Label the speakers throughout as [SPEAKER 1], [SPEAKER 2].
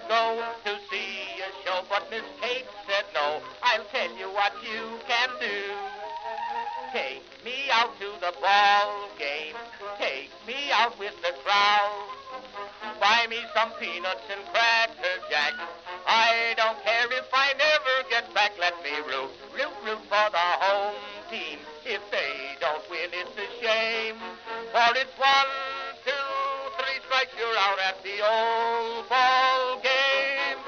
[SPEAKER 1] go to see a show, but Miss Kate said no. I'll tell you what you can do. Take me out to the ball game. Take me out with the crowd. Buy me some peanuts and cracker jack. I don't care if I never get back. Let me root for the home team. If they don't win, it's a shame. For it's 1, 2, 3 strikes, you're out at the old ball game.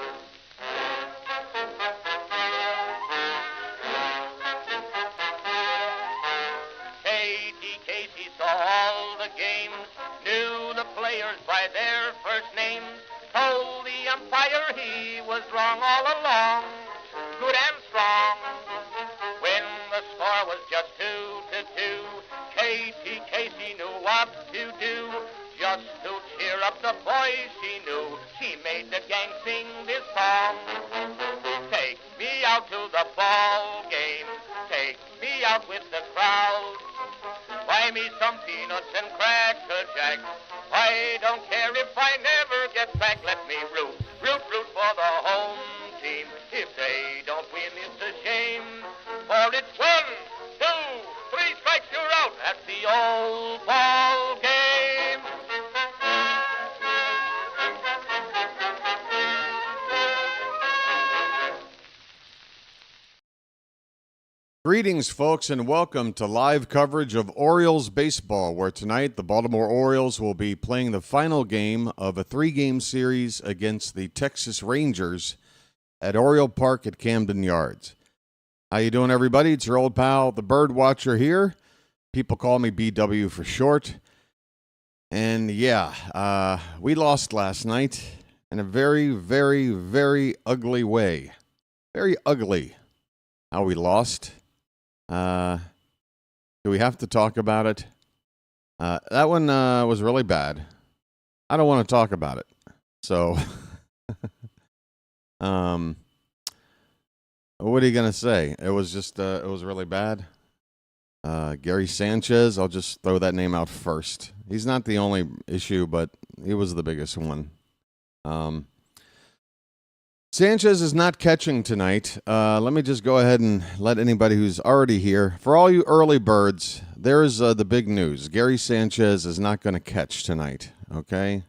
[SPEAKER 1] Katie Casey saw all the games, knew the players by their first names, told the umpire he was wrong all along, good and strong. When the score was just 2-2, Katie Casey knew what to do. Just to cheer up the boys she knew, she made the gang sing this song. Take me out to the ball game, take me out with the crowd. Buy me some peanuts and cracker jack. I don't care if I never get back. Let me root for the home team. If they don't win, it's a shame. For it's 1, 2, 3 strikes, you're out at the old ball game.
[SPEAKER 2] Greetings, folks, and welcome to live coverage of Orioles baseball, where tonight the Baltimore Orioles will be playing the final game of a 3-game series against the Texas Rangers at Oriole Park at Camden Yards. How you doing, everybody? It's your old pal, the BirdWatcher here. People call me BW for short. And yeah, we lost last night in a very, very, very ugly way. Very ugly how we lost. Do we have to talk about it? That one was really bad. I don't want to talk about it. So, what are you going to say? It was just, it was really bad. Gary Sanchez, I'll just throw that name out first. He's not the only issue, but he was the biggest one. Sanchez is not catching tonight. Let me just go ahead and let anybody who's already here. For all you early birds, there's the big news. Gary Sanchez is not going to catch tonight, okay?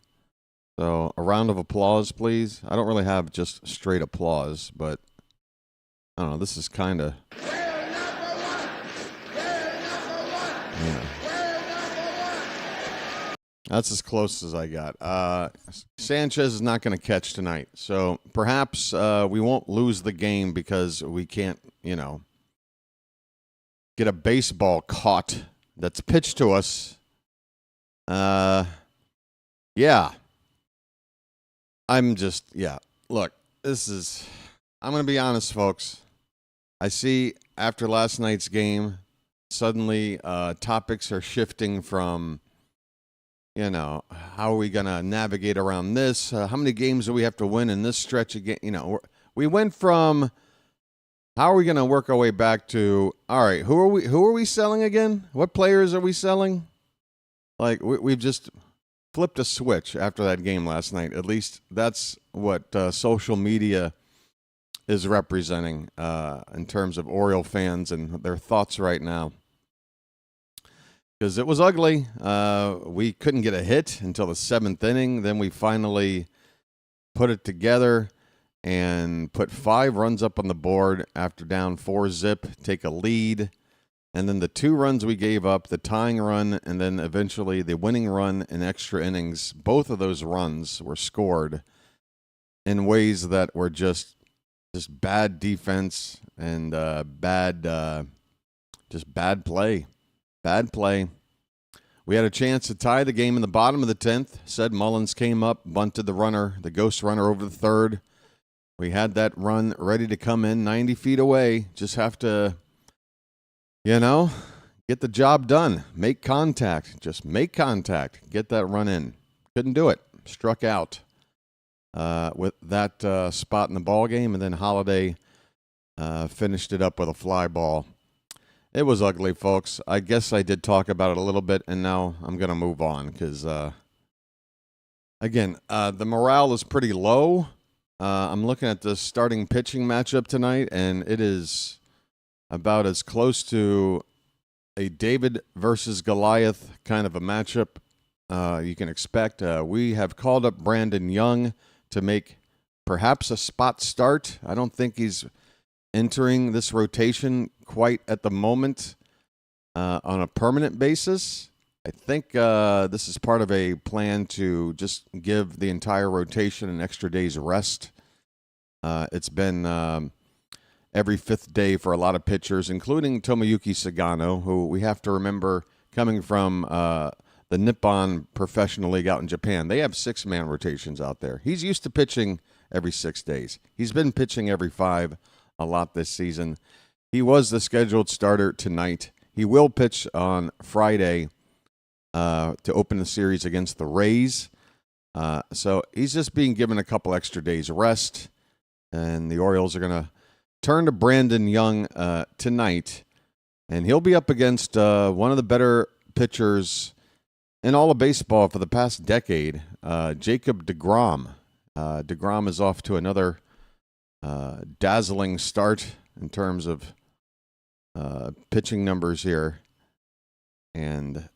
[SPEAKER 2] So a round of applause, please. I don't really have just straight applause, but I don't know. This is kind of... Yeah. That's as close as I got. Sanchez is not going to catch tonight. So perhaps we won't lose the game because we can't, get a baseball caught that's pitched to us. Yeah. Look, I'm going to be honest, folks. I see after last night's game, suddenly topics are shifting from... how are we going to navigate around this? How many games do we have to win in this stretch again? We went from how are we going to work our way back to, all right, who are we selling again? What players are we selling? Like, we've just flipped a switch after that game last night. At least that's what social media is representing in terms of Oriole fans and their thoughts right now. Because it was ugly. We couldn't get a hit until the 7th inning. Then we finally put it together and put 5 runs up on the board after down 4-zip, take a lead. And then the 2 runs we gave up, the tying run, and then eventually the winning run in extra innings, both of those runs were scored in ways that were just bad defense and bad play. Bad play. We had a chance to tie the game in the bottom of the 10th. Said Mullins came up, bunted the ghost runner over the third. We had that run ready to come in 90 feet away. Just have to, get the job done. Make contact. Just make contact. Get that run in. Couldn't do it. Struck out with that spot in the ball game, and then Holiday finished it up with a fly ball. It was ugly, folks. I guess I did talk about it a little bit, and now I'm going to move on because, again, the morale is pretty low. I'm looking at the starting pitching matchup tonight, and it is about as close to a David versus Goliath kind of a matchup you can expect. We have called up Brandon Young to make perhaps a spot start. I don't think he's entering this rotation quite at the moment on a permanent basis. I think this is part of a plan to just give the entire rotation an extra day's rest. It's been every fifth day for a lot of pitchers, including Tomoyuki Sagano, who we have to remember coming from the Nippon Professional League out in Japan. They have 6-man rotations out there. He's used to pitching every 6 days. He's been pitching every 5 a lot this season. He was the scheduled starter tonight. He will pitch on Friday to open the series against the Rays. So he's just being given a couple extra days rest, and the Orioles are going to turn to Brandon Young tonight, and he'll be up against one of the better pitchers in all of baseball for the past decade, Jacob DeGrom. DeGrom is off to another dazzling start in terms of pitching numbers here, and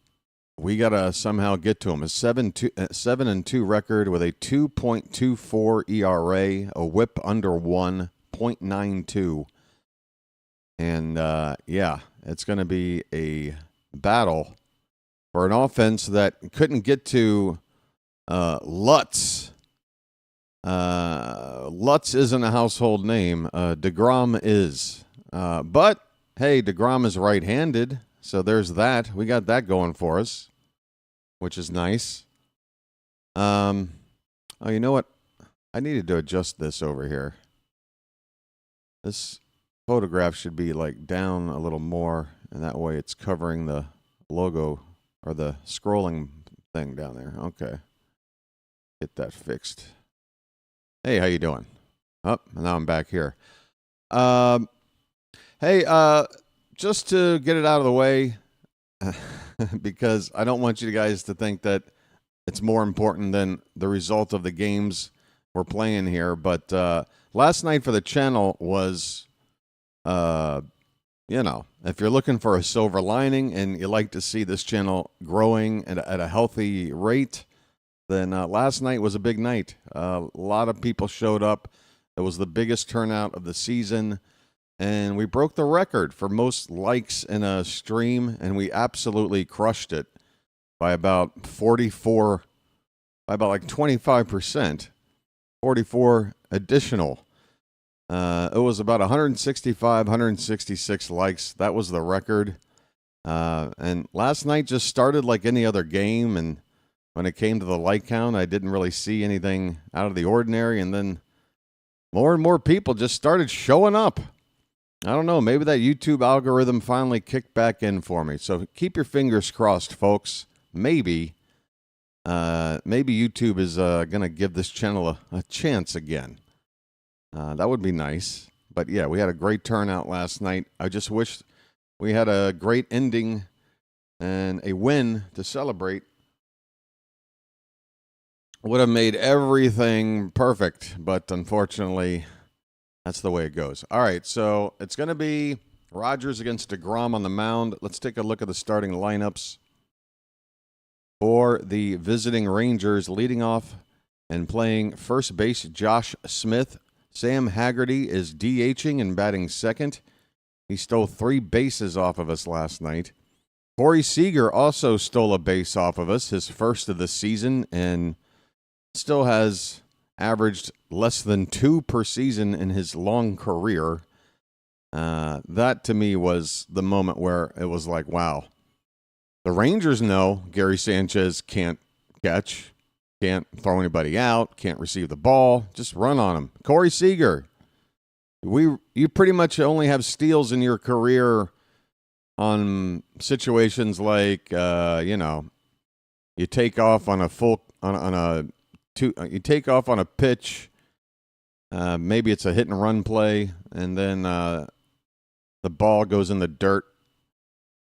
[SPEAKER 2] we got to somehow get to him. A 7-2 record with a 2.24 ERA, a whip under 1, 0.92. And, it's going to be a battle for an offense that couldn't get to Lutz. Lutz isn't a household name. DeGrom is. But, hey, DeGrom is right-handed. So there's that. We got that going for us, which is nice. You know what? I needed to adjust this over here. This photograph should be like down a little more, and that way it's covering the logo or the scrolling thing down there. Okay. Get that fixed. Hey, how you doing? Oh, now I'm back here. Just to get it out of the way, because I don't want you guys to think that it's more important than the result of the games we're playing here. But last night for the channel was, if you're looking for a silver lining and you like to see this channel growing at a healthy rate, then last night was a big night. A lot of people showed up. It was the biggest turnout of the season. And we broke the record for most likes in a stream, and we absolutely crushed it by about 25%, 44 additional. It was about 165, 166 likes. That was the record. And last night just started like any other game, and when it came to the like count, I didn't really see anything out of the ordinary, and then more and more people just started showing up. I don't know. Maybe that YouTube algorithm finally kicked back in for me. So keep your fingers crossed, folks. Maybe YouTube is going to give this channel a chance again. That would be nice. But, yeah, we had a great turnout last night. I just wish we had a great ending and a win to celebrate. Would have made everything perfect, but unfortunately, that's the way it goes. All right, so it's going to be Rogers against DeGrom on the mound. Let's take a look at the starting lineups for the visiting Rangers. Leading off and playing first base, Josh Smith. Sam Haggerty is DHing and batting second. He stole 3 bases off of us last night. Corey Seager also stole a base off of us, his first of the season, and still has averaged less than 2 per season in his long career. That, to me, was the moment where it was like, wow. The Rangers know Gary Sanchez can't catch, can't throw anybody out, can't receive the ball. Just run on him. Corey Seager, you pretty much only have steals in your career on situations like, you take off on a you take off on a pitch, maybe it's a hit and run play, and then the ball goes in the dirt,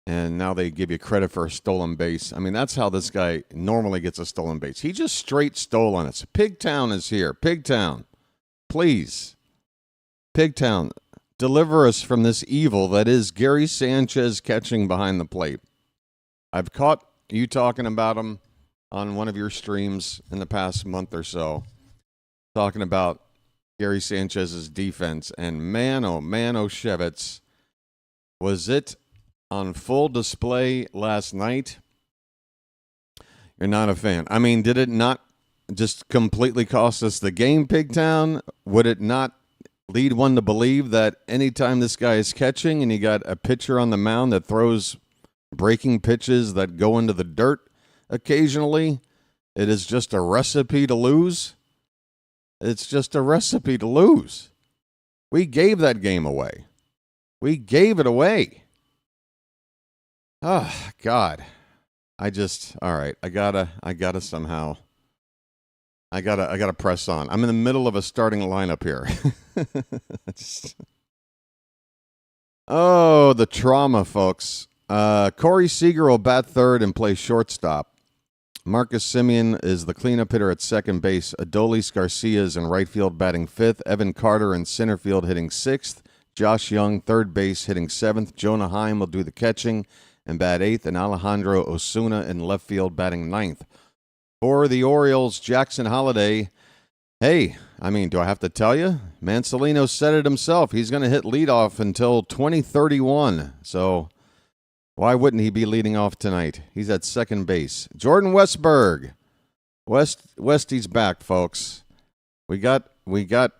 [SPEAKER 2] and now they give you credit for a stolen base. I mean, that's how this guy normally gets a stolen base. He just straight stole on us. Pigtown is here. Pigtown. Please, Pigtown, deliver us from this evil that is Gary Sanchez catching behind the plate. I've caught you talking about him on one of your streams in the past month or so, talking about Gary Sanchez's defense, and man, oh Shevitz, was it on full display last night? You're not a fan. I mean, did it not just completely cost us the game, Pigtown? Would it not lead one to believe that anytime this guy is catching and you got a pitcher on the mound that throws breaking pitches that go into the dirt occasionally, it is just a recipe to lose? It's just a recipe to lose. We gave that game away. We gave it away. Oh, God. All right. I gotta somehow. I gotta press on. I'm in the middle of a starting lineup here. The trauma, folks. Corey Seager will bat third and play shortstop. Marcus Semien is the cleanup hitter at second base. Adolis Garcia is in right field batting fifth. Evan Carter in center field hitting sixth. Josh Young, third base, hitting seventh. Jonah Heim will do the catching and bat eighth. And Alejandro Osuna in left field batting ninth. For the Orioles, Jackson Holliday. Hey, I mean, do I have to tell you? Mansolino said it himself. He's going to hit leadoff until 2031. So why wouldn't he be leading off tonight? He's at second base. Jordan Westberg. Westy's back, folks. We got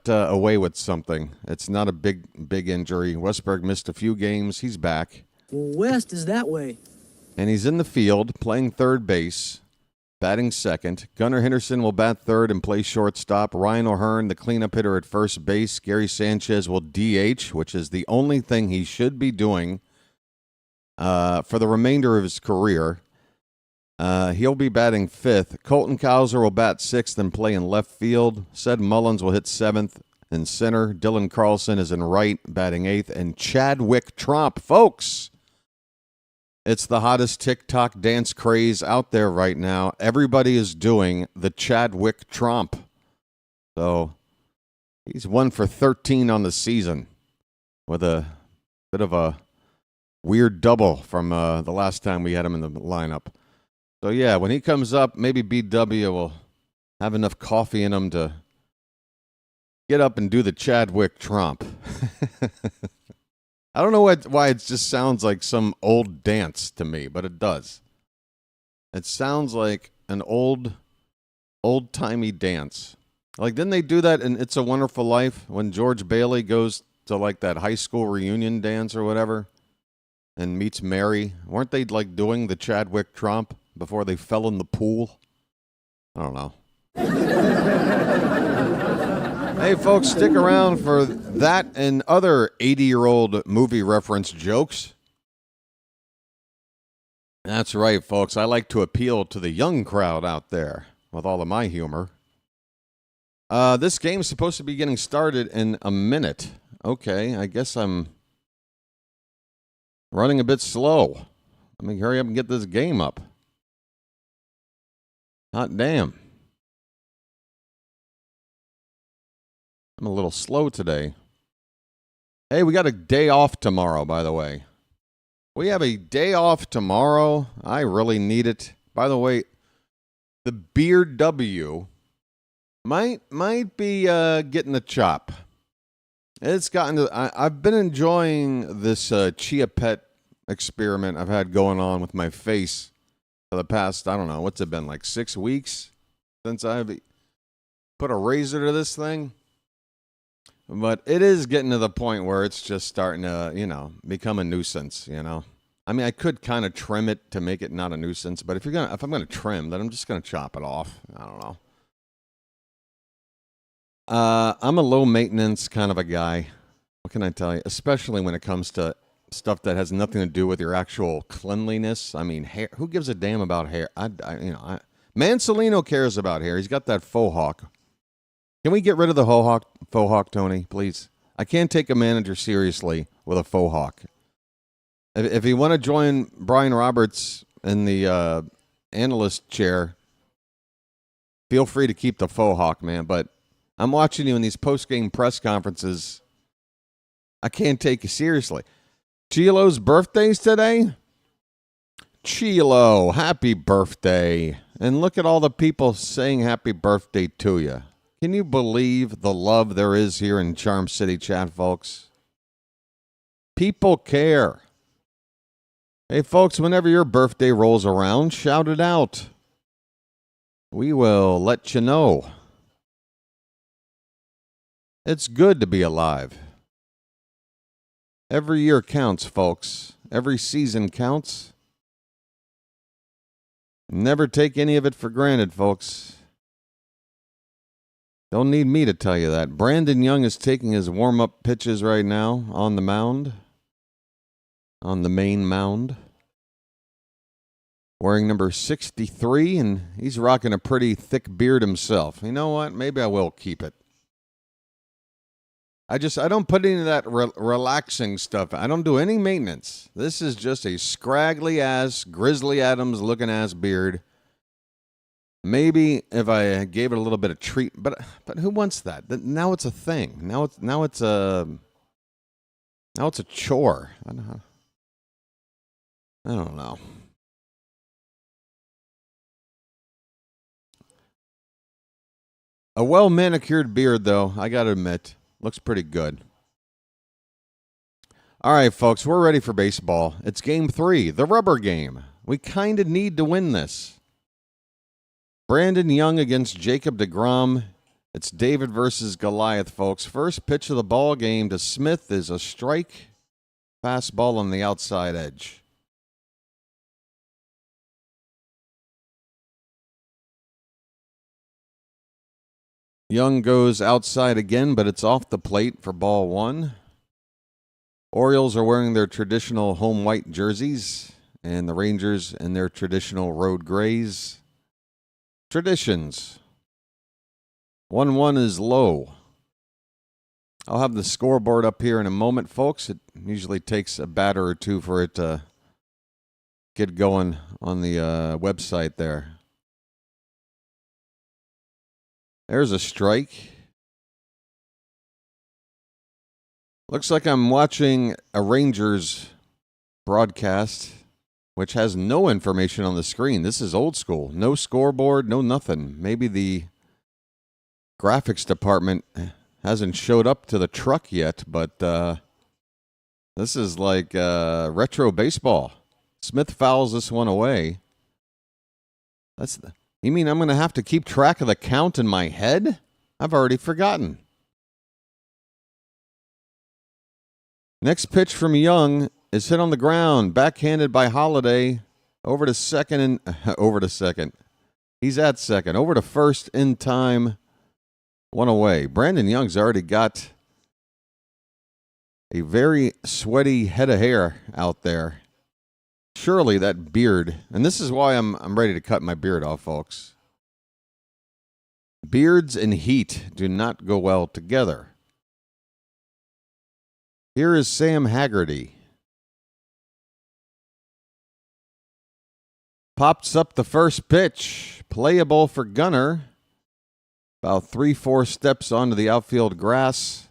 [SPEAKER 2] away with something. It's not a big injury. Westberg missed a few games. He's back.
[SPEAKER 3] Well, West is that way.
[SPEAKER 2] And he's in the field playing third base, batting second. Gunnar Henderson will bat third and play shortstop. Ryan O'Hearn, the cleanup hitter at first base. Gary Sanchez will DH, which is the only thing he should be doing for the remainder of his career. He'll be batting fifth. Colton Cowser will bat sixth and play in left field. Ced Mullins will hit seventh in center. Dylan Carlson is in right, batting eighth. And Chadwick Tromp, folks. It's the hottest TikTok dance craze out there right now. Everybody is doing the Chadwick Tromp. So he's 1 for 13 on the season with a bit of a weird double from the last time we had him in the lineup. So, yeah, when he comes up, maybe BW will have enough coffee in him to get up and do the Chadwick Tromp. I don't know why it just sounds like some old dance to me, but it does. It sounds like an old-timey dance. Like, didn't they do that in It's a Wonderful Life when George Bailey goes to, like, that high school reunion dance or whatever and meets Mary? Weren't they, like, doing the Chadwick Tromp before they fell in the pool? I don't know. Hey, folks, stick around for that and other 80-year-old movie reference jokes. That's right, folks. I like to appeal to the young crowd out there with all of my humor. This game's supposed to be getting started in a minute. Okay, I guess I'm running a bit slow. Let me hurry up and get this game up. Hot damn. I'm a little slow today. Hey, we got a day off tomorrow, by the way. We have a day off tomorrow. I really need it. By the way, the Beard W might be getting the chop. It's gotten to, I've been enjoying this Chia Pet experiment I've had going on with my face for the past, I don't know, what's it been, like 6 weeks since I've put a razor to this thing? But it is getting to the point where it's just starting to, become a nuisance, I mean, I could kind of trim it to make it not a nuisance, but if I'm going to trim, then I'm just going to chop it off. I don't know. I'm a low maintenance kind of a guy. What can I tell you? Especially when it comes to stuff that has nothing to do with your actual cleanliness. I mean, hair. Who gives a damn about hair? Mansolino cares about hair. He's got that faux hawk. Can we get rid of the faux hawk, Tony, please? I can't take a manager seriously with a faux hawk. If you want to join Brian Roberts in the analyst chair, feel free to keep the faux hawk, man. But I'm watching you in these post-game press conferences. I can't take you seriously. Chilo's birthday's today? Chilo, happy birthday. And look at all the people saying happy birthday to you. Can you believe the love there is here in Charm City chat, folks? People care. Hey, folks, whenever your birthday rolls around, shout it out. We will let you know. It's good to be alive. Every year counts, folks. Every season counts. Never take any of it for granted, folks. Don't need me to tell you that. Brandon Young is taking his warm-up pitches right now on the mound. On the main mound. Wearing number 63, and he's rocking a pretty thick beard himself. You know what? Maybe I will keep it. I don't put any of that relaxing stuff. I don't do any maintenance. This is just a scraggly-ass, Grizzly Adams-looking-ass beard. Maybe if I gave it a little bit of treat, but who wants that? Now it's a thing. Now it's a chore. I don't know. A well-manicured beard, though, I got to admit. Looks pretty good. All right, folks, we're ready for baseball. It's Game 3, the rubber game. We kind of need to win this. Brandon Young against Jacob DeGrom. It's David versus Goliath, folks. First pitch of the ball game to Smith is a strike. Fastball on the outside edge. Young goes outside again, but it's off the plate for ball one. Orioles are wearing their traditional home white jerseys, and the Rangers in their traditional road grays. Traditions. 1-1 is low. I'll have the scoreboard up here in a moment, folks. It usually takes a batter or two for it to get going on the website there. There's a strike. Looks like I'm watching a Rangers broadcast, which has no information on the screen. This is old school. No scoreboard, no nothing. Maybe the graphics department hasn't showed up to the truck yet, but this is like retro baseball. Smith fouls this one away. You mean I'm going to have to keep track of the count in my head? I've already forgotten. Next pitch from Young is hit on the ground, backhanded by Holiday. Over to second. He's at second. Over to first in time. One away. Brandon Young's already got a very sweaty head of hair out there. Surely that beard, and this is why I'm ready to cut my beard off, folks. Beards and heat do not go well together. Here is Sam Haggerty. Pops up the first pitch. Playable for Gunner. About 3-4 steps onto the outfield grass.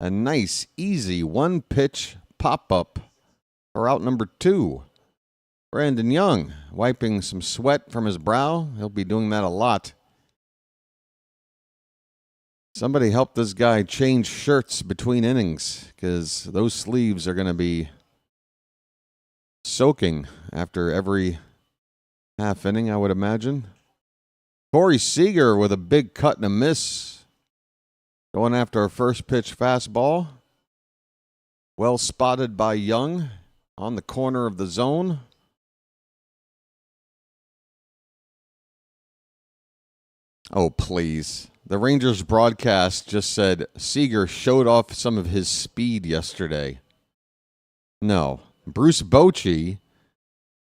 [SPEAKER 2] A nice, easy one-pitch pop-up for out number 2. Brandon Young wiping some sweat from his brow. He'll be doing that a lot. Somebody help this guy change shirts between innings, because those sleeves are going to be soaking after every half inning, I would imagine. Corey Seager with a big cut and a miss. Going after a first pitch fastball. Well spotted by Young on the corner of the zone. Oh, please. The Rangers broadcast just said Seager showed off some of his speed yesterday. No. Bruce Bochy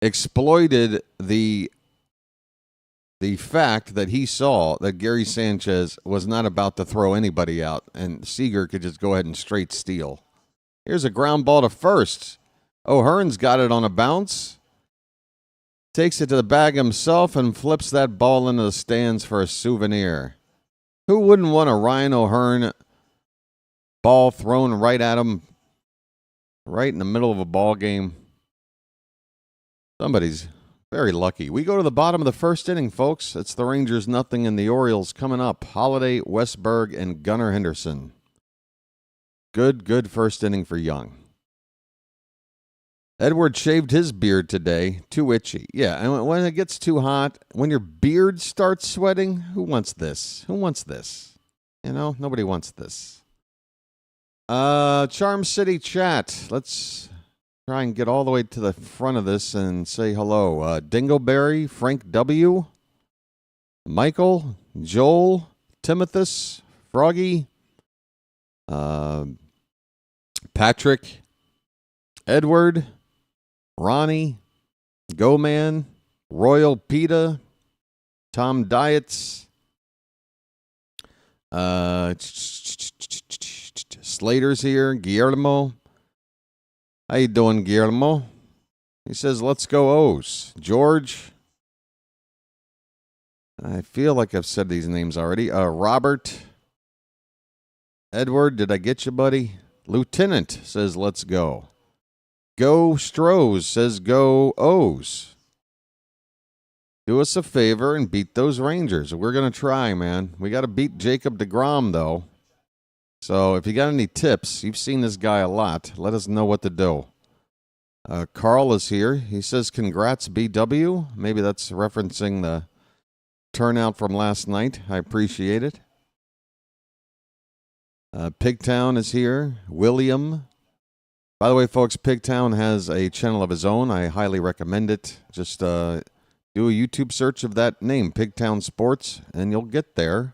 [SPEAKER 2] exploited the fact that he saw that Gary Sanchez was not about to throw anybody out, and Seager could just go ahead and straight steal. Here's a ground ball to first. O'Hearn's got it on a bounce. Takes it to the bag himself and flips that ball into the stands for a souvenir. Who wouldn't want a Ryan O'Hearn ball thrown right at him, right in the middle of a ball game? Somebody's very lucky. We go to the bottom of the first inning, folks. It's the Rangers nothing and the Orioles coming up. Holiday, Westberg, and Gunnar Henderson. Good first inning for Young. Edward shaved his beard today. Too itchy. Yeah, and when it gets too hot, when your beard starts sweating, who wants this? Who wants this? You know, nobody wants this. Charm City chat. Let's try and get all the way to the front of this and say hello. Dingleberry, Frank W., Michael, Joel, Timothus, Froggy, Patrick, Edward, Ronnie, Go-Man, Royal Pita, Tom Diets, Slater's here, Guillermo. How you doing, Guillermo? He says, let's go O's. George. I feel like I've said these names already. Robert. Edward, did I get you, buddy? Lieutenant says, let's go. Go Strohs says, go O's. Do us a favor and beat those Rangers. We're going to try, man. We got to beat Jacob DeGrom, though. So if you got any tips, you've seen this guy a lot. Let us know what to do. Carl is here. He says, congrats, BW. Maybe that's referencing the turnout from last night. I appreciate it. Pigtown is here. William. By the way, folks, Pigtown has a channel of his own. I highly recommend it. Just do a YouTube search of that name, Pigtown Sports, and you'll get there.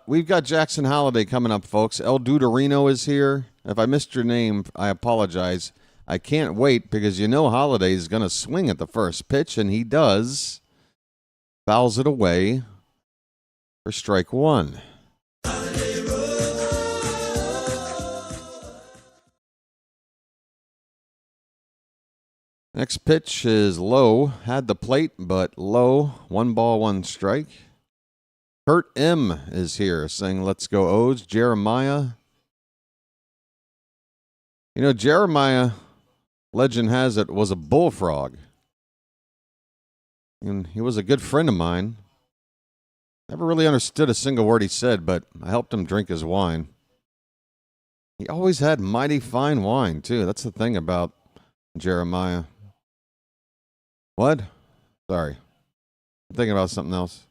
[SPEAKER 2] We've got Jackson Holiday coming up, folks. El Duderino is here. If I missed your name, I apologize. I can't wait because you know Holiday is going to swing at the first pitch, and he does. Fouls it away for strike one. Next pitch is low. Had the plate, but low. 1 ball, 1 strike. Kurt M. is here saying, let's go O's. Jeremiah. You know, Jeremiah, legend has it, was a bullfrog. And he was a good friend of mine. Never really understood a single word he said, but I helped him drink his wine. He always had mighty fine wine, too. That's the thing about Jeremiah. What? Sorry. I'm thinking about something else.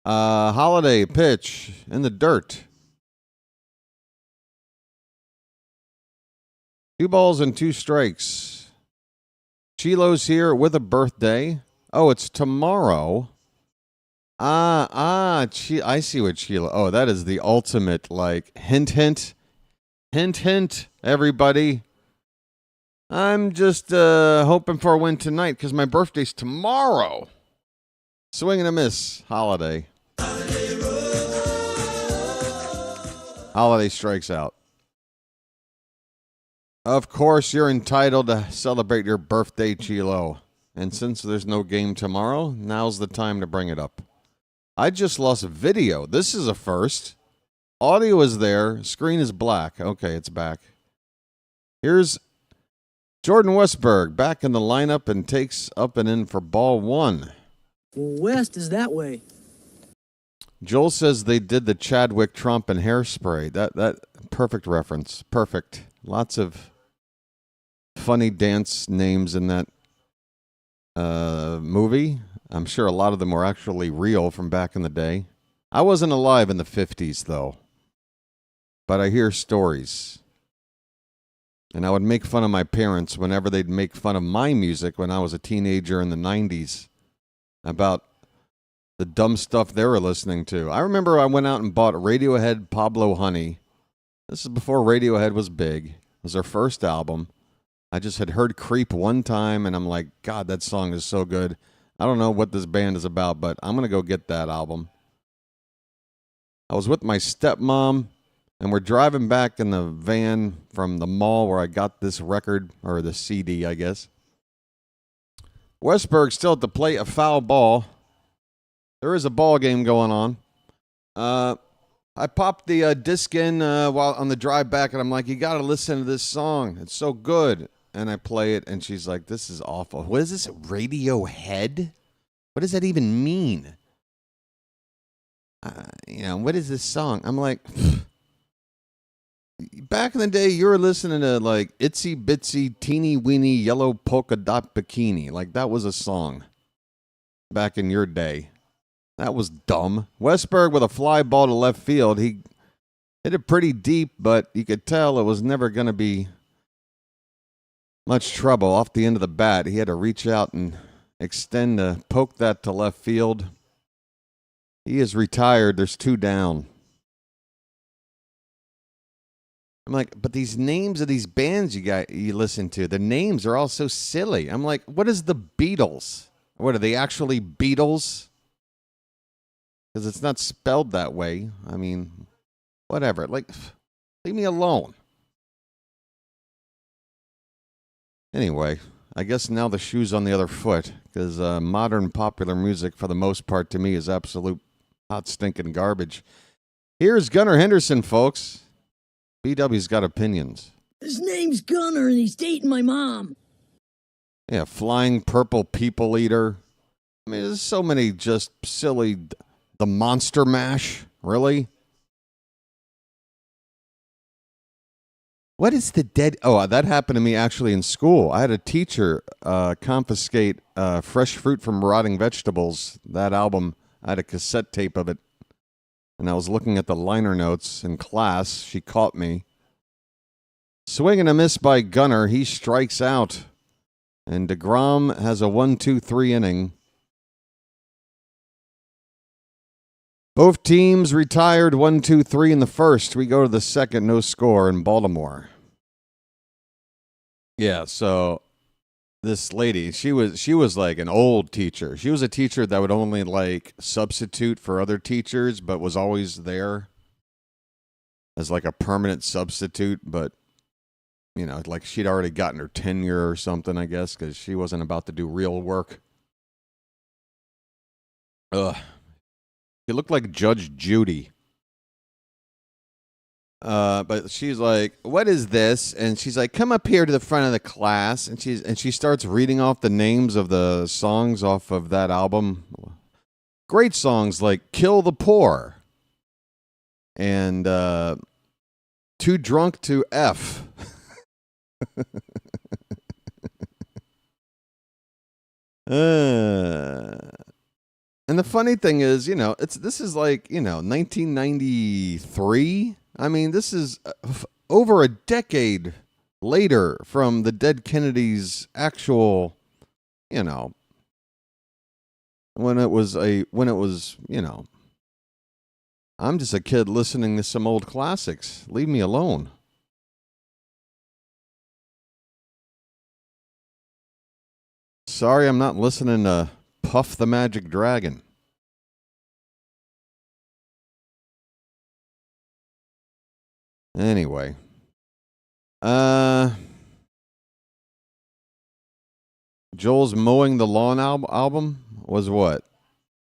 [SPEAKER 2] Holiday pitch in the dirt. 2 balls and 2 strikes. Chilo's here with a birthday. Oh, it's tomorrow. I see what Chilo. Oh, that is the ultimate, like, hint, everybody. I'm just hoping for a win tonight because my birthday's tomorrow. Swing and a miss. Holiday. Holiday strikes out. Of course, you're entitled to celebrate your birthday, Chilo. And since there's no game tomorrow, now's the time to bring it up. I just lost video. This is a first. Audio is there. Screen is black. Okay, it's back. Here's Jordan Westberg back in the lineup and takes up and in for ball 1.
[SPEAKER 3] West is that way.
[SPEAKER 2] Joel says they did the Chadwick Trump and Hairspray. That perfect reference. Perfect. Lots of funny dance names in that movie. I'm sure a lot of them were actually real from back in the day. I wasn't alive in the 50s, though. But I hear stories. And I would make fun of my parents whenever they'd make fun of my music when I was a teenager in the 90s about the dumb stuff they were listening to. I remember I went out and bought Radiohead Pablo Honey. This is before Radiohead was big. It was their first album. I just had heard Creep one time, and I'm like, God, that song is so good. I don't know what this band is about, but I'm going to go get that album. I was with my stepmom, and we're driving back in the van from the mall where I got this record, or the CD, I guess. Westberg still at the plate, a foul ball. There is a ball game going on. I popped the disc in while on the drive back, and I'm like, you got to listen to this song. It's so good. And I play it, and she's like, this is awful. What is this, Radiohead? What does that even mean? What is this song? I'm like, back in the day, you were listening to, like, Itsy Bitsy Teeny Weeny Yellow Polka Dot Bikini. Like, that was a song back in your day. That was dumb. Westberg with a fly ball to left field. He hit it pretty deep, but you could tell it was never going to be much trouble off the end of the bat. He had to reach out and extend to poke that to left field. He is retired. There's 2 down. I'm like, but these names of these bands you listen to, the names are all so silly. I'm like, what is the Beatles? What are they actually Beatles? Because it's not spelled that way. I mean, whatever. Like, leave me alone. Anyway, I guess now the shoe's on the other foot. Because modern popular music, for the most part, to me, is absolute hot stinking garbage. Here's Gunnar Henderson, folks. BW's got opinions.
[SPEAKER 3] His name's Gunnar, and he's dating my mom.
[SPEAKER 2] Yeah, flying purple people eater. I mean, there's so many just silly... The Monster Mash? Really? What is the dead... Oh, that happened to me actually in school. I had a teacher confiscate Fresh Fruit from Rotting Vegetables. That album, I had a cassette tape of it. And I was looking at the liner notes in class. She caught me. Swing and a miss by Gunnar. He strikes out. And DeGrom has a 1-2-3 inning. Both teams retired 1-2-3 in the first. We go to the second, no score in Baltimore. Yeah, so this lady, she was like an old teacher. She was a teacher that would only like substitute for other teachers, but was always there as like a permanent substitute. But, like she'd already gotten her tenure or something, I guess, because she wasn't about to do real work. Ugh. She looked like Judge Judy. But she's like, what is this? And she's like, come up here to the front of the class. And she starts reading off the names of the songs off of that album. Great songs like Kill the Poor and Too Drunk to F. And the funny thing is, this is like, 1993. I mean, this is over a decade later from the dead Kennedy's actual, when it was, I'm just a kid listening to some old classics. Leave me alone. Sorry, I'm not listening to Puff the Magic Dragon. Anyway. Joel's Mowing the Lawn album was what?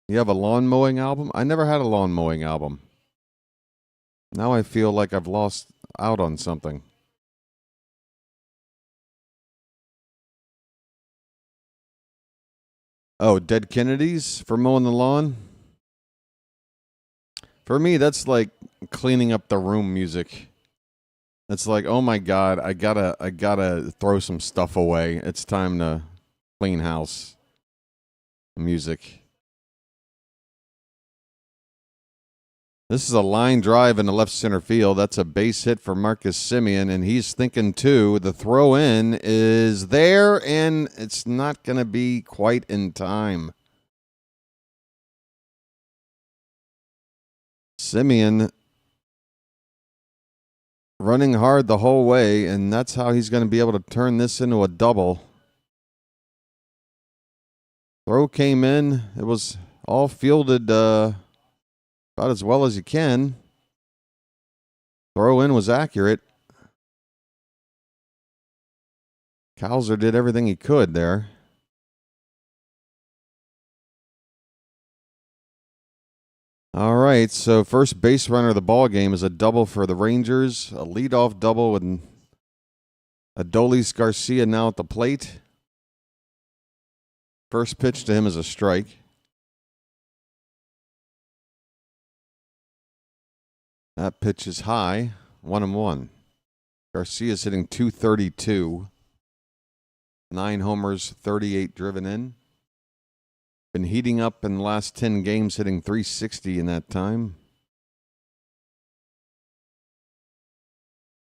[SPEAKER 2] You have a lawn mowing album? I never had a lawn mowing album. Now I feel like I've lost out on something. Oh, Dead Kennedys for mowing the lawn? For me, that's like cleaning up the room music. It's like, oh my God, I gotta throw some stuff away. It's time to clean house music. This is a line drive in the left center field. That's a base hit for Marcus Semien, and he's thinking too. The throw in is there, and it's not going to be quite in time. Semien running hard the whole way, and that's how he's going to be able to turn this into a double. Throw came in. It was all fielded about as well as you can. Throw in was accurate. Cowser did everything he could there. All right, so first base runner of the ball game is a double for the Rangers, a leadoff double with Adolis Garcia now at the plate. First pitch to him is a strike. That pitch is high, 1-1. Garcia's hitting .232. 9 homers, 38 driven in. Been heating up in the last 10 games, hitting .360 in that time.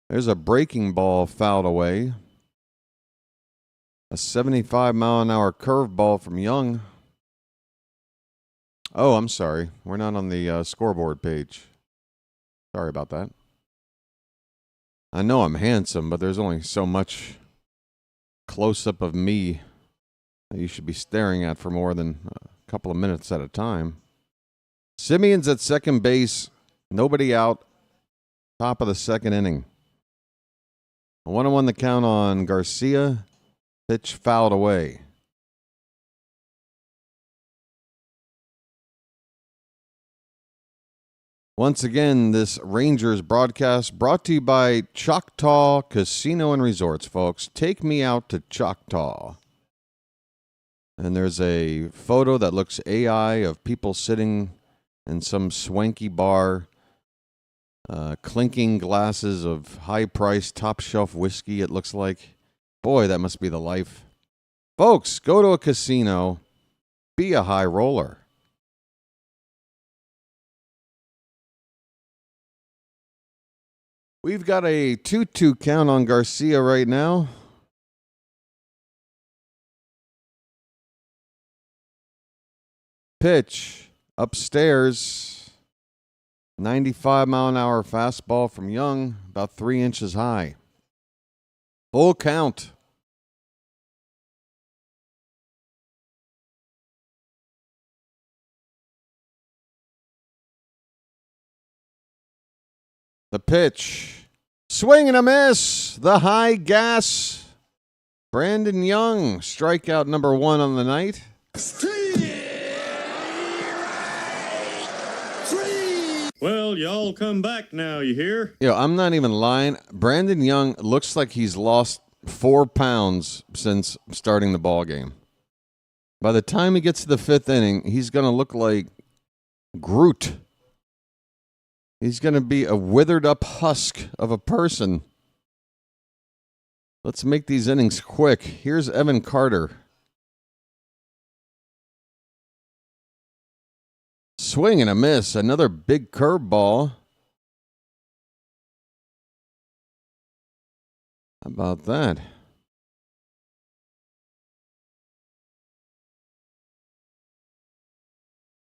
[SPEAKER 2] There's a breaking ball fouled away. A 75-mile-an-hour curveball from Young. Oh, I'm sorry. We're not on the scoreboard page. Sorry about that. I know I'm handsome, but there's only so much close-up of me that you should be staring at for more than a couple of minutes at a time. Simeon's at second base. Nobody out. Top of the second inning. A 1-1 the count on Garcia. Pitch fouled away. Once again, this Rangers broadcast brought to you by Choctaw Casino and Resorts, folks. Take me out to Choctaw. And there's a photo that looks AI of people sitting in some swanky bar, clinking glasses of high-priced, top-shelf whiskey, it looks like. Boy, that must be the life. Folks, go to a casino. Be a high roller. We've got a 2-2 count on Garcia right now. Pitch upstairs. 95-mile-an-hour fastball from Young, about 3 inches high. Full count. The pitch. Swing and a miss. The high gas. Brandon Young, strikeout number 1 on the night.
[SPEAKER 4] Well, y'all come back now, you hear?
[SPEAKER 2] Yo, I'm not even lying. Brandon Young looks like he's lost 4 pounds since starting the ball game. By the time he gets to the 5th inning, he's going to look like Groot. He's going to be a withered up husk of a person. Let's make these innings quick. Here's Evan Carter. Swing and a miss. Another big curveball. How about that?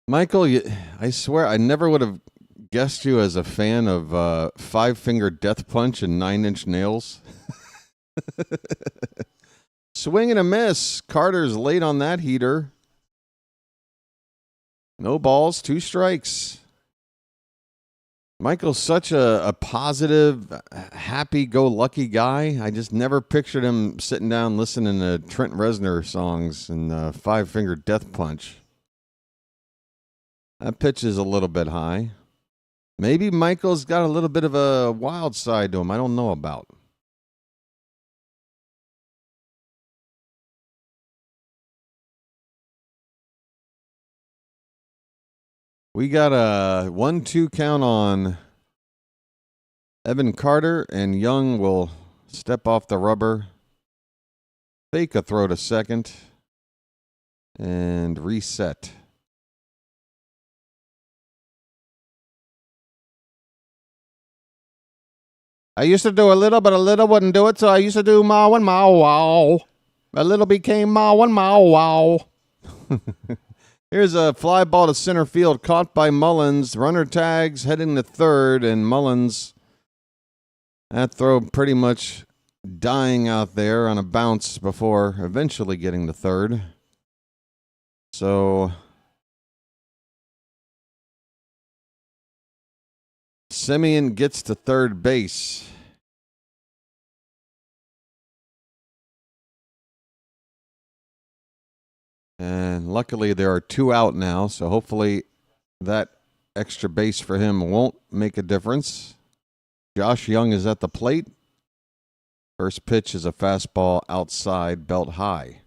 [SPEAKER 2] Michael, I swear I never would have guessed you as a fan of Five-Finger Death Punch and 9-Inch Nails. Swing and a miss. Carter's late on that heater. No balls, 2 strikes. Michael's such a positive, happy-go-lucky guy. I just never pictured him sitting down listening to Trent Reznor songs and Five-Finger Death Punch. That pitch is a little bit high. Maybe Michael's got a little bit of a wild side to him I don't know about. We got a 1-2 count on Evan Carter, and Young will step off the rubber, fake a throw to second, and reset. I used to do a little, but a little wouldn't do it, so I used to do ma and ma wow. A little became ma and ma wow. Here's a fly ball to center field caught by Mullins. Runner tags heading to third, and Mullins, that throw pretty much dying out there on a bounce before eventually getting to third. So Simeon gets to third base. And luckily there are 2 out now, so hopefully that extra base for him won't make a difference. Josh Young is at the plate. First pitch is a fastball outside, belt high.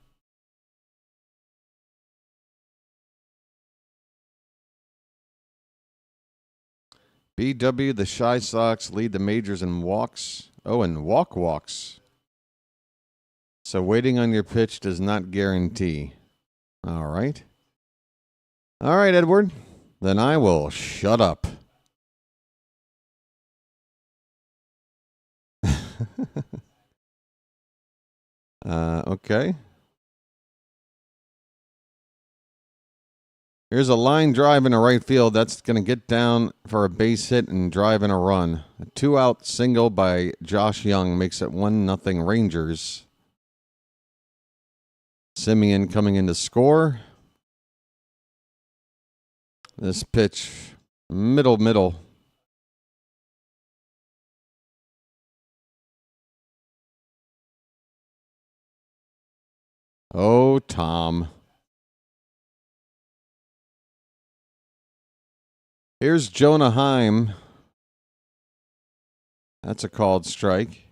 [SPEAKER 2] BW, the Shy Sox lead the majors in walks. Oh, and walks. So waiting on your pitch does not guarantee. All right. All right, Edward. Then I will shut up. Okay. Here's a line drive in a right field. That's going to get down for a base hit and drive in a run. A 2-out single by Josh Young makes it 1-0 Rangers. Simeon coming in to score. This pitch, middle. Oh, Tom. Here's Jonah Heim. That's a called strike.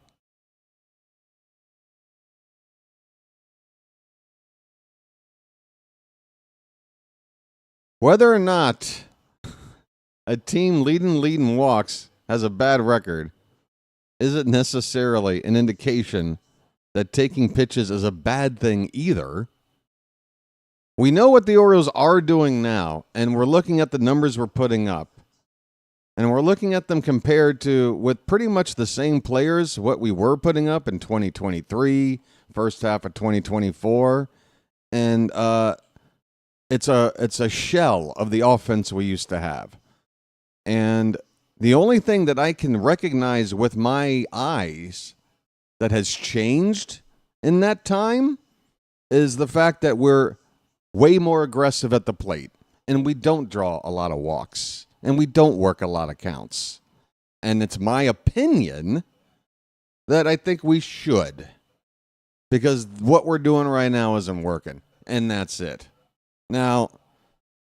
[SPEAKER 2] Whether or not a team leading walks has a bad record isn't necessarily an indication that taking pitches is a bad thing either. We know what the Orioles are doing now, and we're looking at the numbers we're putting up. And we're looking at them compared to, with pretty much the same players, what we were putting up in 2023, first half of 2024. And it's a shell of the offense we used to have. And the only thing that I can recognize with my eyes that has changed in that time is the fact that we're way more aggressive at the plate, and we don't draw a lot of walks, and we don't work a lot of counts. And it's my opinion that I think we should, because what we're doing right now isn't working, and that's it. Now,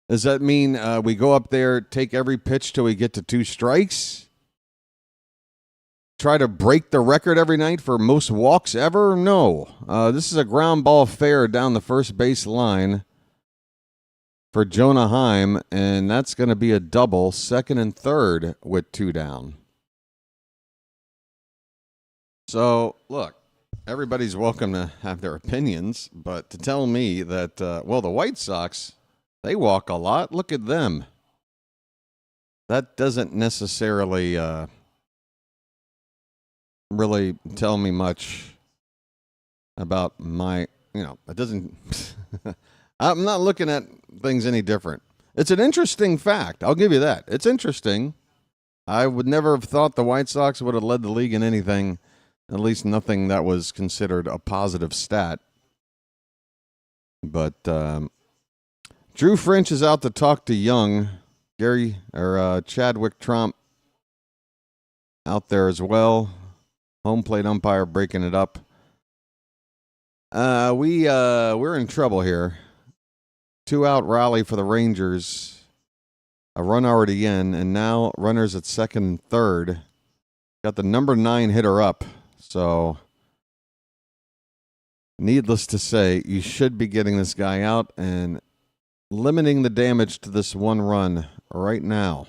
[SPEAKER 2] does that mean we go up there, take every pitch till we get to 2 strikes? Try to break the record every night for most walks ever? No. This is a ground ball fair down the first base line for Jonah Heim, and that's going to be a double, second and third with 2 down. So, look, everybody's welcome to have their opinions, but to tell me that, the White Sox, they walk a lot. Look at them. That doesn't necessarily really tell me much about my, it doesn't, I'm not looking at things any different. It's an interesting fact. I'll give you that. It's interesting. I would never have thought the White Sox would have led the league in anything, at least nothing that was considered a positive stat. But Drew French is out to talk to Young. Chadwick Trump out there as well. Home plate umpire breaking it up. We're in trouble here. 2-out rally for the Rangers. A run already in, and now runners at second and third. Got the number 9 hitter up. So, needless to say, you should be getting this guy out and limiting the damage to this 1 run right now.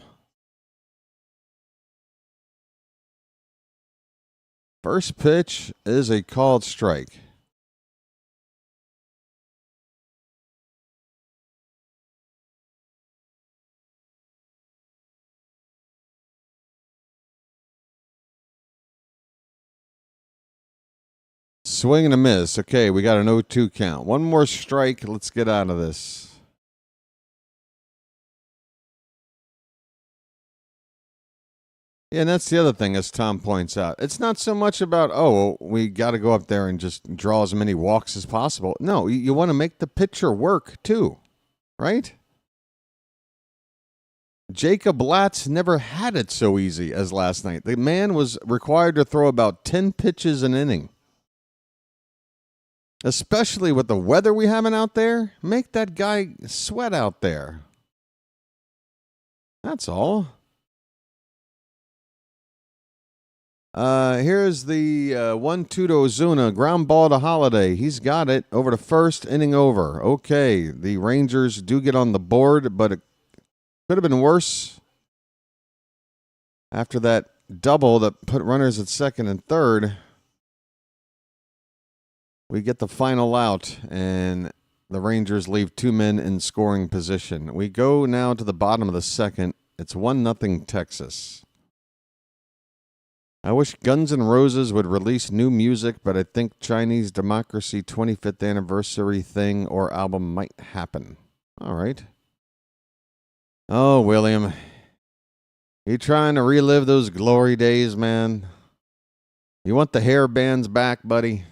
[SPEAKER 2] First pitch is a called strike. Swing and a miss. Okay, we got an 0-2 count. One more strike. Let's get out of this. Yeah, and that's the other thing, as Tom points out. It's not so much about, we got to go up there and just draw as many walks as possible. No, you want to make the pitcher work, too. Right? Jacob Latz never had it so easy as last night. The man was required to throw about 10 pitches an inning. Especially with the weather we having out there. Make that guy sweat out there. That's all. Here's the 1-2 to Ozuna. Ground ball to Holiday. He's got it over the first, inning over. Okay, the Rangers do get on the board, but it could have been worse. After that double that put runners at second and third, we get the final out, and the Rangers leave 2 men in scoring position. We go now to the bottom of the second. It's 1-0 Texas. I wish Guns N' Roses would release new music, but I think Chinese Democracy 25th anniversary thing or album might happen. All right. Oh, William. You trying to relive those glory days, man? You want the hair bands back, buddy?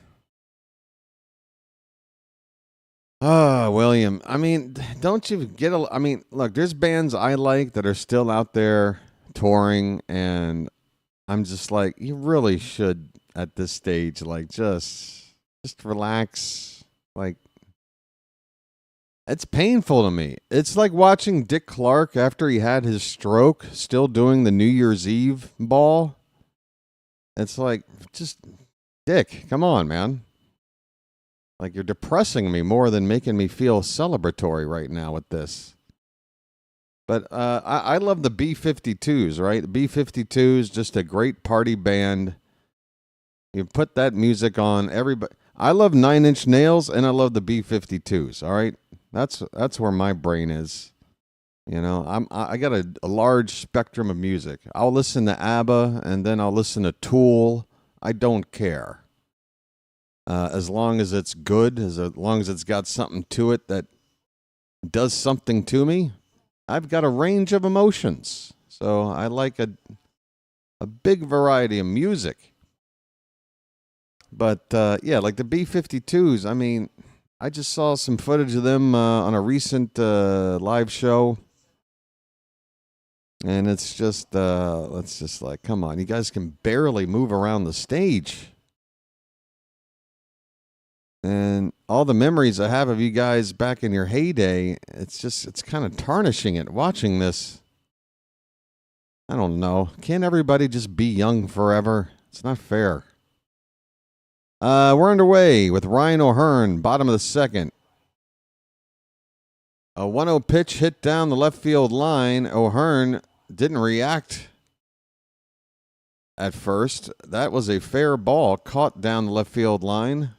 [SPEAKER 2] Oh, William. I mean, don't you get a... I mean, look, there's bands I like that are still out there touring, and I'm just like, you really should, at this stage, like, just relax. Like, it's painful to me. It's like watching Dick Clark after he had his stroke, still doing the New Year's Eve ball. It's like, just, Dick, come on, man. Like, you're depressing me more than making me feel celebratory right now with this. But I love the B-52s, right? The B-52s, just a great party band. You put that music on, everybody. I love 9 Inch Nails, and I love the B-52s, all right? That's where my brain is. You know, I got a large spectrum of music. I'll listen to ABBA, and then I'll listen to Tool. I don't care. As long as it's good, as long as it's got something to it that does something to me, I've got a range of emotions. So I like a big variety of music. But, yeah, like the B-52s, I mean, I just saw some footage of them on a recent live show. And it's just like, come on, you guys can barely move around the stage. And all the memories I have of you guys back in your heyday, it's kind of tarnishing it, watching this. I don't know. Can't everybody just be young forever? It's not fair. We're underway with Ryan O'Hearn, bottom of the second. A 1-0 pitch hit down the left field line. O'Hearn didn't react at first. That was a fair ball caught down the left field line.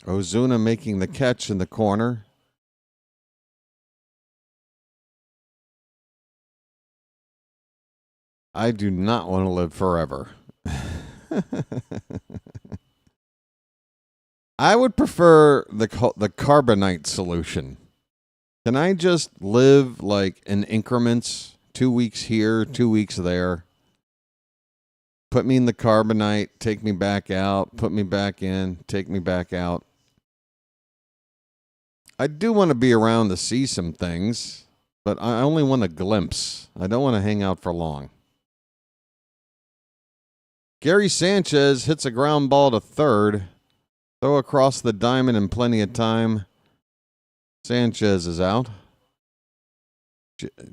[SPEAKER 2] Ozuna making the catch in the corner. I do not want to live forever. I would prefer the carbonite solution. Can I just live like in increments? 2 weeks here, 2 weeks there. Put me in the carbonite, take me back out, put me back in, take me back out. I do want to be around to see some things, but I only want a glimpse. I don't want to hang out for long. Gary Sanchez hits a ground ball to third. Throw across the diamond in plenty of time. Sanchez is out.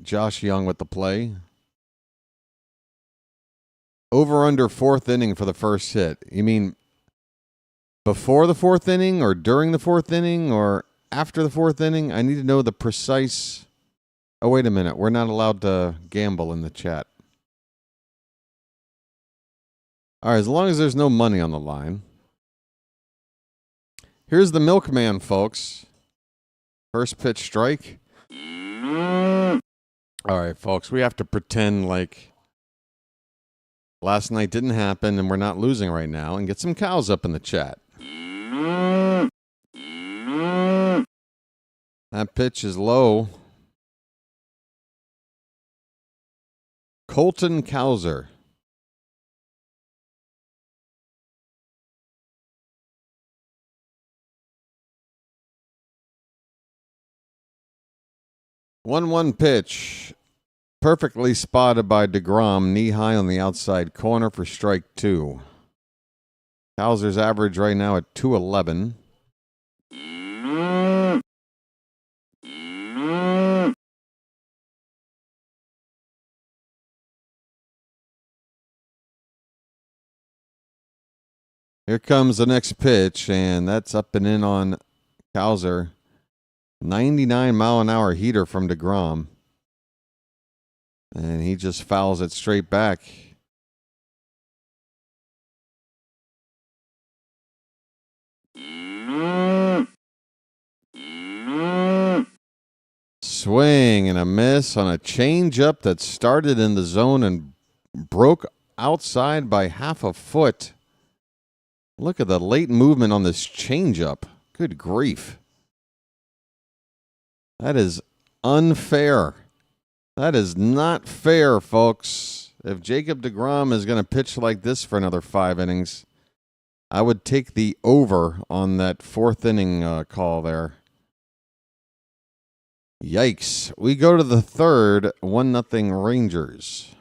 [SPEAKER 2] Josh Young with the play. Over under 4th inning for the first hit. You mean before the 4th inning or during the 4th inning or after the 4th inning? I need to know the precise... Oh, wait a minute. We're not allowed to gamble in the chat. All right, as long as there's no money on the line. Here's the milkman, folks. First pitch strike. All right, folks, we have to pretend like last night didn't happen and we're not losing right now and get some cows up in the chat. That pitch is low. Colton Cowser. One pitch. Perfectly spotted by DeGrom, knee high on the outside corner for strike 2. Hauser's average right now at 211. Here comes the next pitch, and that's up and in on Hauser. 99-mile-an-hour heater from DeGrom. And he just fouls it straight back. Swing and a miss on a changeup that started in the zone and broke outside by half a foot. Look at the late movement on this changeup. Good grief. That is unfair. That is not fair, folks. If Jacob DeGrom is going to pitch like this for another 5 innings, I would take the over on that 4th inning call there. Yikes. We go to the 3rd, 1-0 Rangers.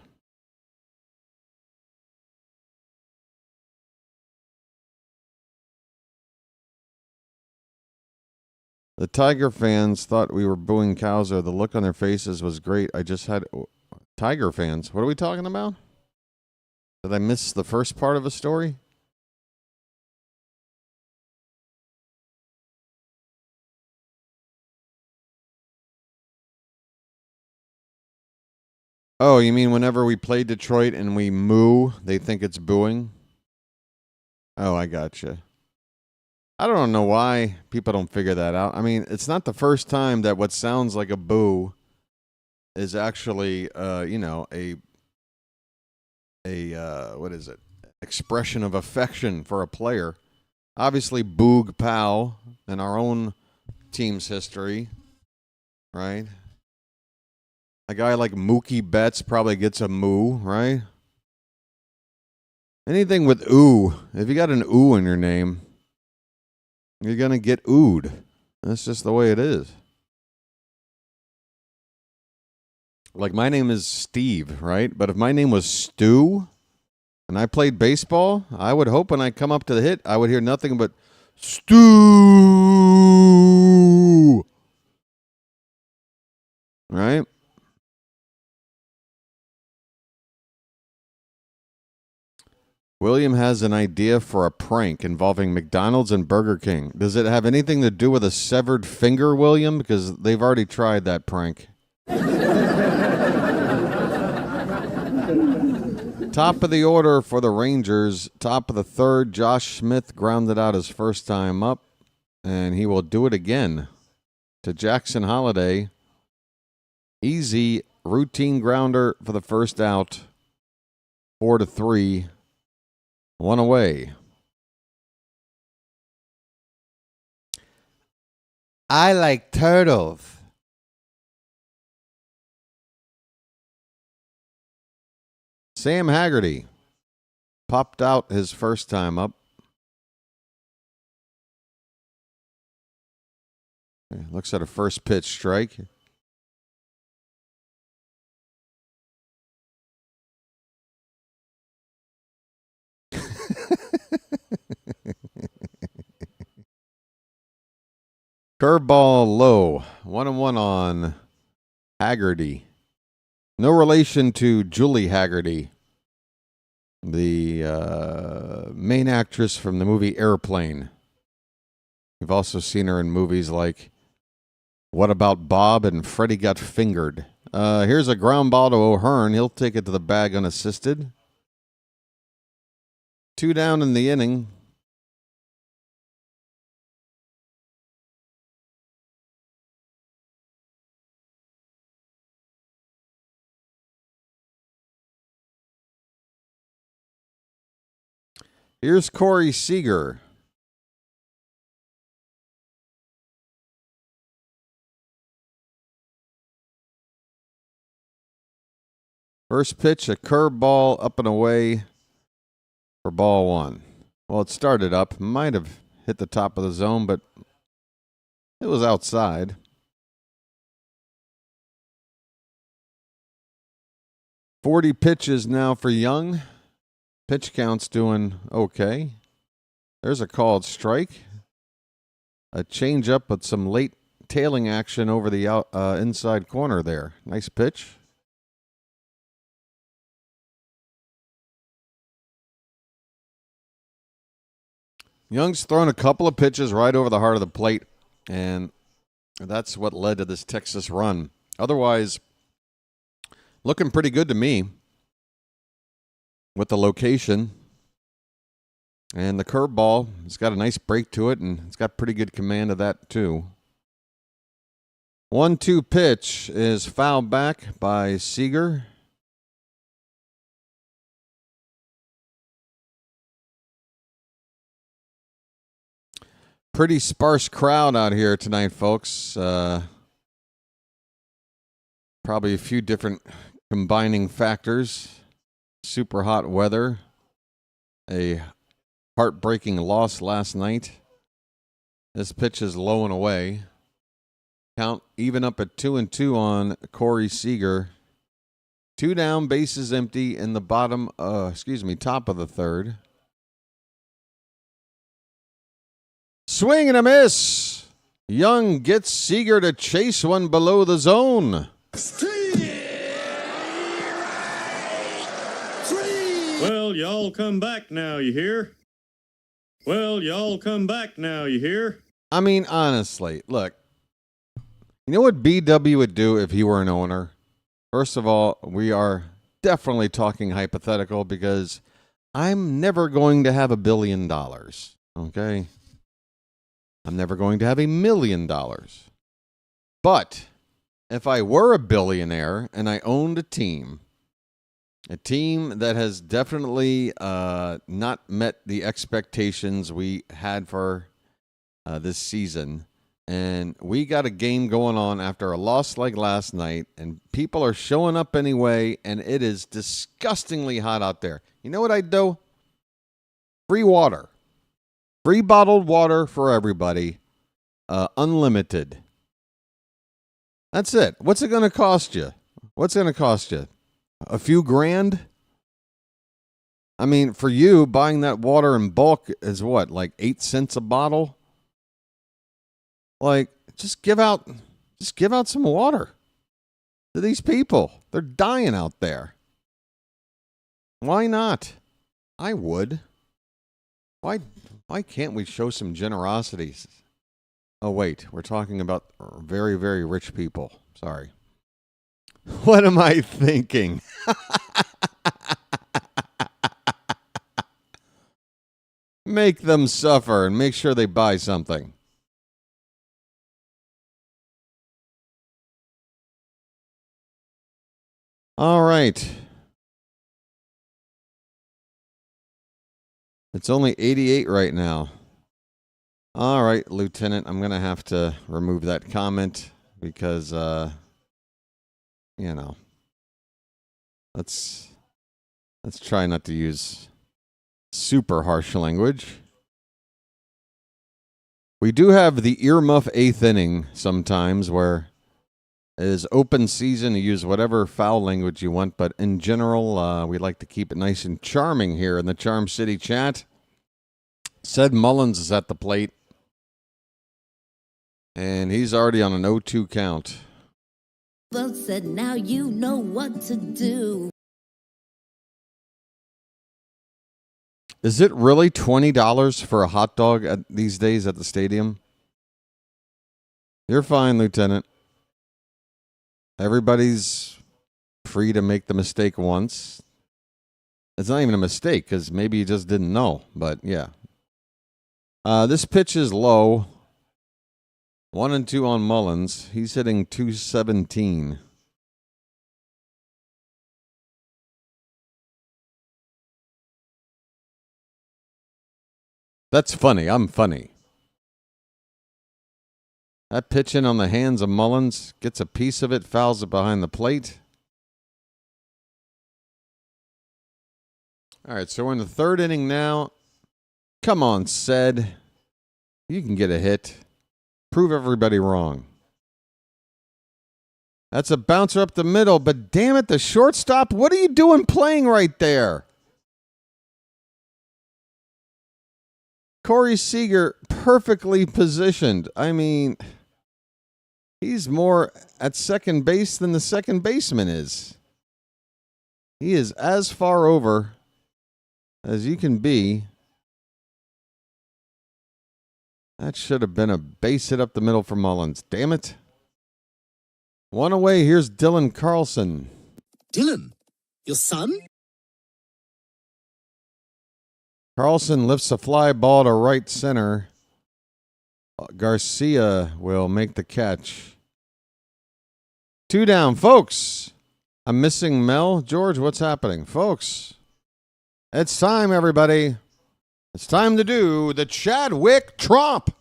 [SPEAKER 2] The Tiger fans thought we were booing Hauser. The look on their faces was great. I just had Tiger fans. What are we talking about? Did I miss the first part of a story? Oh, you mean whenever we play Detroit and we moo, they think it's booing? Oh, I gotcha. I don't know why people don't figure that out. I mean, it's not the first time that what sounds like a boo is actually, a what is it? Expression of affection for a player. Obviously, Boog Powell in our own team's history, right? A guy like Mookie Betts probably gets a moo, right? Anything with ooh, if you got an ooh in your name, you're going to get oohed. That's just the way it is. Like my name is Steve, right? But if my name was Stu and I played baseball, I would hope when I come up to the hit, I would hear nothing but Stu. Right? William has an idea for a prank involving McDonald's and Burger King. Does it have anything to do with a severed finger, William? Because they've already tried that prank. Top of the order for the Rangers. Top of the 3rd, Josh Smith grounded out his first time up, and he will do it again to Jackson Holliday. Easy routine grounder for the first out. 4-3. 1 away. I like turtles. Sam Haggerty popped out his first time up. Looks at a first pitch strike. Curveball low. 1-1 on Haggerty. No relation to Julie Haggerty, the main actress from the movie Airplane. We've also seen her in movies like What About Bob and Freddie Got Fingered. Here's a ground ball to O'Hearn. He'll take it to the bag unassisted. 2 down in the inning. Here's Corey Seager. First pitch, a curveball up and away for ball 1. Well, it started up. Might have hit the top of the zone, but it was outside. .40 pitches now for Young. Pitch count's doing okay. There's a called strike. A changeup with some late tailing action over the inside corner there. Nice pitch. Young's thrown a couple of pitches right over the heart of the plate, and that's what led to this Texas run. Otherwise, looking pretty good to me with the location. And the curveball, it's got a nice break to it, and it's got pretty good command of that, too. 1-2 pitch is fouled back by Seager. Pretty sparse crowd out here tonight, folks. Probably a few different combining factors. Super hot weather. A heartbreaking loss last night. This pitch is low and away. Count even up at 2-2 on Corey Seager. 2 down, bases empty in the top of the third. Swing and a miss. Young gets Seager to chase one below the zone.
[SPEAKER 4] Well, y'all come back now, you hear? Well, y'all come back now, you hear?
[SPEAKER 2] I mean, honestly, look. You know what BW would do if he were an owner? First of all, we are definitely talking hypothetical because I'm never going to have $1 billion. Okay? I'm never going to have $1 million. But if I were a billionaire and I owned a team that has definitely not met the expectations we had for this season, and we got a game going on after a loss like last night, and people are showing up anyway, and it is disgustingly hot out there. You know what I'd do? Free water. Free bottled water for everybody. Unlimited. That's it. What's it going to cost you? What's it going to cost you? A few grand? I mean, for you, buying that water in bulk is what, like 8 cents a bottle? Like, just give out some water to these people. They're dying out there. Why not? I would. Why can't we show some generosity? Oh, wait. We're talking about very, very rich people. Sorry. What am I thinking? Make them suffer and make sure they buy something. All right. It's only 88 right now. All right, Lieutenant, I'm going to have to remove that comment because, let's try not to use super harsh language. We do have the earmuff 8th inning sometimes where it is open season. You use whatever foul language you want, but in general, we like to keep it nice and charming here in the Charm City chat. Said Mullins is at the plate, and he's already on an 0-2 count.
[SPEAKER 3] Well said, now you know what to do.
[SPEAKER 2] Is it really $20 for a hot dog these days at the stadium? You're fine, Lieutenant. Everybody's free to make the mistake once. It's not even a mistake because maybe you just didn't know, but yeah. This pitch is low. 1-2 on Mullins. He's hitting .217. That's funny. I'm funny. That pitch in on the hands of Mullins, gets a piece of it, fouls it behind the plate. All right, so we're in the 3rd inning now. Come on, Said. You can get a hit. Prove everybody wrong. That's a bouncer up the middle, but damn it, the shortstop, what are you doing playing right there? Corey Seager perfectly positioned. I mean, he's more at second base than the second baseman is. He is as far over as you can be. That should have been a base hit up the middle for Mullins. Damn it. One away. Here's Dylan Carlson.
[SPEAKER 5] Dylan, your son?
[SPEAKER 2] Carlson lifts a fly ball to right center. Garcia will make the catch. 2 down, folks. I'm missing Mel. George, what's happening? Folks, it's time, everybody. It's time to do the Chadwick Tromp.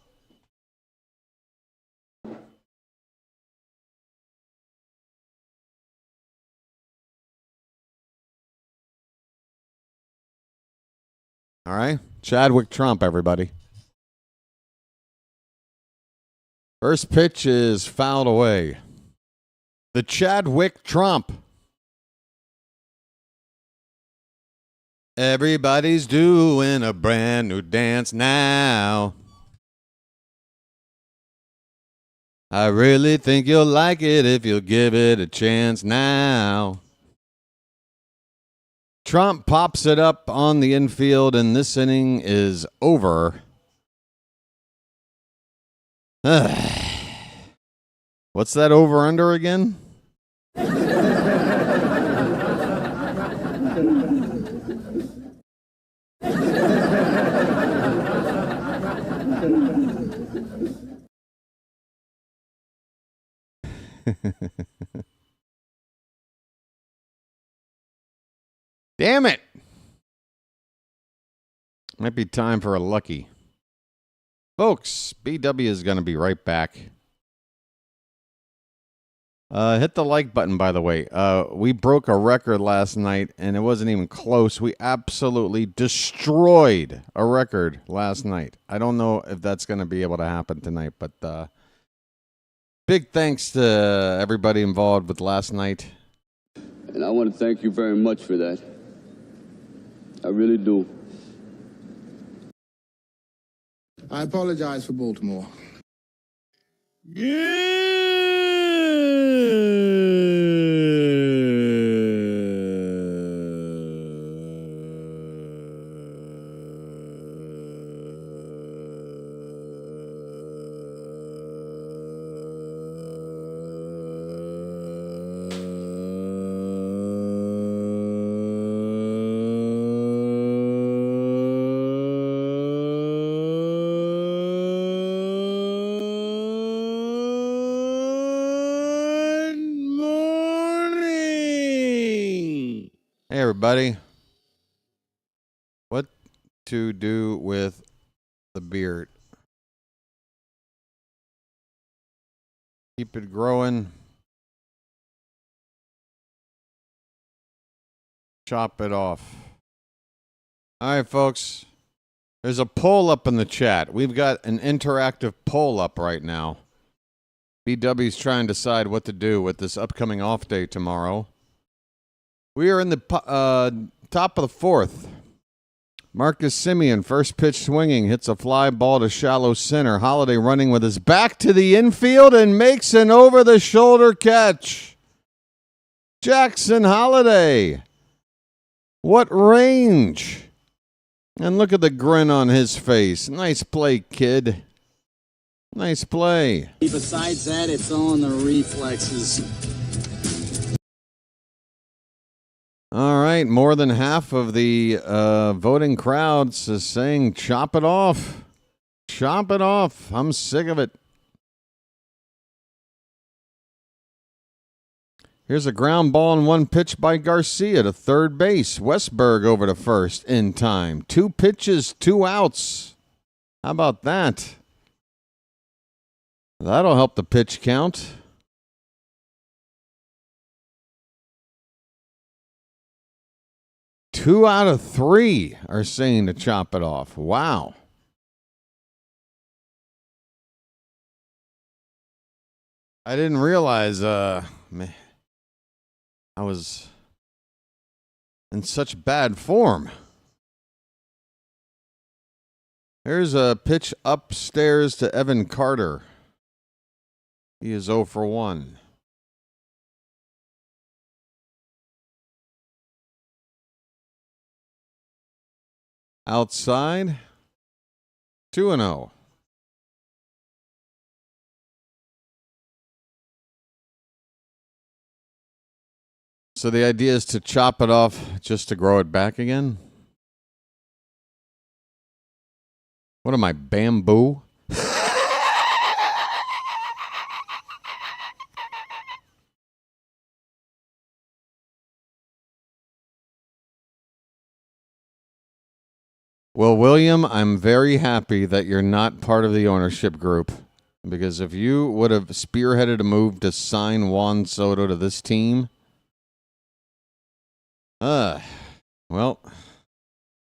[SPEAKER 2] All right, Chadwick Tromp, everybody. First pitch is fouled away. The Chadwick Tromp. Everybody's doing a brand new dance now. I really think you'll like it if you'll give it a chance now. Trump pops it up on the infield, and this inning is over. What's that over-under again? Damn it. Might be time for a lucky. Folks, BW is going to be right back. Hit the like button, by the way. We broke a record last night, and it wasn't even close. We absolutely destroyed a record last night. I don't know if that's going to be able to happen tonight, but big thanks to everybody involved with last night.
[SPEAKER 6] And I want to thank you very much for that. I really do.
[SPEAKER 7] I apologize for Baltimore.
[SPEAKER 2] Everybody, what to do with the beard? Keep it growing. Chop it off. All right, folks. There's a poll up in the chat. We've got an interactive poll up right now. BW's trying to decide what to do with this upcoming off day tomorrow. We are in the top of the fourth. Marcus Semien, first pitch swinging, hits a fly ball to shallow center. Holiday running with his back to the infield and makes an over-the-shoulder catch. Jackson Holiday. What range? And look at the grin on his face. Nice play, kid. Nice play.
[SPEAKER 5] Besides that, it's on the reflexes.
[SPEAKER 2] All right, more than half of the voting crowds is saying chop it off. Chop it off. I'm sick of it. Here's a ground ball and one pitch by Garcia to third base. Westberg over to first in time. 2 pitches, 2 outs. How about that? That'll help the pitch count. Two out of 3 are saying to chop it off. Wow. I didn't realize I was in such bad form. Here's a pitch upstairs to Evan Carter. He is 0 for 1. Outside, 2-0. So the idea is to chop it off just to grow it back again? What am I, bamboo? Well, William, I'm very happy that you're not part of the ownership group, because if you would have spearheaded a move to sign Juan Soto to this team, well,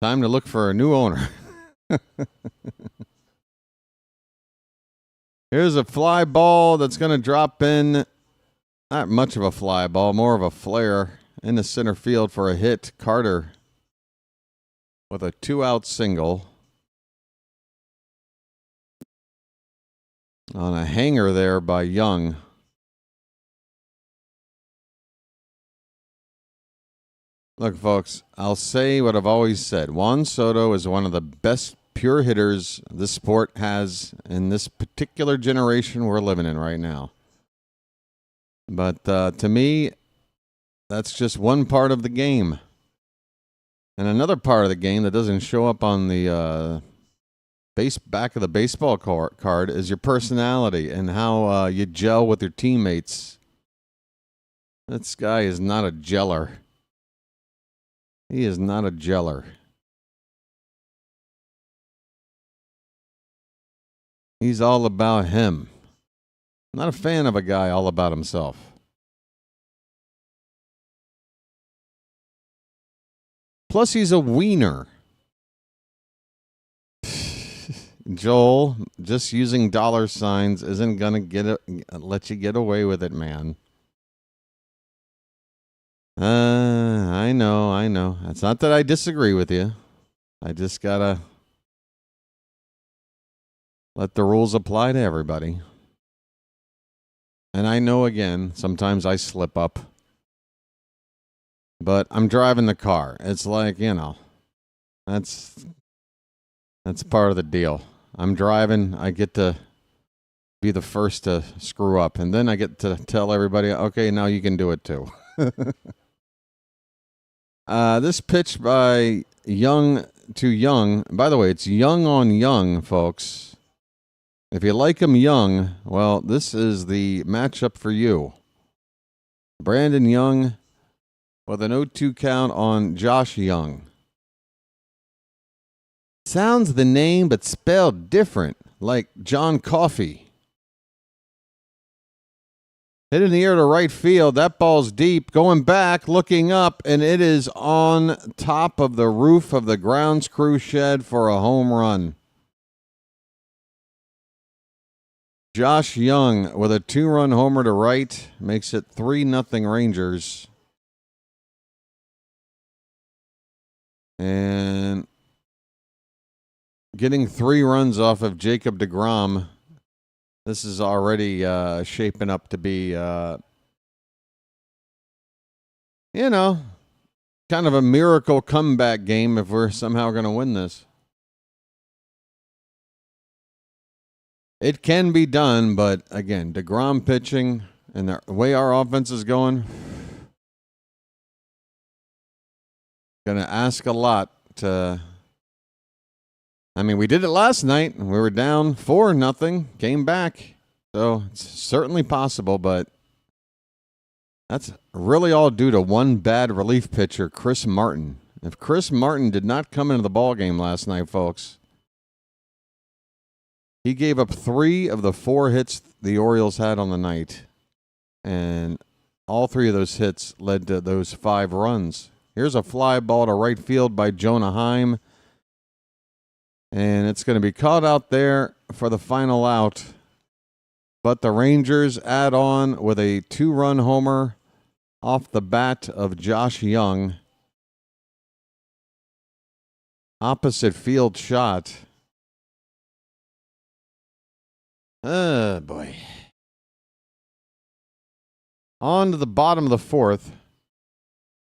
[SPEAKER 2] time to look for a new owner. Here's a fly ball that's going to drop in. Not much of a fly ball, more of a flare in the center field for a hit. Carter with a 2-out single on a hanger there by Young. Look, folks, I'll say what I've always said. Juan Soto is one of the best pure hitters this sport has in this particular generation we're living in right now. But to me, that's just one part of the game. And another part of the game that doesn't show up on the back of the baseball card is your personality and how you gel with your teammates. This guy is not a geller. He is not a geller. He's all about him. I'm not a fan of a guy all about himself. Plus, he's a wiener. Joel, just using dollar signs isn't going to let you get away with it, man. I know. It's not that I disagree with you. I just gotta let the rules apply to everybody. And I know, again, sometimes I slip up. But I'm driving the car. It's like, that's part of the deal. I'm driving. I get to be the first to screw up. And then I get to tell everybody, okay, now you can do it too. This pitch by Young to Young. By the way, it's Young on Young, folks. If you like him young, well, this is the matchup for you. Brandon Young with an 0-2 count on Josh Young. Sounds the name, but spelled different, like John Coffey. Hit in the air to right field. That ball's deep. Going back, looking up, and it is on top of the roof of the grounds crew shed for a home run. Josh Young with a 2-run homer to right makes it 3-0 Rangers. And getting 3 runs off of Jacob DeGrom. This is already shaping up to be, kind of a miracle comeback game if we're somehow going to win this. It can be done, but again, DeGrom pitching and the way our offense is going, going to ask a lot to... I mean, we did it last night. We were down 4-0, came back. So it's certainly possible, but that's really all due to one bad relief pitcher, Chris Martin. If Chris Martin did not come into the ballgame last night, folks, he gave up 3 of the 4 hits the Orioles had on the night. And all 3 of those hits led to those 5 runs. Here's a fly ball to right field by Jonah Heim. And it's going to be caught out there for the final out. But the Rangers add on with a 2-run homer off the bat of Josh Young. Opposite field shot. Oh, boy. On to the bottom of the fourth.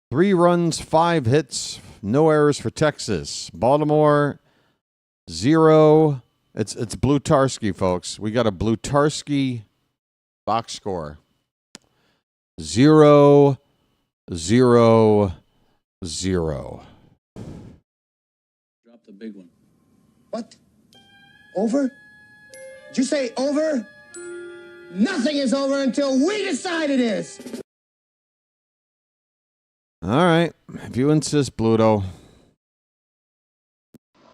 [SPEAKER 2] 3 runs, 5 hits, no errors for Texas. Baltimore, 0. It's Blutarski, folks. We got a Blutarski box score. 0, 0, 0.
[SPEAKER 5] Drop the big one.
[SPEAKER 7] What? Over? Did you say over? Nothing is over until we decide it is.
[SPEAKER 2] All right. If you insist, Bluto.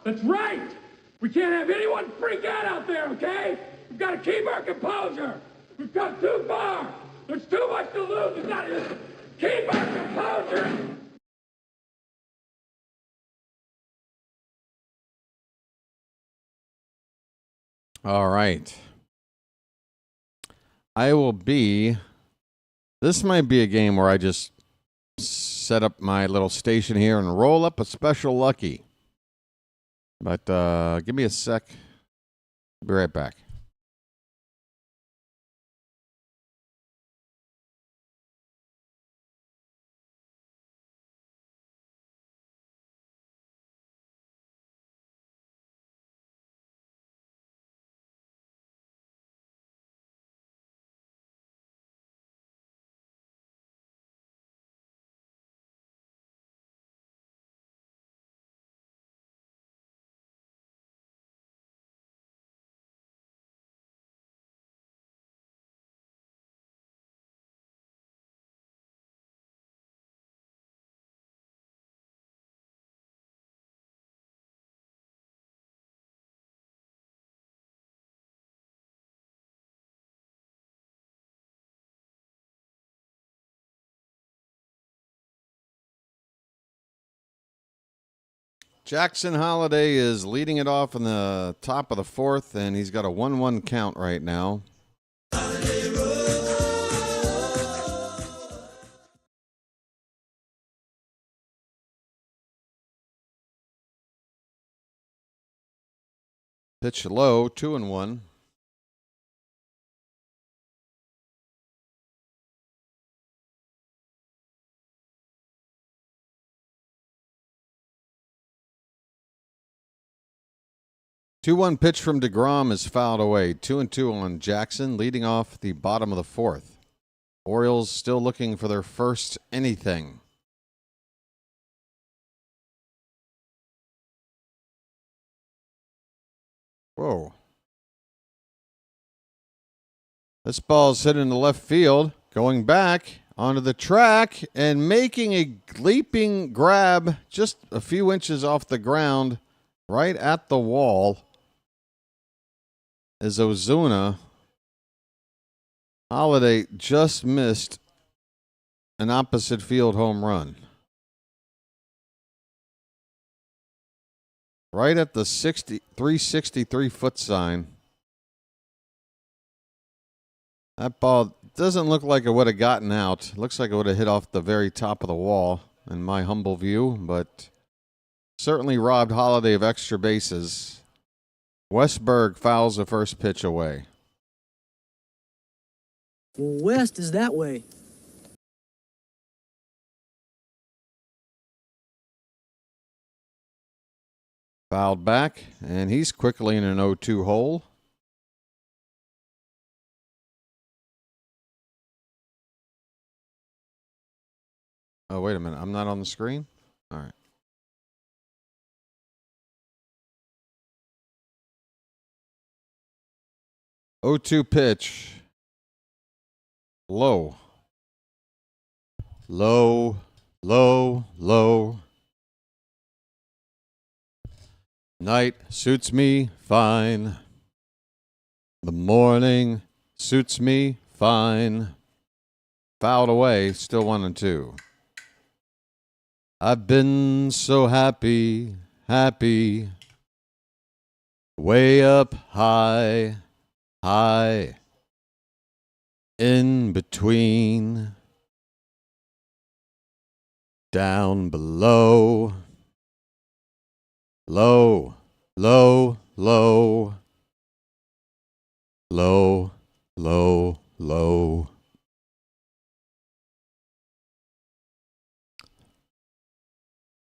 [SPEAKER 8] That's right. We can't have anyone freak out there, okay? We've got to keep our composure. We've come too far. There's too much to lose. We've got to just keep our composure.
[SPEAKER 2] All right. I will be. This might be a game where I just set up my little station here and roll up a special lucky. But give me a sec. I'll be right back. Jackson Holiday is leading it off in the top of the fourth, and he's got a 1-1 count right now. Pitch low, 2-1. Two-one pitch from DeGrom is fouled away. 2-2 on Jackson, leading off the bottom of the fourth. Orioles still looking for their first anything. Whoa. This ball's hit into left field, going back onto the track and making a leaping grab just a few inches off the ground right at the wall is Ozuna. Holiday just missed an opposite field home run. Right at the 363 foot sign. That ball doesn't look like it would have gotten out. Looks like it would have hit off the very top of the wall, in my humble view, but certainly robbed Holiday of extra bases. Westberg fouls the first pitch away.
[SPEAKER 9] Well, west is that way.
[SPEAKER 2] Fouled back, and he's quickly in an 0-2 hole. Oh, wait a minute. I'm not on the screen? All right. O2 pitch. Low. Low, low, low. Night suits me fine. The morning suits me fine. Fouled away, still 1-2. I've been so happy, happy. Way up high, high. In between. Down below. Low, low, low. Low, low, low.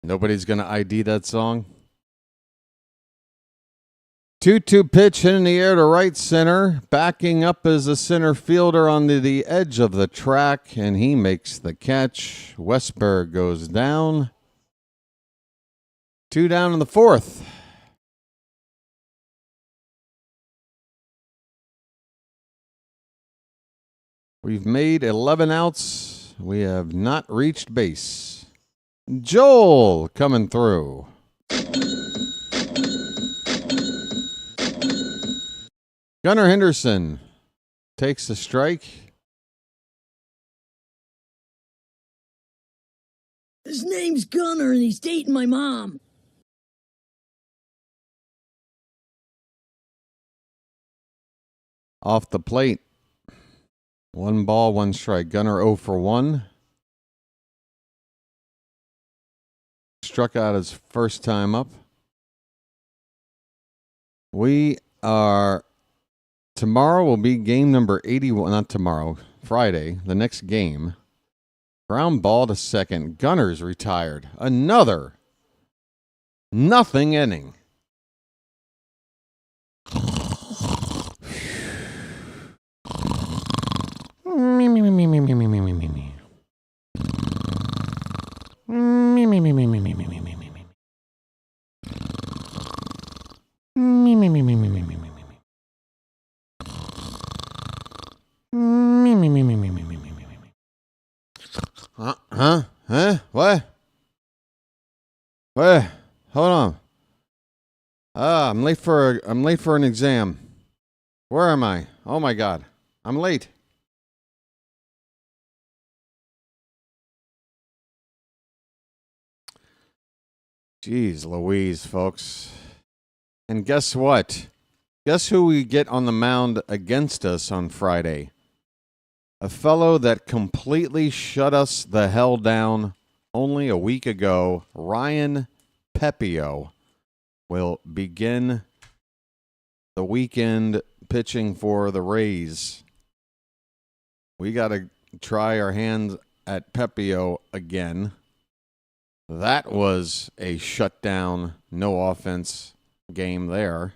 [SPEAKER 2] Nobody's going to ID that song. 2-2 pitch hit in the air to right center. Backing up is a center fielder on the edge of the track, and he makes the catch. Westberg goes down. 2 down in the fourth. We've made 11 outs. We have not reached base. Joel coming through. Gunnar Henderson takes the strike.
[SPEAKER 9] His name's Gunnar and he's dating my mom.
[SPEAKER 2] Off the plate. 1 ball, 1 strike. Gunnar 0 for 1. Struck out his first time up. Tomorrow will be game number 81. Not tomorrow, Friday, the next game. Ground ball to second. Gunnar's retired. Another nothing inning. What? Hold on. I'm late for an exam. Where am I? Oh my God. I'm late. Jeez Louise, folks. And guess what? Guess who we get on the mound against us on Friday? A fellow that completely shut us the hell down only a week ago. Ryan Pepio will begin the weekend pitching for the Rays. We got to try our hands at Pepio again. That was a shutdown, no offense game there.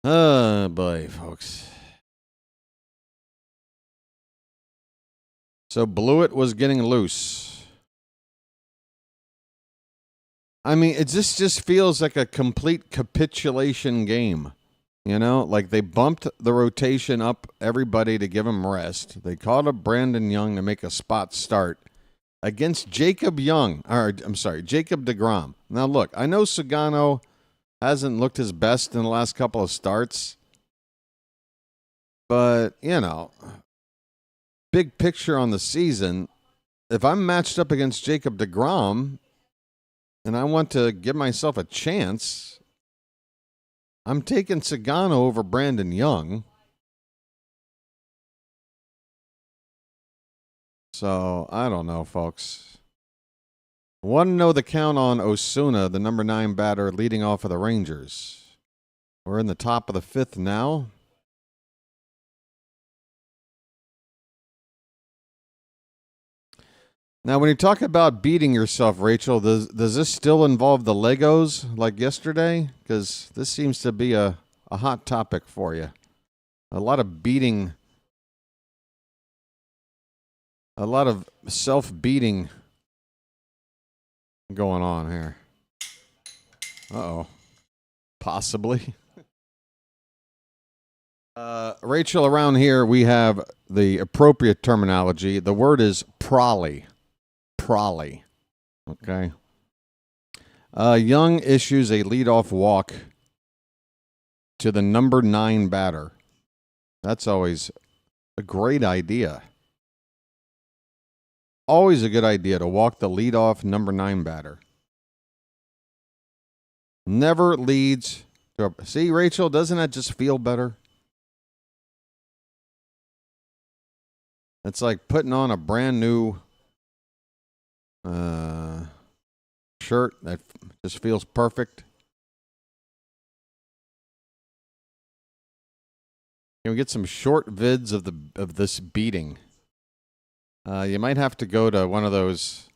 [SPEAKER 2] Oh, boy, folks. So Blewett was getting loose. I mean, it just feels like a complete capitulation game. You know, like they bumped the rotation up everybody to give him rest. They called up Brandon Young to make a spot start against Jacob DeGrom. Now, look, I know Sagano hasn't looked his best in the last couple of starts. But, you know, big picture on the season, if I'm matched up against Jacob DeGrom and I want to give myself a chance, I'm taking Sagano over Brandon Young. So, I don't know, folks. Want to know the count on Osuna, the number 9 batter leading off of the Rangers. We're in the top of the 5th now. Now, when you talk about beating yourself, Rachel, does this still involve the Legos like yesterday? Because this seems to be a hot topic for you. A lot of beating, a lot of self-beating going on here. Uh-oh. Possibly. Rachel, around here we have the appropriate terminology. The word is prolly. Prolly. Okay. Young issues a leadoff walk to the number 9 batter. That's always a great idea. Always a good idea to walk the leadoff number 9 batter. Never leads to a... See, Rachel, doesn't that just feel better? It's like putting on a brand new shirt that just feels perfect. Can we get some short vids of this beating? You might have to go to one of those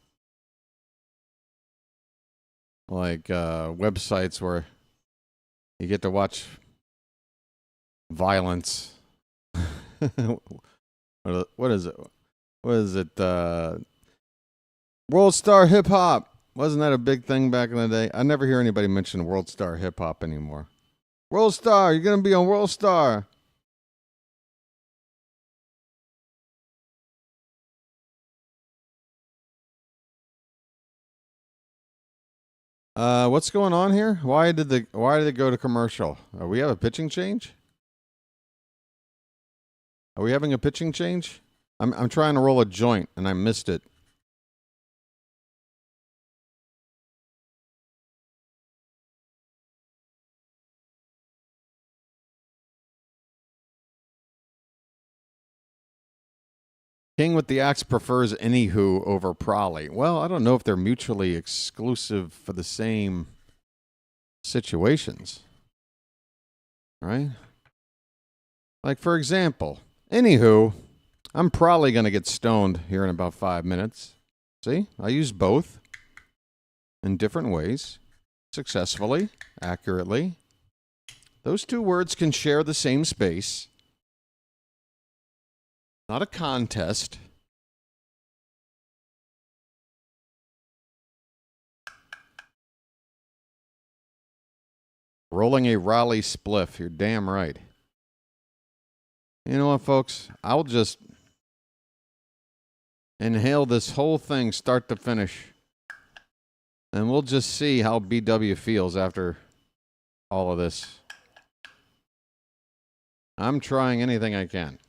[SPEAKER 2] like websites where you get to watch violence. What is it? What is it? World Star Hip Hop. Wasn't that a big thing back in the day? I never hear anybody mention World Star Hip Hop anymore. World Star, you're going to be on World Star. What's going on here? Why did they go to commercial? We have a pitching change? Are we having a pitching change? I'm trying to roll a joint and I missed it. King with the Axe prefers Anywho over Prolly. Well, I don't know if they're mutually exclusive for the same situations. Right? Like, for example, Anywho, I'm probably going to get stoned here in about 5 minutes. See? I use both in different ways, successfully, accurately. Those two words can share the same space. Not a contest. Rolling a Raleigh spliff. You're damn right. You know what, folks? I'll just inhale this whole thing start to finish. And we'll just see how BW feels after all of this. I'm trying anything I can.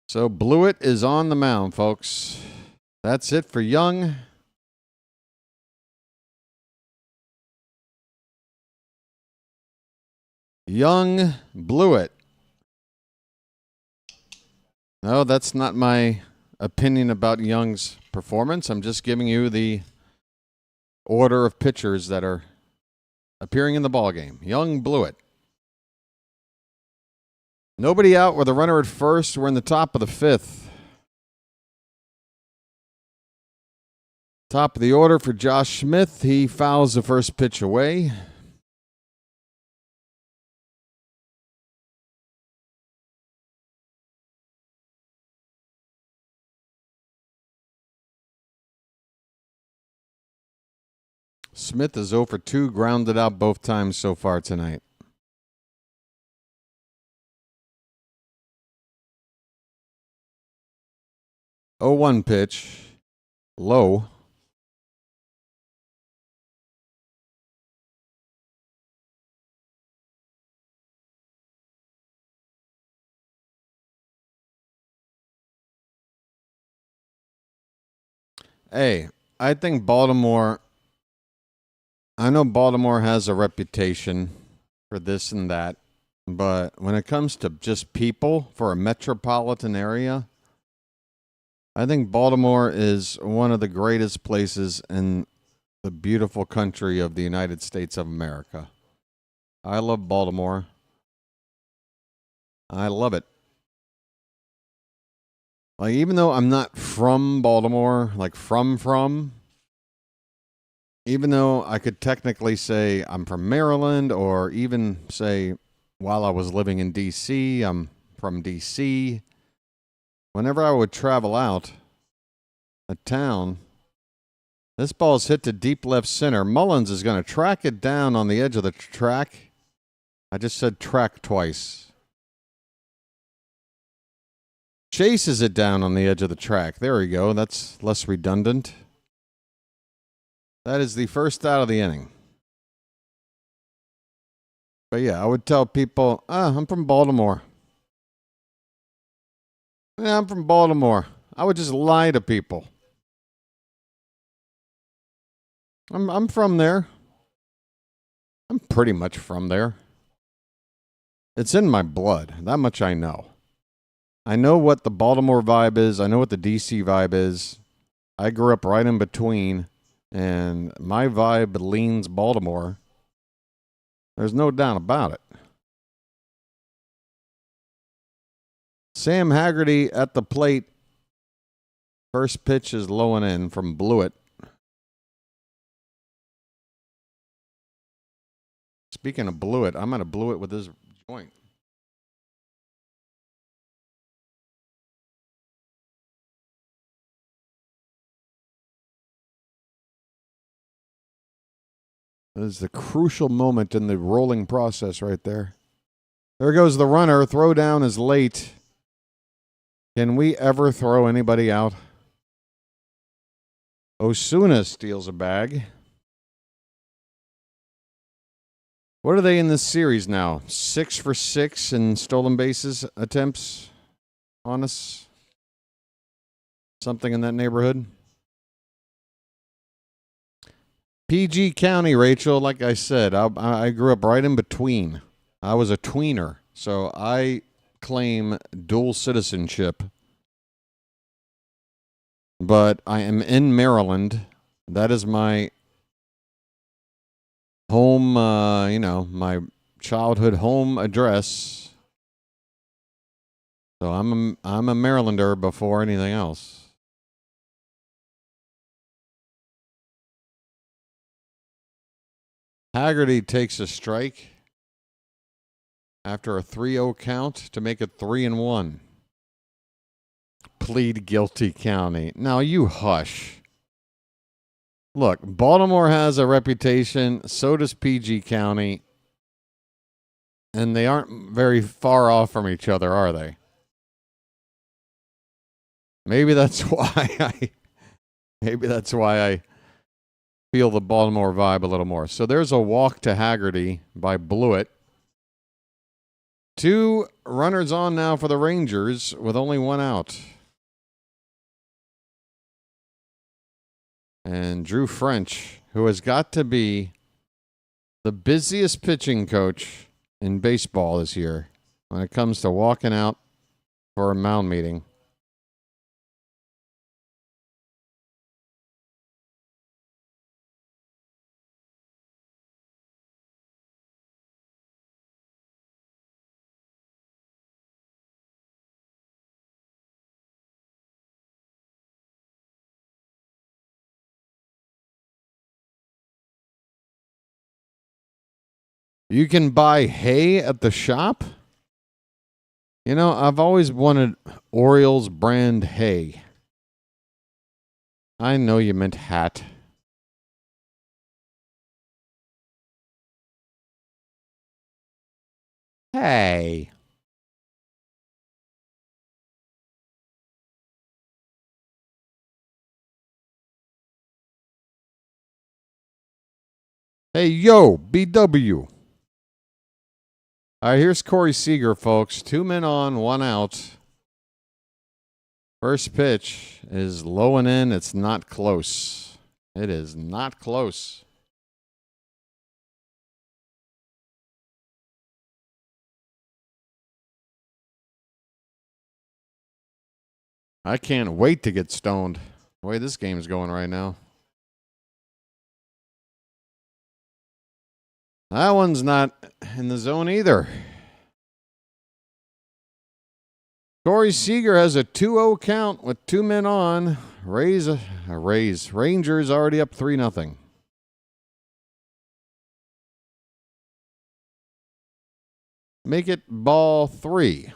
[SPEAKER 2] So Blewett is on the mound, folks. That's it for Young. Young Blewett. No, that's not my opinion about Young's performance. I'm just giving you the order of pitchers that are appearing in the ballgame. Young Blewett. Nobody out with a runner at first. We're in the top of the fifth. Top of the order for Josh Smith. He fouls the first pitch away. Smith is 0 for 2, grounded out both times so far tonight. 0-1 pitch. Low. Hey, I think Baltimore... I know Baltimore has a reputation for this and that, but when it comes to just people for a metropolitan area... I think Baltimore is one of the greatest places in the beautiful country of the United States of America. I love Baltimore. I love it. Like, even though I'm not from Baltimore, like from, even though I could technically say I'm from Maryland, or even say while I was living in D.C., I'm from D.C., whenever I would travel out of town, this ball's hit to deep left center. Mullins is going to track it down on the edge of the track. I just said track twice. Chases it down on the edge of the track. There we go. That's less redundant. That is the first out of the inning. But yeah, I would tell people, I'm from Baltimore. Yeah, I'm from Baltimore. I would just lie to people. I'm from there. I'm pretty much from there. It's in my blood. That much I know. I know what the Baltimore vibe is. I know what the DC vibe is. I grew up right in between And my vibe leans Baltimore. There's no doubt about it. Sam Haggerty at the plate. First pitch is low and in from Blewett. Speaking of Blewett, I'm going to Blewett with this joint. This is the crucial moment in the rolling process right there. There goes the runner. Throw down is late. Can we ever throw anybody out? Osuna steals a bag. What are they in this series now? 6 for 6 in stolen bases attempts on us? Something in that neighborhood? PG County, Rachel, like I said, I grew up right in between. I was a tweener, so I claim dual citizenship. But I am in Maryland. That is my home, my childhood home address. So I'm a Marylander before anything else. Haggerty takes a strike after a 3-0 count to make it 3-1. Plead guilty, County. Now you hush. Look, Baltimore has a reputation, so does PG County, and they aren't very far off from each other, are they? Maybe that's why I feel the Baltimore vibe a little more. So there's a walk to Haggerty by Blewett. 2 runners on now for the Rangers with only 1 out. And Drew French, who has got to be the busiest pitching coach in baseball this year when it comes to walking out for a mound meeting. You can buy hay at the shop? You know, I've always wanted Orioles brand hay. I know you meant hat. Hey. Hey, yo, BW. All right, here's Corey Seager, folks. 2 men on, 1 out. First pitch is low and in. It's not close. It is not close. I can't wait to get stoned. The way this game's going right now. That one's not in the zone either. Corey Seager has a 2-0 count with 2 men on. Rangers already up 3-0. Make it ball 3.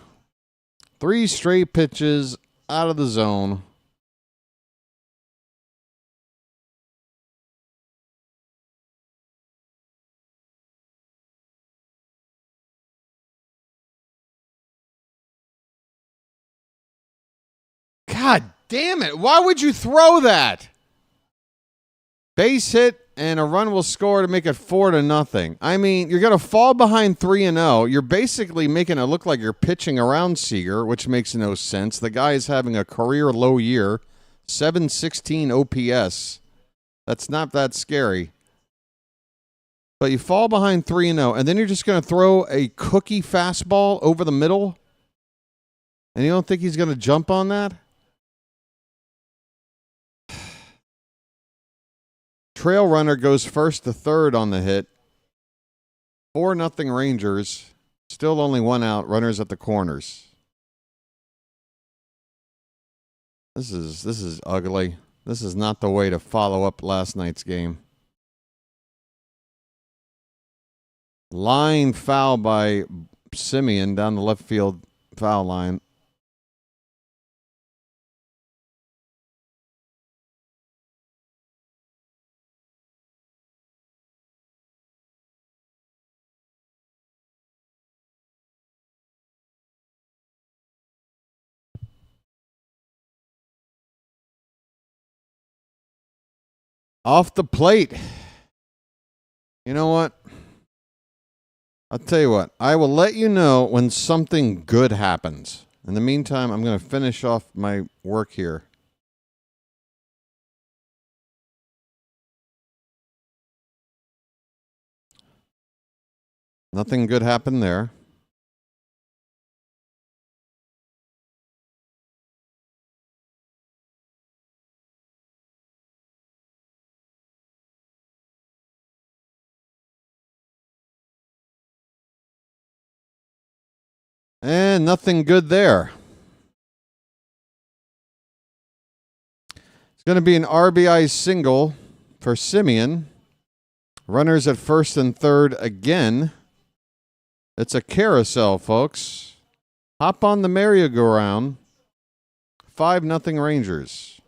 [SPEAKER 2] 3 straight pitches out of the zone. God damn it. Why would you throw that? Base hit and a run will score to make it 4-0. I mean, you're going to fall behind 3-0. You're basically making it look like you're pitching around Seager, which makes no sense. The guy is having a career low year, 716 OPS. That's not that scary. But you fall behind 3-0, and then you're just going to throw a cookie fastball over the middle? And you don't think he's going to jump on that? Trail runner goes first to third on the hit. 4-0 Rangers. Still only one out. Runners at the corners. This is ugly. This is not the way to follow up last night's game. Line foul by Simeon down the left field foul line. Off the plate. You know what? I'll tell you what. I will let you know when something good happens. In the meantime, I'm going to finish off my work here. Nothing good happened there. And nothing good there. It's going to be an RBI single for Simeon. Runners at first and third again. It's a carousel, folks. Hop on the merry-go-round. 5-0 Rangers.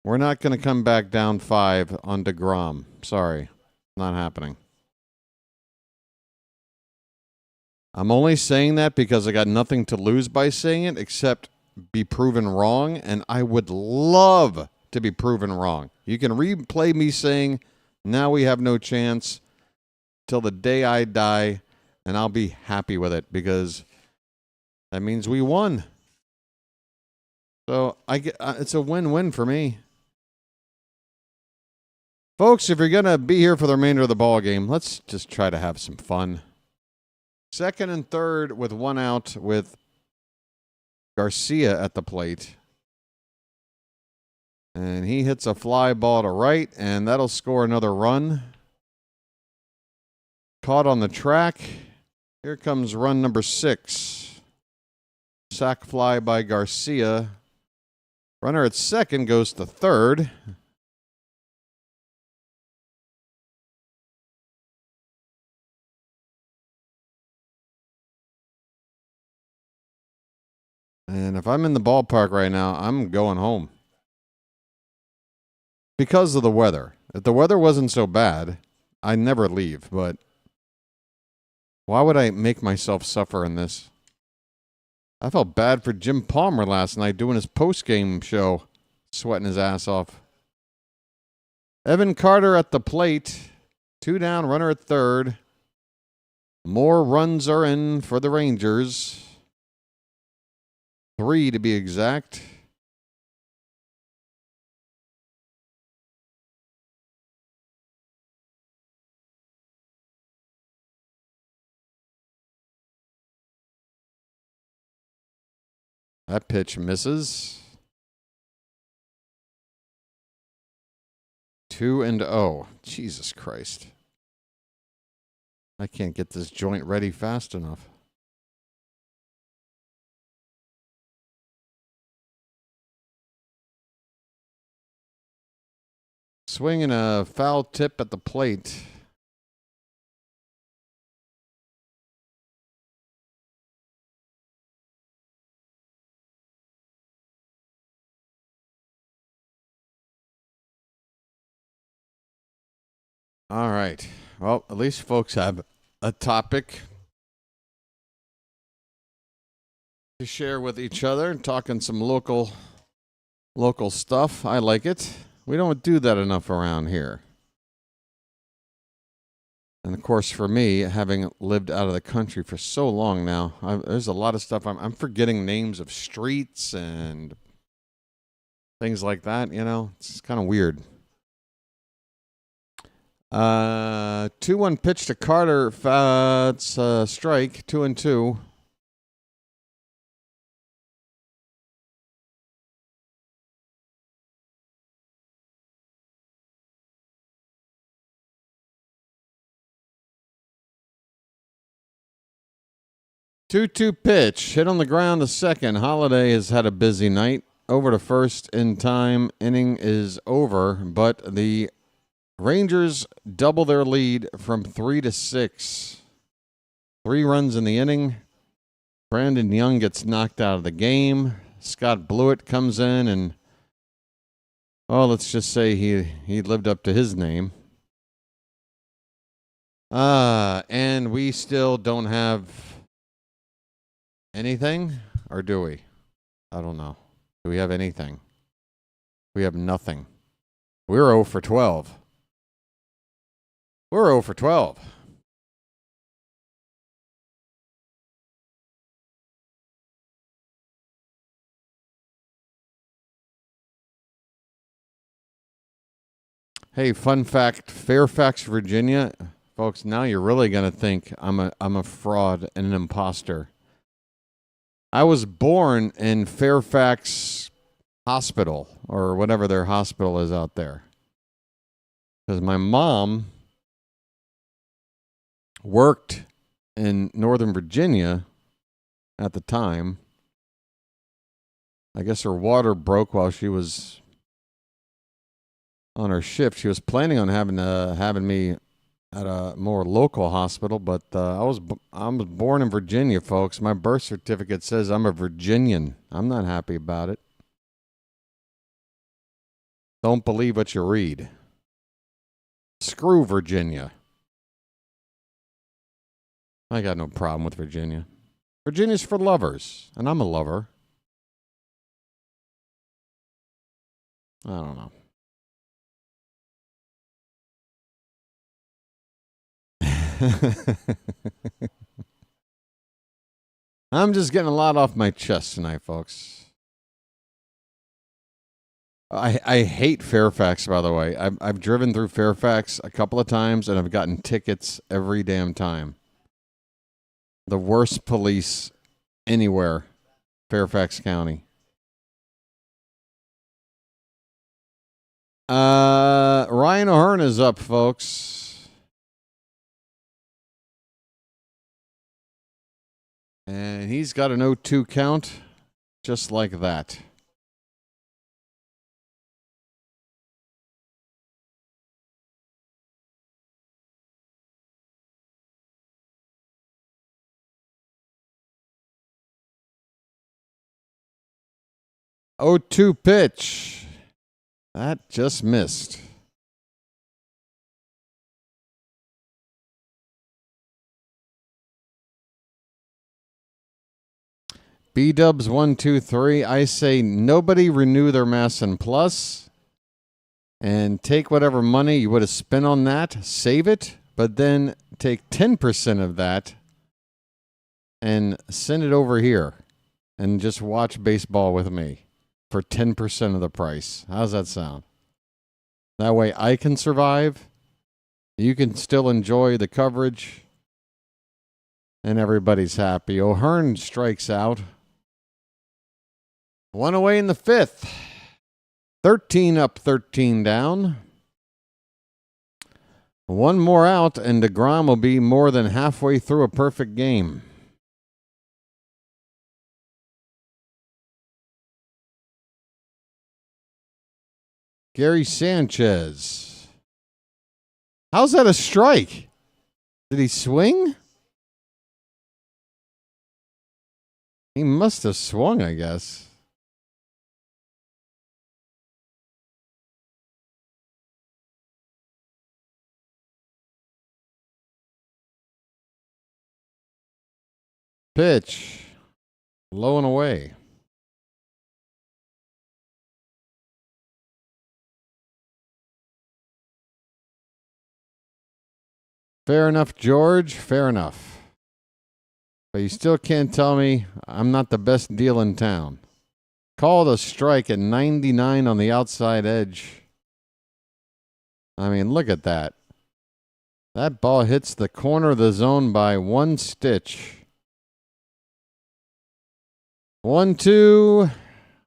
[SPEAKER 2] We're not going to come back down 5 on DeGrom. Sorry. Not happening. I'm only saying that because I got nothing to lose by saying it except be proven wrong, and I would love to be proven wrong. You can replay me saying, now we have no chance till the day I die, and I'll be happy with it because that means we won. So it's a win-win for me. Folks, if you're going to be here for the remainder of the ball game, let's just try to have some fun. Second and third with one out with Garcia at the plate. And he hits a fly ball to right, and that'll score another run. Caught on the track. Here comes run number 6. Sac fly by Garcia. Runner at second goes to third. And if I'm in the ballpark right now, I'm going home. Because of the weather. If the weather wasn't so bad, I'd never leave. But why would I make myself suffer in this? I felt bad for Jim Palmer last night doing his post-game show, sweating his ass off. Evan Carter at the plate. 2 down, runner at third. More runs are in for the Rangers. 3 to be exact. That pitch misses. 2-0. Jesus Christ. I can't get this joint ready fast enough. Swinging a foul tip at the plate. All right. Well, at least folks have a topic to share with each other, talking some local stuff. I like it. We don't do that enough around here. And of course, for me, having lived out of the country for so long now, there's a lot of stuff. I'm forgetting names of streets and things like that. You know, it's kind of weird. 2-1 pitch to Carter. It's a strike. 2-2. 2-2 pitch. Hit on the ground to second. Holiday has had a busy night. Over to first in time. Inning is over, but the Rangers double their lead from 3-6. 3 runs in the inning. Brandon Young gets knocked out of the game. Scott Blewett comes in and, well, let's just say he lived up to his name. And we still don't have anything, or do we? I don't know. Do we have anything? We have nothing. We're 0 for 12. We're 0 for 12. Hey, fun fact, Fairfax, Virginia. Folks, now you're really going to think I'm a fraud and an imposter. I was born in Fairfax Hospital, or whatever their hospital is out there. Because my mom worked in Northern Virginia at the time. I guess her water broke while she was on her shift. She was planning on having me at a more local hospital, but I was born in Virginia, folks. My birth certificate says I'm a Virginian. I'm not happy about it. Don't believe what you read. Screw Virginia. I got no problem with Virginia. Virginia's for lovers, and I'm a lover. I don't know. I'm just getting a lot off my chest tonight, folks. I hate Fairfax, by the way. I've driven through Fairfax a couple of times, and I've gotten tickets every damn time. The worst police anywhere, Fairfax County. Ryan O'Hearn is up, folks. And he's got an 0-2 count, just like that. Oh, 2 pitch. That just missed. B-dubs 1, 2, 3. I say nobody renew their Masson Plus and take whatever money you would have spent on that, save it, but then take 10% of that and send it over here and just watch baseball with me for 10% of the price. How's that sound? That way I can survive. You can still enjoy the coverage. And everybody's happy. O'Hearn strikes out. 1 away in the 5th. 13 up, 13 down. 1 more out, and DeGrom will be more than halfway through a perfect game. Gary Sanchez. How's that a strike? Did he swing? He must have swung, I guess. Pitch. Low and away. Fair enough, George. Fair enough. But you still can't tell me I'm not the best deal in town. Called a strike at 99 on the outside edge. I mean, look at that. That ball hits the corner of the zone by 1 stitch. 1-2.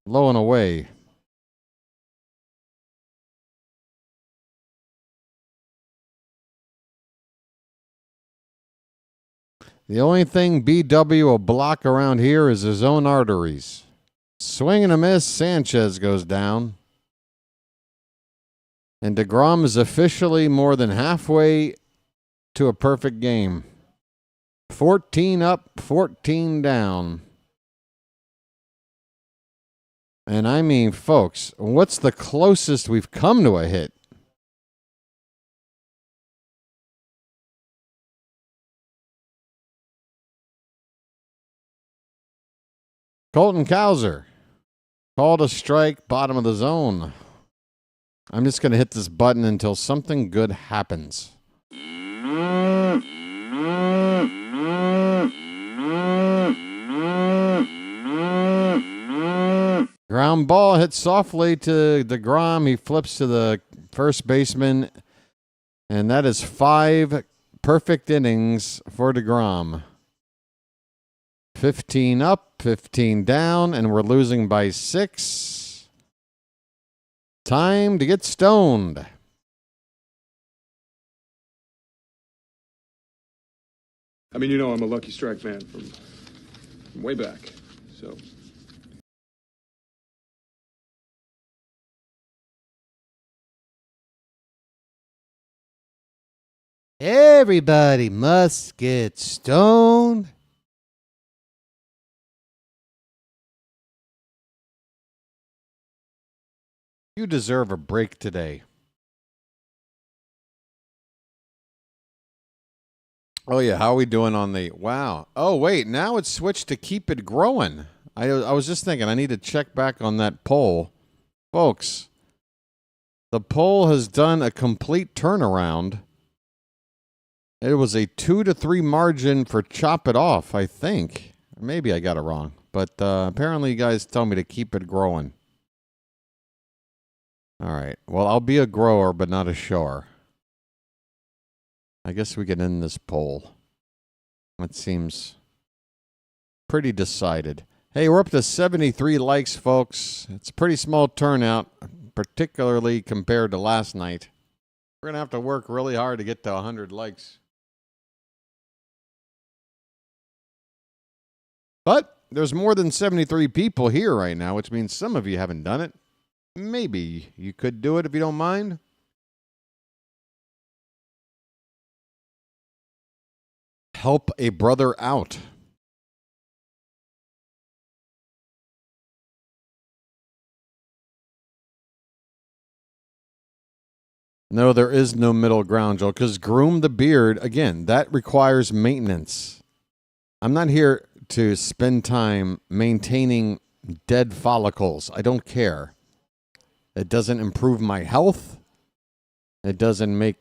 [SPEAKER 2] Low and away. The only thing BW will block around here is his own arteries. Swing and a miss. Sanchez goes down. And DeGrom is officially more than halfway to a perfect game. 14 up, 14 down. And I mean, folks, what's the closest we've come to a hit? Colton Cowser called a strike, bottom of the zone. I'm just going to hit this button until something good happens. Ground ball hit softly to DeGrom. He flips to the first baseman, and that is 5 perfect innings for DeGrom. 15 up, 15 down, and we're losing by 6. Time to get stoned.
[SPEAKER 10] I mean, you know I'm a Lucky Strike man from way back, so...
[SPEAKER 2] Everybody must get stoned. You deserve a break today. Oh, yeah. How are we doing on the... Wow. Oh, wait. Now it's switched to keep it growing. I was just thinking I need to check back on that poll. Folks, the poll has done a complete turnaround. It was a 2-3 margin for chop it off, I think. Maybe I got it wrong. But apparently you guys tell me to keep it growing. All right. Well, I'll be a grower, but not a shower. I guess we can end this poll. That seems pretty decided. Hey, we're up to 73 likes, folks. It's a pretty small turnout, particularly compared to last night. We're going to have to work really hard to get to 100 likes. But there's more than 73 people here right now, which means some of you haven't done it. Maybe you could do it if you don't mind. Help a brother out. No, there is no middle ground, Joel, because groom the beard, again, that requires maintenance. I'm not here to spend time maintaining dead follicles. I don't care. It doesn't improve my health. It doesn't make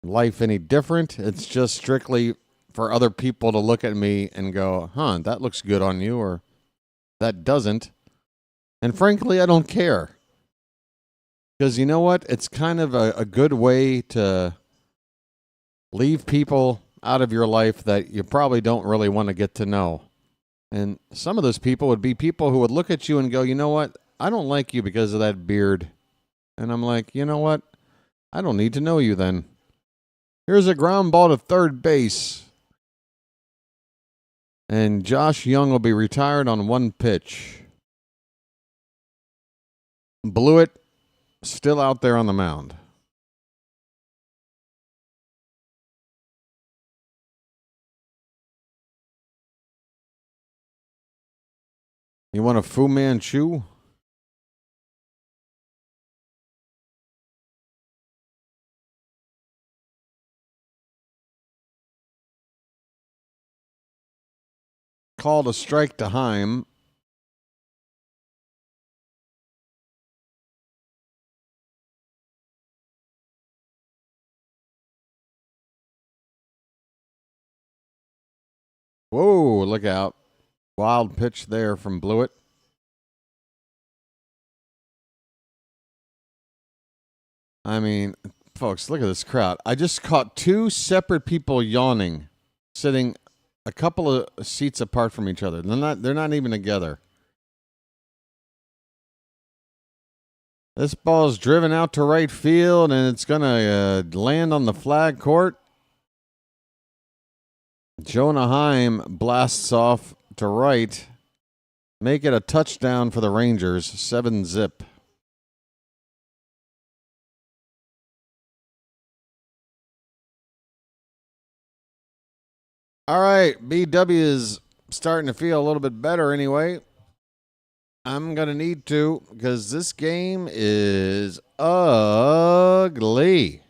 [SPEAKER 2] life any different. It's just strictly for other people to look at me and go, huh, that looks good on you, or that doesn't. And frankly, I don't care. Because you know what? It's kind of a good way to leave people out of your life that you probably don't really want to get to know. And some of those people would be people who would look at you and go, you know what? I don't like you because of that beard. And I'm like, you know what? I don't need to know you then. Here's a ground ball to third base. And Josh Young will be retired on 1 pitch. Blewett still out there on the mound. You want a Fu Manchu? Called a strike to Heim. Whoa, look out. Wild pitch there from Blewett. I mean, folks, look at this crowd. I just caught 2 separate people yawning, sitting a couple of seats apart from each other. They're not even together. This ball is driven out to right field, and it's going to land on the flag court. Jonah Heim blasts off to right. Make it a touchdown for the Rangers. 7-zip. All right, BW is starting to feel a little bit better anyway. I'm going to need to because this game is ugly.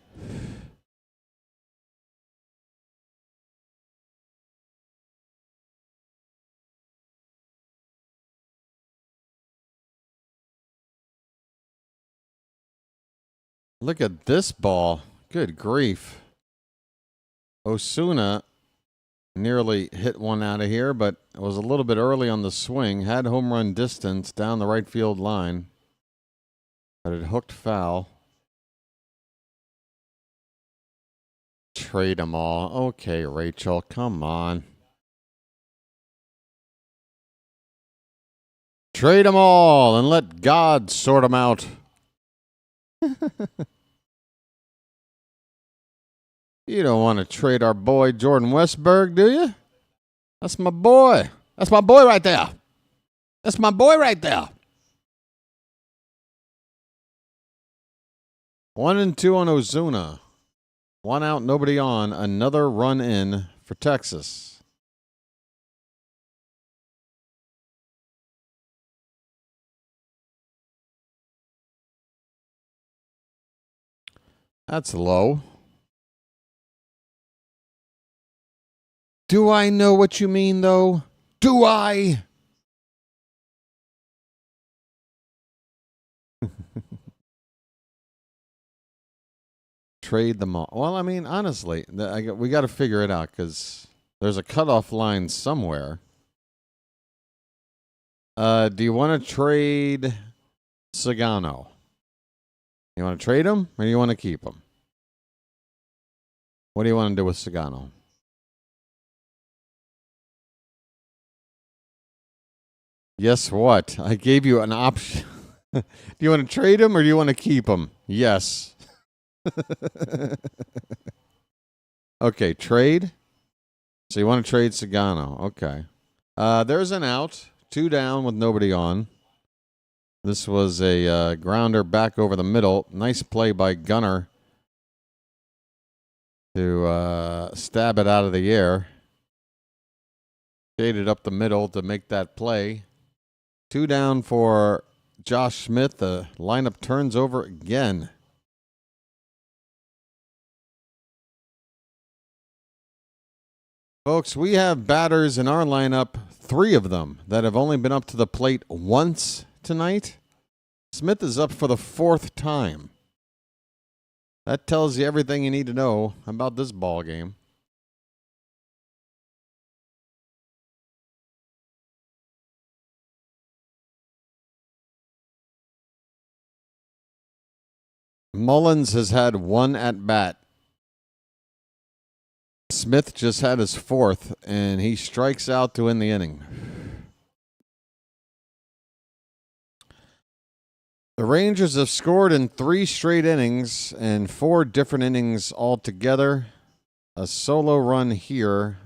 [SPEAKER 2] Look at this ball. Good grief. Osuna nearly hit one out of here, but it was a little bit early on the swing. Had home run distance down the right field line, but it hooked foul. Trade them all. Okay, Rachel, come on. Trade them all and let God sort them out. You don't want to trade our boy Jordan Westberg, do you? That's my boy. That's my boy right there. That's my boy right there. 1-2 on Ozuna. 1 out, nobody on. Another run in for Texas. That's low. Do I know what you mean, though? Do I? Trade them all. Well, I mean, honestly, we got to figure it out because there's a cutoff line somewhere. Do you want to trade Sagano? You want to trade him or do you want to keep him? What do you want to do with Sagano? Yes, what? I gave you an option. Do you want to trade him or do you want to keep him? Yes. Okay, trade. So you want to trade Sagano. Okay. There's an out. 2 down with nobody on. This was a grounder back over the middle. Nice play by Gunnar to stab it out of the air. Shaded up the middle to make that play. 2 down for Josh Smith. The lineup turns over again. Folks, we have batters in our lineup, 3 of them, that have only been up to the plate once tonight. Smith is up for the 4th time. That tells you everything you need to know about this ball game. Mullins has had 1 at bat. Smith just had his 4th, and he strikes out to end the inning. The Rangers have scored in 3 straight innings and 4 different innings altogether. A solo run here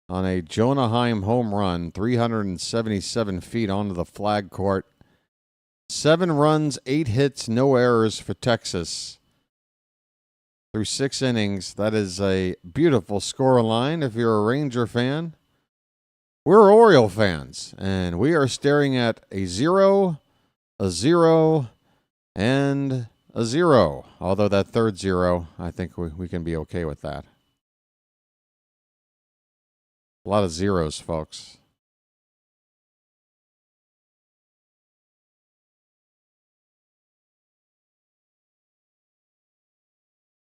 [SPEAKER 2] on a Jonah Heim home run, 377 feet onto the flag court. 7 runs, 8 hits, no errors for Texas. Through 6 innings, that is a beautiful score line if you're a Ranger fan. We're Oriole fans, and we are staring at a 0, a 0, and a 0. Although that third 0, I think we can be okay with that. A lot of zeros, folks.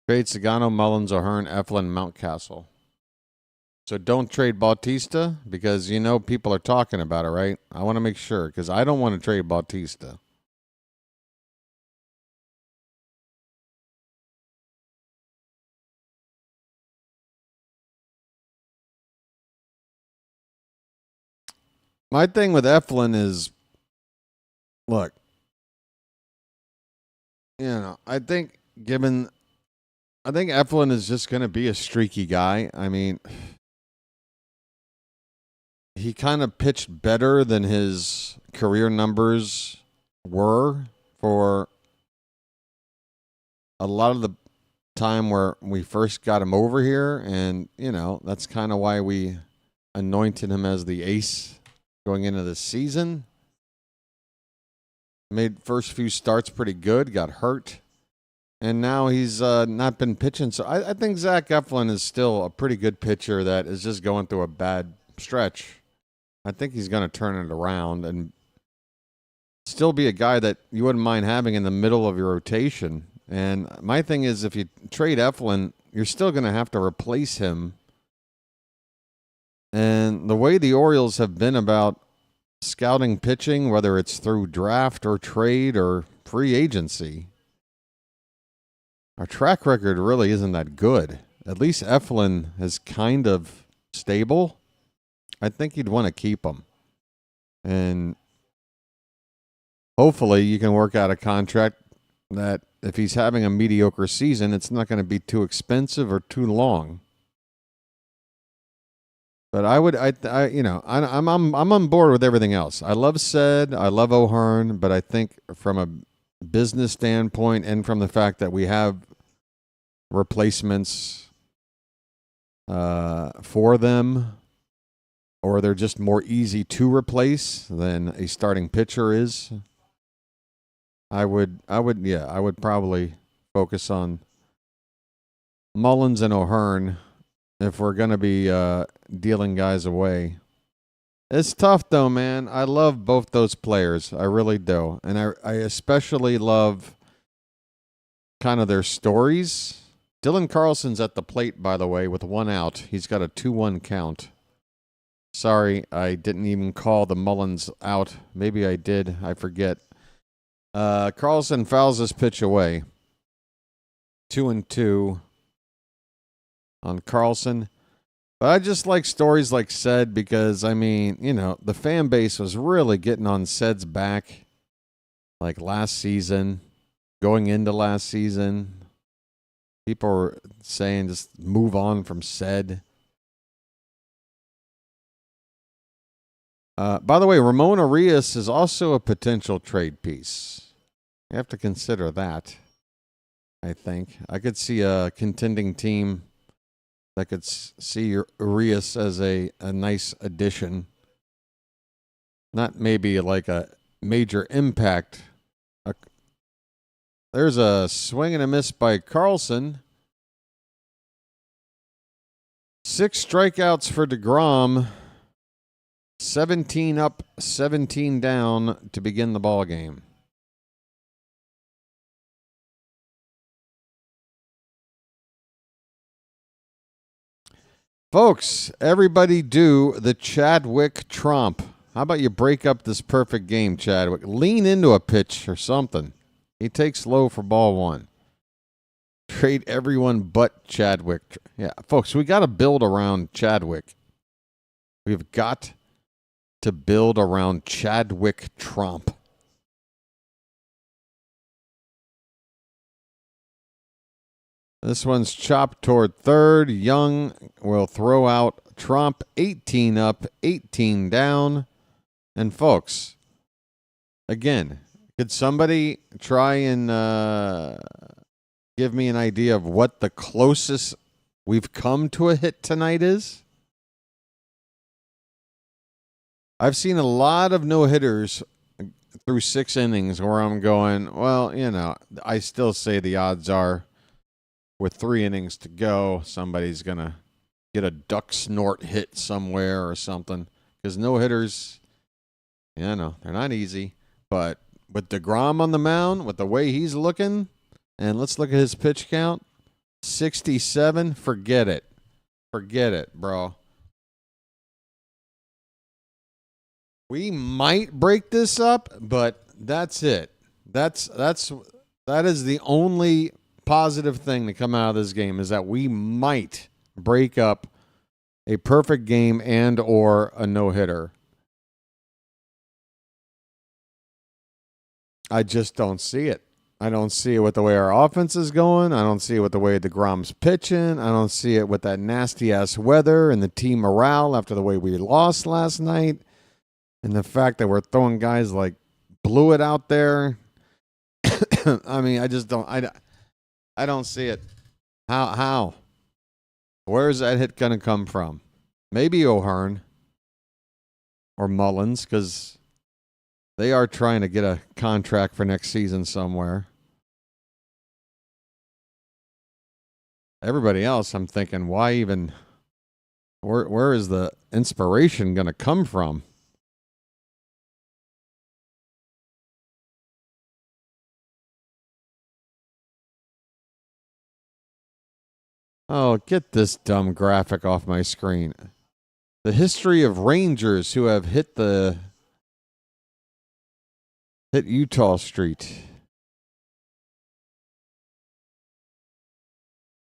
[SPEAKER 2] Trade Sagano, Mullins, O'Hearn, Eflin, Mountcastle. So don't trade Bautista because you know people are talking about it, right? I want to make sure because I don't want to trade Bautista. My thing with Eflin is, look, I think Eflin is just going to be a streaky guy. I mean, he kind of pitched better than his career numbers were for a lot of the time where we first got him over here. And, you know, that's kind of why we anointed him as the ace going into the season. Made first few starts pretty good, got hurt. And now he's not been pitching. So I think Zach Eflin is still a pretty good pitcher that is just going through a bad stretch. I think he's going to turn it around and still be a guy that you wouldn't mind having in the middle of your rotation. And my thing is, if you trade Eflin, you're still going to have to replace him. And the way the Orioles have been about scouting pitching, whether it's through draft or trade or free agency, our track record really isn't that good. At least Eflin is kind of stable. I think you'd want to keep him. And hopefully you can work out a contract that if he's having a mediocre season, it's not going to be too expensive or too long. But I'm on board with everything else. I love Sed, I love O'Hearn, but I think from a business standpoint and from the fact that we have replacements for them, or they're just more easy to replace than a starting pitcher is, I would probably focus on Mullins and O'Hearn if we're going to be dealing guys away. It's tough, though, man. I love both those players. I really do. And I especially love kind of their stories. Dylan Carlson's at the plate, by the way, with 1 out. He's got a 2-1 count. Sorry, I didn't even call the Mullins out. Maybe I did. I forget. Carlson fouls his pitch away. 2-2 on Carlson. But I just like stories like Sed because, I mean, you know, the fan base was really getting on Sed's back like last season, going into last season. People were saying just move on from Sed. By the way, Ramon Arias is also a potential trade piece. You have to consider that, I think. I could see a contending team that could see Arias as a nice addition. Not maybe like a major impact. There's a swing and a miss by Carlson. 6 strikeouts for DeGrom. 17 up, 17 down to begin the ball game. Folks, everybody do the Chadwick Tromp. How about you break up this perfect game, Chadwick? Lean into a pitch or something. He takes low for ball 1. Trade everyone but Chadwick. Yeah, folks, we got to build around Chadwick. We've got to build around Chadwick Tromp. This one's chopped toward third. Young will throw out Tromp. 18 up, 18 down. And folks, again, could somebody try and give me an idea of what the closest we've come to a hit tonight is? I've seen a lot of no-hitters through 6 innings where I'm going, well, you know, I still say the odds are with 3 innings to go, somebody's going to get a duck snort hit somewhere or something. Because no-hitters, you know, they're not easy. But with DeGrom on the mound, with the way he's looking, and let's look at his pitch count, 67, forget it. Forget it, bro. We might break this up, but that's it. That is the only positive thing to come out of this game, is that we might break up a perfect game and or a no-hitter. I just don't see it. I don't see it with the way our offense is going. I don't see it with the way DeGrom's pitching. I don't see it with that nasty-ass weather and the team morale after the way we lost last night. And the fact that we're throwing guys like Blewett out there. I mean, I just don't. I don't see it. How? Where is that hit going to come from? Maybe O'Hearn or Mullins, because they are trying to get a contract for next season somewhere. Everybody else, I'm thinking, why even? Where is the inspiration going to come from? Oh, get this dumb graphic off my screen. The history of Rangers who have hit Utah Street.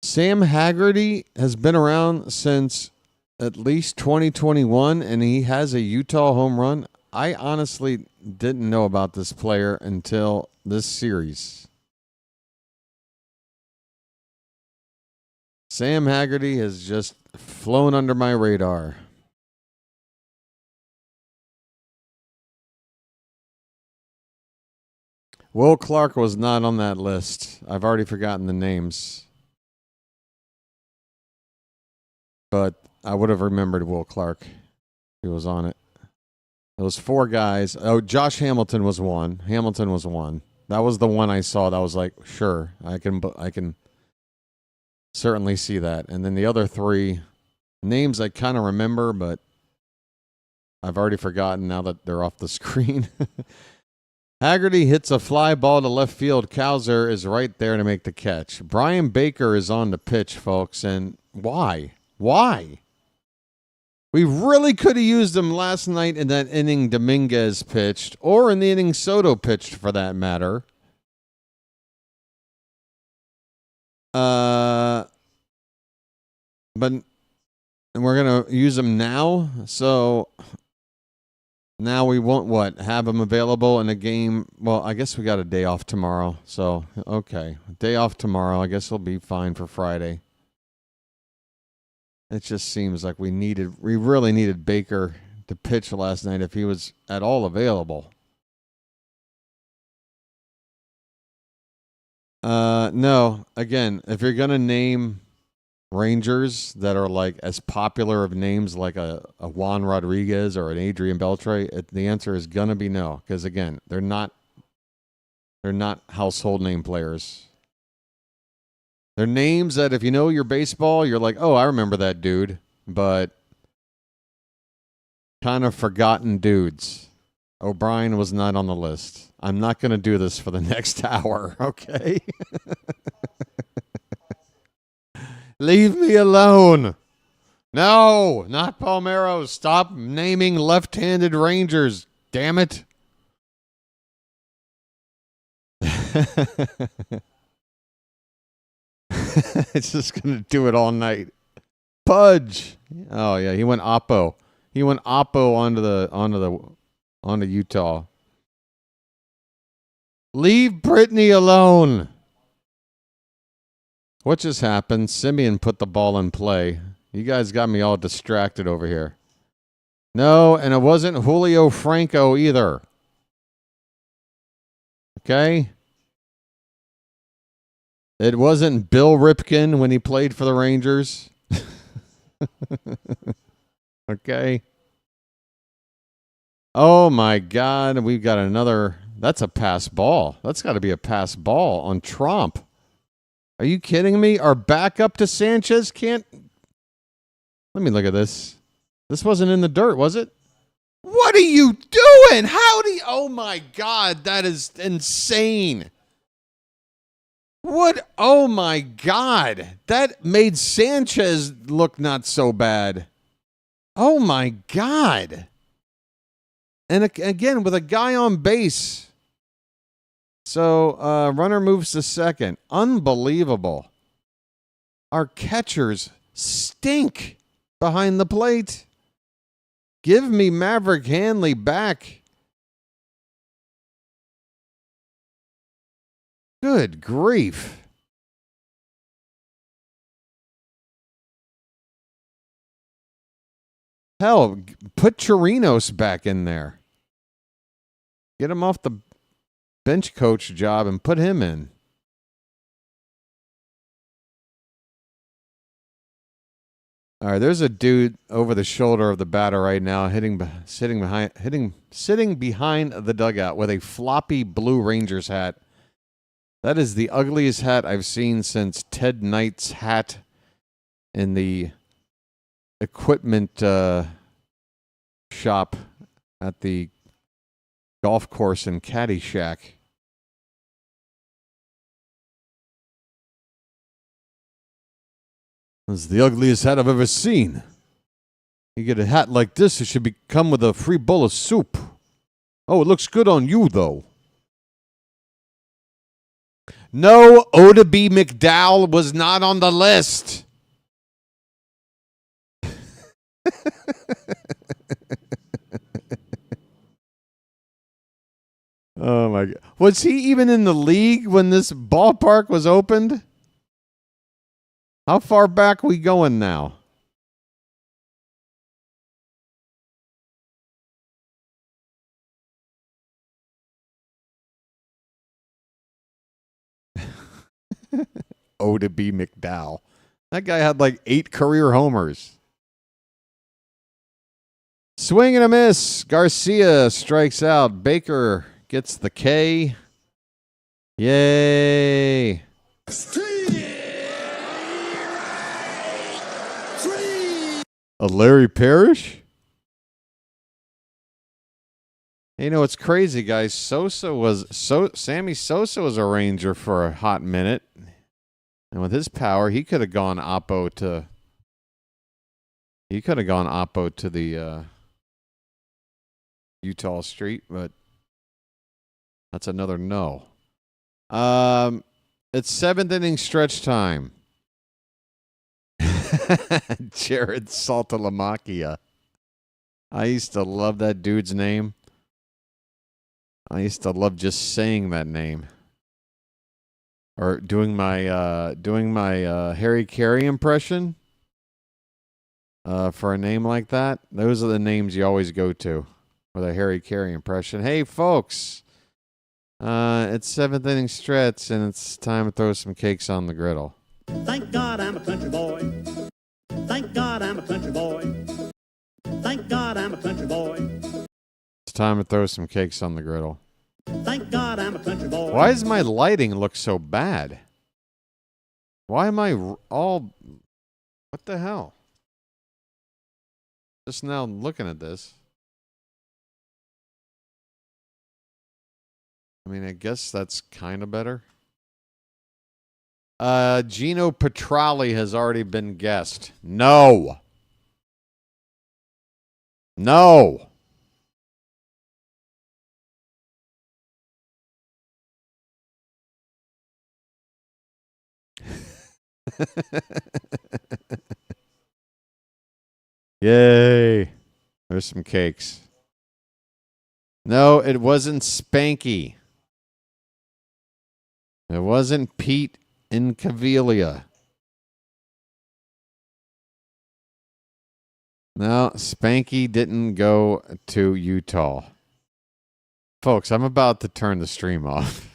[SPEAKER 2] Sam Haggerty has been around since at least 2021, and he has a Utah home run. I honestly didn't know about this player until this series. Sam Haggerty has just flown under my radar. Will Clark was not on that list. I've already forgotten the names. But I would have remembered Will Clark. He was on it. Those four guys. Oh, Josh Hamilton was one. That was the one I saw that was like, sure, I can certainly see that. And then the other three names I kind of remember, but I've already forgotten now that they're off the screen. Haggerty hits a fly ball to left field. Cowser is right there to make the catch. Brian Baker is on the pitch, folks. And why? Why? We really could have used him last night in that inning Dominguez pitched, or in the inning Soto pitched for that matter. But we're going to use him now. So now we won't have him available in a game. Well, I guess we got a day off tomorrow. So, okay. Day off tomorrow. I guess we'll be fine for Friday. It just seems like we really needed Baker to pitch last night if he was at all available. No, again, if you're going to name Rangers that are like as popular of names like a Juan Rodriguez or an Adrian Beltre, the answer is going to be no. Because again, they're not household name players. They're names that if you know your baseball, you're like, oh, I remember that dude. But kind of forgotten dudes. O'Brien was not on the list. I'm not going to do this for the next hour, okay? Leave me alone. No, not Palmeiro. Stop naming left-handed Rangers. Damn it. It's just going to do it all night. Pudge. Oh, yeah, he went Oppo. He went Oppo onto Utah. Leave Brittany alone. What just happened? Simeon put the ball in play. You guys got me all distracted over here. No, and it wasn't Julio Franco either. Okay? It wasn't Bill Ripken when he played for the Rangers. Okay? Oh, my God. We've got another. That's a pass ball. That's got to be a pass ball on Trump. Are you kidding me? Our backup to Sanchez can't. Let me look at this. This wasn't in the dirt, was it? What are you doing? How do you. Oh, my God. That is insane. What? Oh, my God. That made Sanchez look not so bad. Oh, my God. And again, with a guy on base. So, runner moves to second. Unbelievable. Our catchers stink behind the plate. Give me Maverick Hanley back. Good grief. Hell, put Chirinos back in there. Get him off the bench coach job and put him in. All right, there's a dude over the shoulder of the batter right now, sitting behind the dugout with a floppy blue Rangers hat. That is the ugliest hat I've seen since Ted Knight's hat in the equipment shop at the golf course in Caddyshack. This is the ugliest hat I've ever seen. You get a hat like this, it should come with a free bowl of soup. Oh, it looks good on you, though. No, Oda B. McDowell was not on the list. Oh, my God. Was he even in the league when this ballpark was opened? How far back we going now? Oda B. McDowell. That guy had like 8 career homers. Swing and a miss. Garcia strikes out. Baker gets the K. Yay. A Larry Parrish? You know, it's crazy, guys. Sammy Sosa was a Ranger for a hot minute. And with his power, he could have gone oppo to the Utah Street, but that's another no. It's 7th inning stretch time. Jared Saltalamacchia. I used to love that dude's name. I used to love just saying that name. Or doing my Harry Carey impression. For a name like that. Those are the names you always go to with a Harry Carey impression. Hey folks. It's 7th inning stretch and it's time to throw some cakes on the griddle.
[SPEAKER 11] Thank God I'm a country boy. Thank God I'm a country boy. Thank God I'm a country boy.
[SPEAKER 2] It's time to throw some cakes on the griddle.
[SPEAKER 11] Thank God I'm a country boy.
[SPEAKER 2] Why does my lighting look so bad? Why am I all... What the hell? Just now looking at this. I mean, I guess that's kind of better. Gino Petrali has already been guessed. No. No. Yay. There's some cakes. No, it wasn't Spanky. It wasn't Pete Incaviglia. No, Spanky didn't go to Utah. Folks, I'm about to turn the stream off.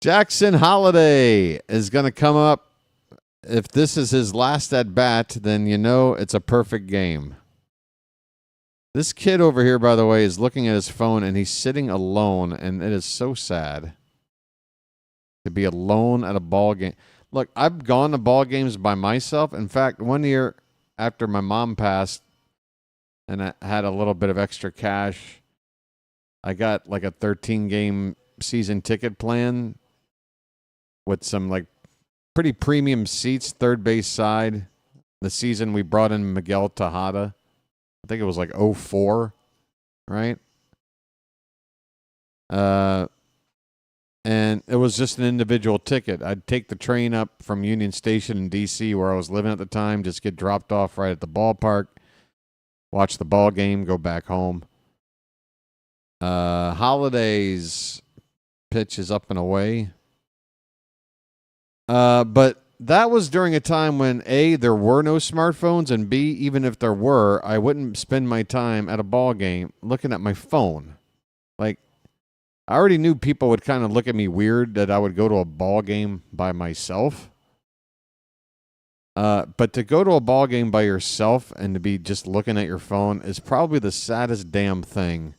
[SPEAKER 2] Jackson Holiday is going to come up. If this is his last at bat, then you know it's a perfect game. This kid over here, by the way, is looking at his phone and he's sitting alone, and it is so sad to be alone at a ball game. Look, I've gone to ball games by myself. In fact, one year after my mom passed and I had a little bit of extra cash, I got like a 13-game season ticket plan with some like pretty premium seats, third base side. The season we brought in Miguel Tejada. I think it was like 2004, right? And it was just an individual ticket. I'd take the train up from Union Station in D.C., where I was living at the time, just get dropped off right at the ballpark, watch the ball game, go back home. Holiday's pitch is up and away. But that was during a time when A, there were no smartphones, and B, even if there were, I wouldn't spend my time at a ball game looking at my phone. Like, I already knew people would kind of look at me weird that I would go to a ball game by myself. But to go to a ball game by yourself and to be just looking at your phone is probably the saddest damn thing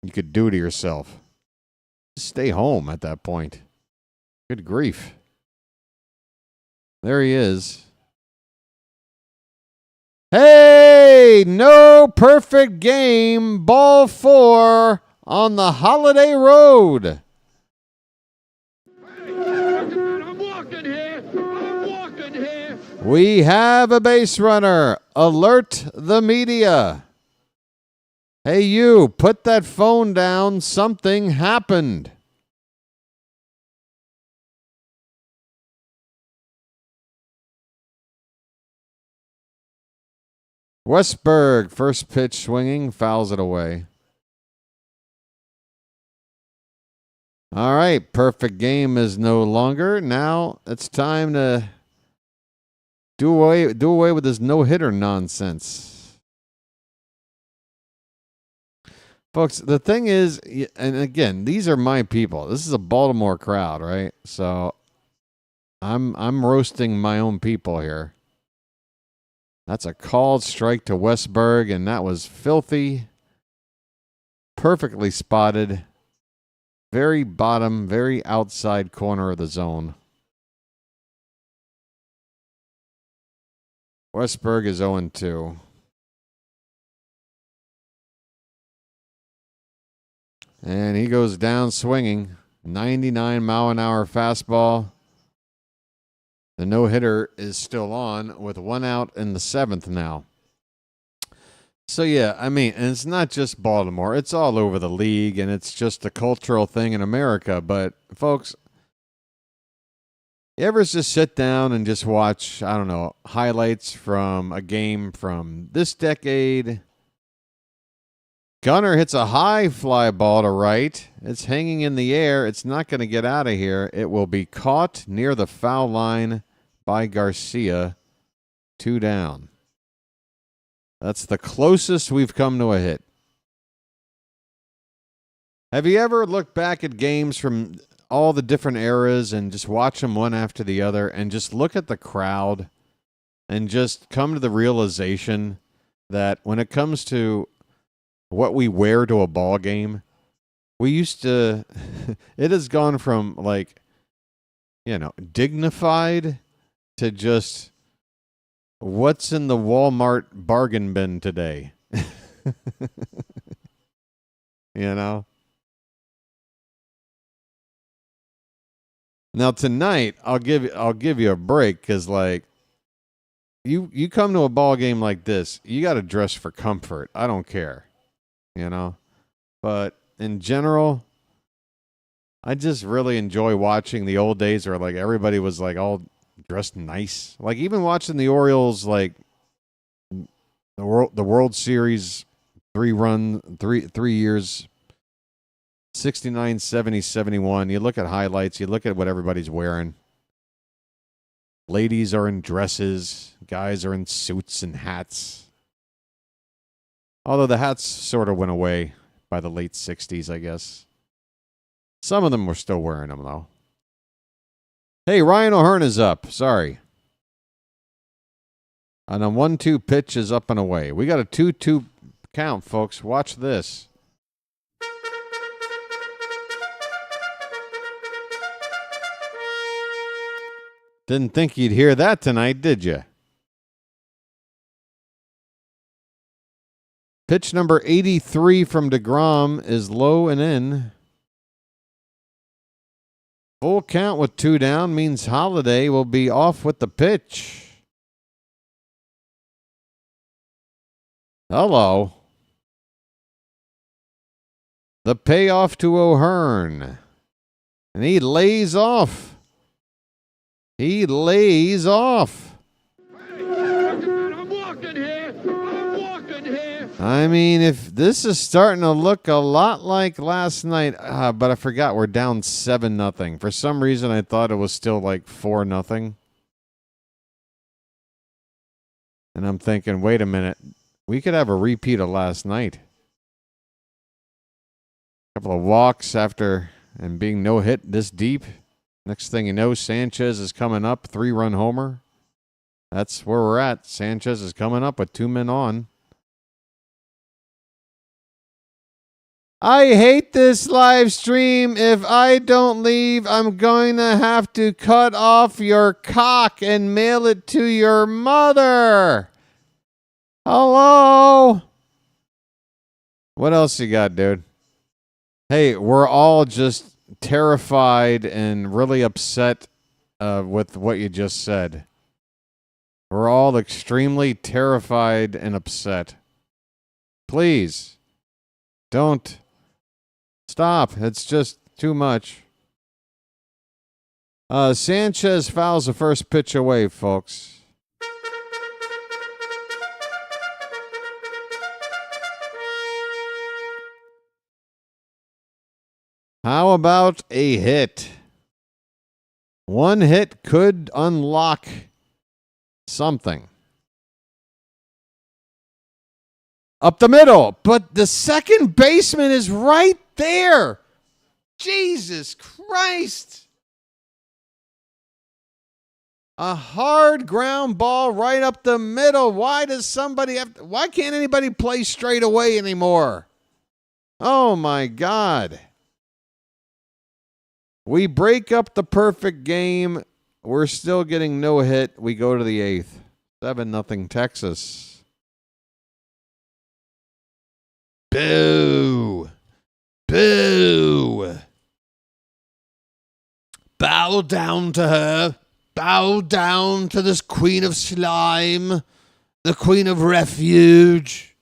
[SPEAKER 2] you could do to yourself. Just stay home at that point. Good grief. There he is. Hey, no perfect game. Ball 4 on the Holiday Road.
[SPEAKER 8] I'm walking here.
[SPEAKER 2] We have a base runner. Alert the media. Hey, you, put that phone down. Something happened. Westberg, first pitch swinging, fouls it away. All right, perfect game is no longer. Now it's time to do away with this no-hitter nonsense. Folks, the thing is, and again, these are my people. This is a Baltimore crowd, right? So I'm roasting my own people here. That's a called strike to Westberg, and that was filthy. Perfectly spotted. Very bottom, very outside corner of the zone. Westberg is 0-2. And he goes down swinging. 99-mile-an-hour fastball. The no-hitter is still on with 1 out in the 7th now. So, yeah, I mean, and it's not just Baltimore. It's all over the league, and it's just a cultural thing in America. But, folks, you ever just sit down and just watch, I don't know, highlights from a game from this decade? Gunnar hits a high fly ball to right. It's hanging in the air. It's not going to get out of here. It will be caught near the foul line by Garcia. 2 down. That's the closest we've come to a hit. Have you ever looked back at games from all the different eras and just watch them one after the other and just look at the crowd and just come to the realization that when it comes to what we wear to a ball game, we used to, it has gone from like, you know, dignified to just what's in the Walmart bargain bin today. You know? Now tonight, I'll give you a break because like you come to a ball game like this, you got to dress for comfort. I don't care, you know. But in general, I just really enjoy watching the old days where like everybody was like all dressed nice. Like even watching the Orioles, like the World Series 3 years. 69, 70, 71. You look at highlights. You look at what everybody's wearing. Ladies are in dresses. Guys are in suits and hats. Although the hats sort of went away by the late 60s, I guess. Some of them were still wearing them, though. Hey, Ryan O'Hearn is up. Sorry. And a 1-2 pitch is up and away. We got a 2-2 count, folks. Watch this. Didn't think you'd hear that tonight, did you? Pitch number 83 from DeGrom is low and in. Full count with 2 down means Holiday will be off with the pitch. Hello. The payoff to O'Hearn. And he lays off. He lays off.
[SPEAKER 8] I'm walking here.
[SPEAKER 2] I mean, if this is starting to look a lot like last night, but I forgot we're down 7-0. For some reason, I thought it was still like 4-0. And I'm thinking, wait a minute, we could have a repeat of last night. A couple of walks after and being no hit this deep. Next thing you know, Sanchez is coming up, 3-run homer. That's where we're at. Sanchez is coming up with 2 men on. I hate this live stream. If I don't leave, I'm going to have to cut off your cock and mail it to your mother. Hello? What else you got, dude? Hey, we're all just terrified and really upset with what you just said. We're all extremely terrified and upset. Please, don't stop. It's just too much. Sanchez fouls the first pitch away, folks. How about a hit? One hit could unlock something. Up the middle, but the second baseman is right there. Jesus Christ. A hard ground ball right up the middle. Why can't anybody play straight away anymore? Oh my God. We break up the perfect game. We're still getting no hit. We go to the 8th. 7-0 Texas. Boo. Boo. Bow down to her. Bow down to this queen of slime. The queen of refuge.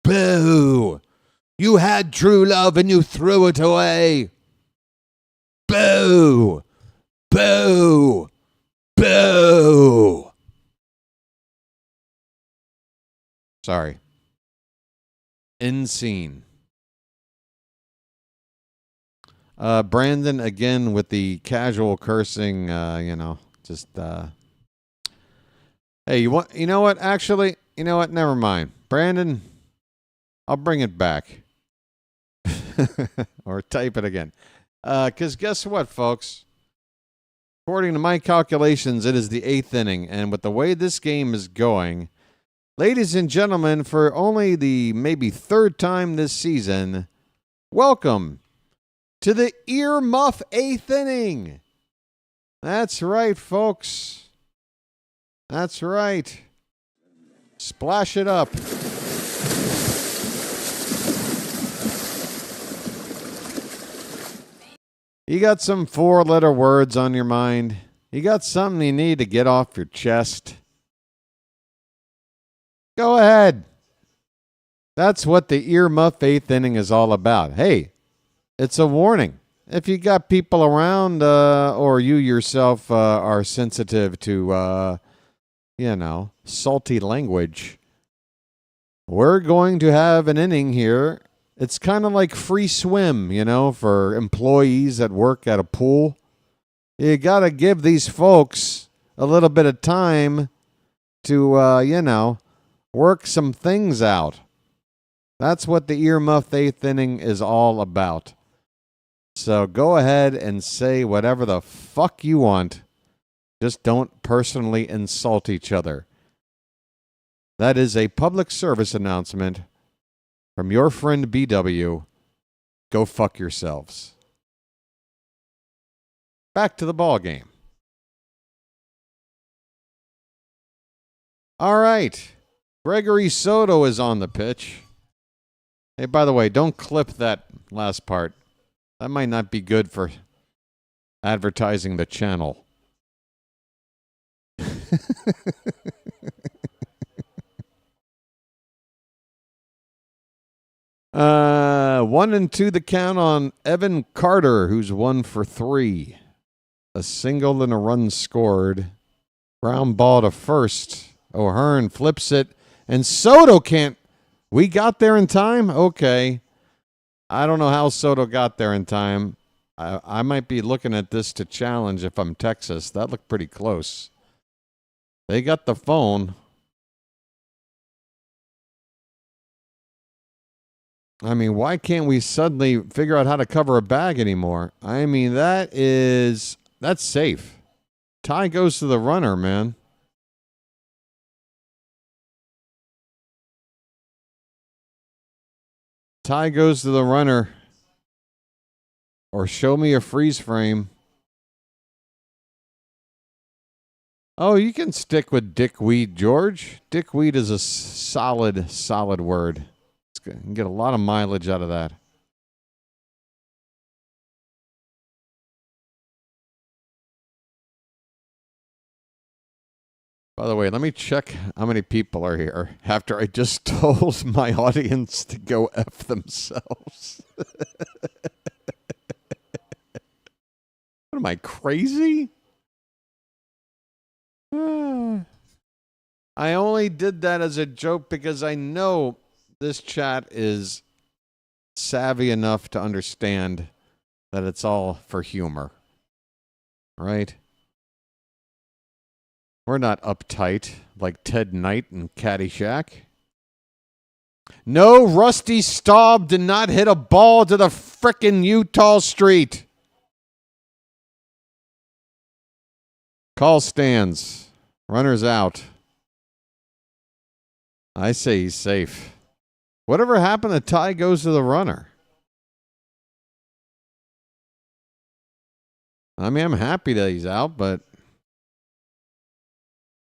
[SPEAKER 2] Boo. You had true love and you threw it away. Boo! Boo! Boo! Sorry. End scene. Brandon again with the casual cursing, just hey, you know what? Actually, you know what? Never mind. Brandon, I'll bring it back. Or type it again. Because guess what, folks? According to my calculations, it is the 8th inning. And with the way this game is going, ladies and gentlemen, for only the maybe 3rd time this season, welcome to the earmuff 8th inning. That's right, folks. That's right. Splash it up. You got some 4-letter words on your mind? You got something you need to get off your chest? Go ahead. That's what the earmuff 8th inning is all about. Hey, it's a warning. If you got people around or you yourself are sensitive to, salty language, we're going to have an inning here. It's kind of like free swim, for employees that work at a pool. You got to give these folks a little bit of time to, work some things out. That's what the earmuff 8th inning is all about. So go ahead and say whatever the fuck you want. Just don't personally insult each other. That is a public service announcement from your friend BW. Go fuck yourselves. Back to the ball game. All right. Gregory Soto is on the pitch. Hey, by the way, don't clip that last part. That might not be good for advertising the channel. 1-2 the count on Evan Carter, who's 1 for 3. A single and a run scored. Ground ball to first. O'Hearn flips it, and Soto can't. We got there in time? Okay. I don't know how Soto got there in time. I might be looking at this to challenge if I'm Texas. That looked pretty close. They got the phone. I mean, why can't we suddenly figure out how to cover a bag anymore? I mean, that's safe. Tie goes to the runner, man. Tie goes to the runner. Or show me a freeze frame. Oh, you can stick with dickweed, George. Dickweed is a solid word. You can get a lot of mileage out of that. By the way, let me check how many people are here after I just told my audience to go F themselves. What am I, crazy? I only did that as a joke because I know this chat is savvy enough to understand that it's all for humor. Right? We're not uptight like Ted Knight and Caddyshack. No, Rusty Staub did not hit a ball to the frickin' Utah street. Call stands. Runners out. I say he's safe. Whatever happened to tie goes to the runner? I mean, I'm happy that he's out, but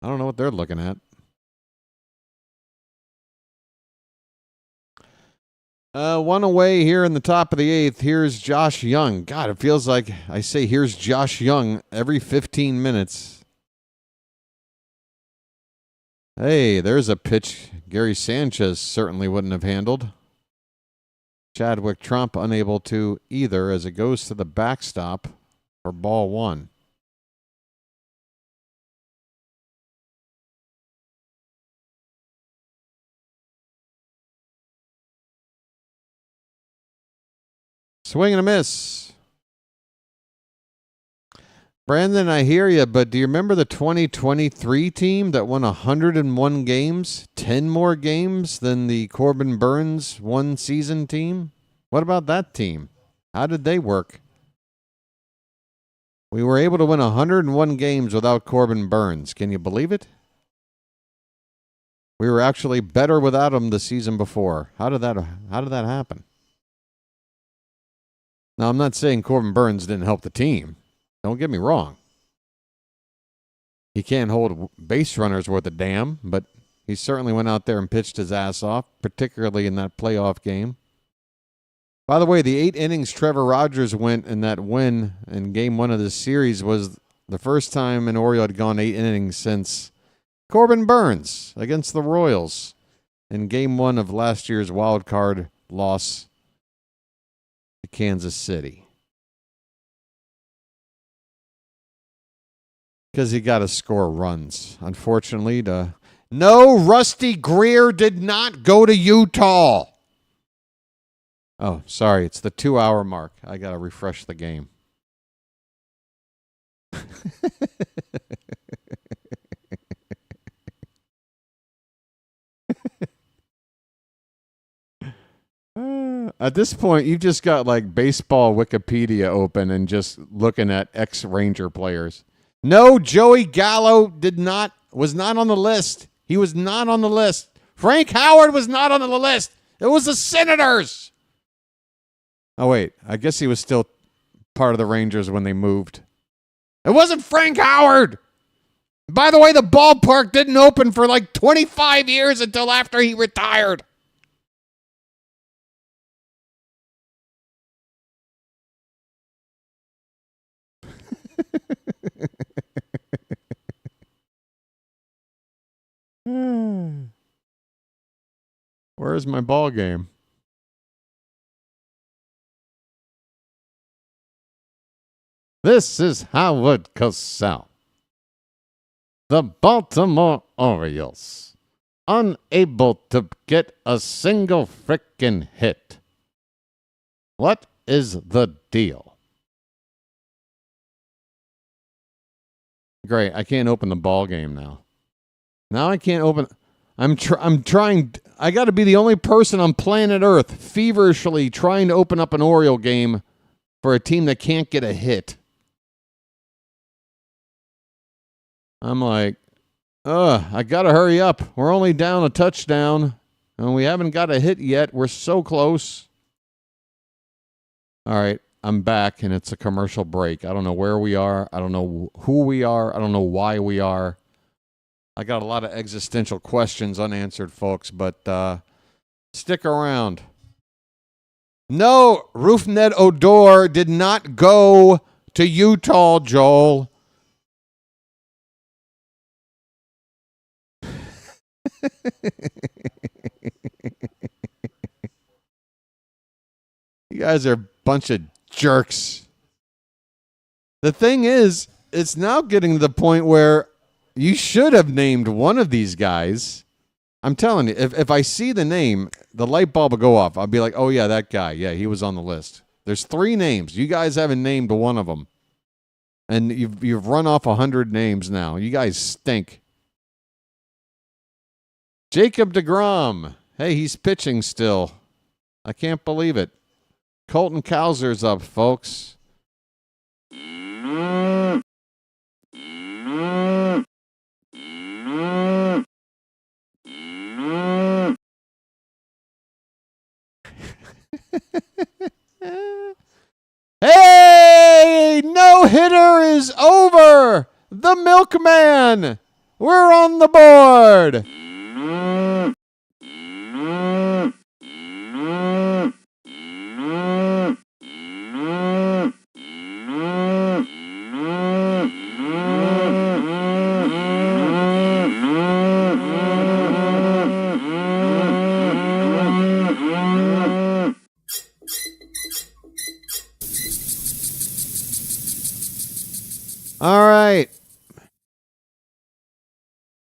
[SPEAKER 2] I don't know what they're looking at. One away here in the top of the eighth. Here's Josh Young. God, it feels like I say here's Josh Young every 15 minutes. Hey, there's a pitch Gary Sanchez certainly wouldn't have handled. Chadwick Trump unable to either as it goes to the backstop for ball one. Swing and a miss. Brandon, I hear you, but do you remember the 2023 team that won 101 games, 10 more games than the Corbin Burns one-season team? What about that team? How did they work? We were able to win 101 games without Corbin Burns. Can you believe it? We were actually better without him the season before. How did that happen? Now, I'm not saying Corbin Burns didn't help the team. Don't get me wrong. He can't hold base runners worth a damn, but he certainly went out there and pitched his ass off, particularly in that playoff game. By the way, the 8 innings Trevor Rogers went in that win in game 1 of this series was the first time an Oriole had gone 8 innings since Corbin Burns against the Royals in game 1 of last year's wild card loss to Kansas City. Because he got to score runs. Unfortunately, no, Rusty Greer did not go to Utah. Oh, sorry. It's the 2-hour mark. I got to refresh the game. At this point, you've just got like baseball Wikipedia open and just looking at ex-Ranger players. No, Joey Gallo was not on the list. He was not on the list. Frank Howard was not on the list. It was the Senators. Oh, wait. I guess he was still part of the Rangers when they moved. It wasn't Frank Howard. By the way, the ballpark didn't open for like 25 years until after he retired. Where's my ball game? This is Howard Cosell. The Baltimore Orioles unable to get a single frickin' hit. What is the deal? Great, I can't open the ball game now. Now I can't open. I'm trying. I got to be the only person on planet Earth feverishly trying to open up an Oriole game for a team that can't get a hit. I'm like, I got to hurry up. We're only down a touchdown, and we haven't got a hit yet. We're so close. All right, I'm back, and it's a commercial break. I don't know where we are. I don't know who we are. I don't know why we are. I got a lot of existential questions unanswered, folks, but stick around. No, Rougned Odor did not go to Utah, Joel. You guys are a bunch of jerks. The thing is, it's now getting to the point where you should have named one of these guys. I'm telling you, if I see the name, the light bulb will go off. I'll be like, oh, yeah, that guy. Yeah, he was on the list. There's 3 names. You guys haven't named one of them. And you've run off 100 names now. You guys stink. Jacob DeGrom. Hey, he's pitching still. I can't believe it. Colton Cowser's up, folks. Hey, no hitter is over. The milkman. We're on the board.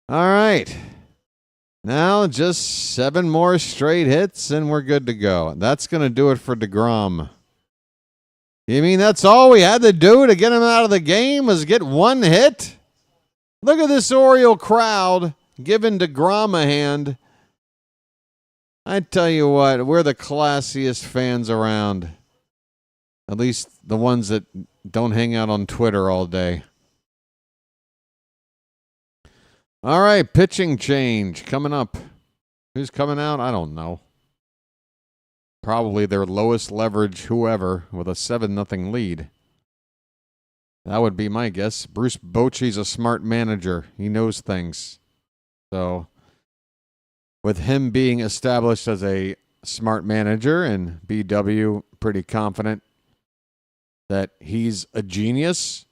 [SPEAKER 2] All right. Now just 7 more straight hits and we're good to go. That's going to do it for DeGrom. You mean that's all we had to do to get him out of the game was get 1 hit? Look at this Oriole crowd giving DeGrom a hand. I tell you what, we're the classiest fans around. At least the ones that don't hang out on Twitter all day. All right, pitching change coming up. Who's coming out? I don't know. Probably their lowest leverage whoever with a 7-0 lead. That would be my guess. Bruce Bochy's a smart manager. He knows things. So with him being established as a smart manager and BW pretty confident that he's a genius,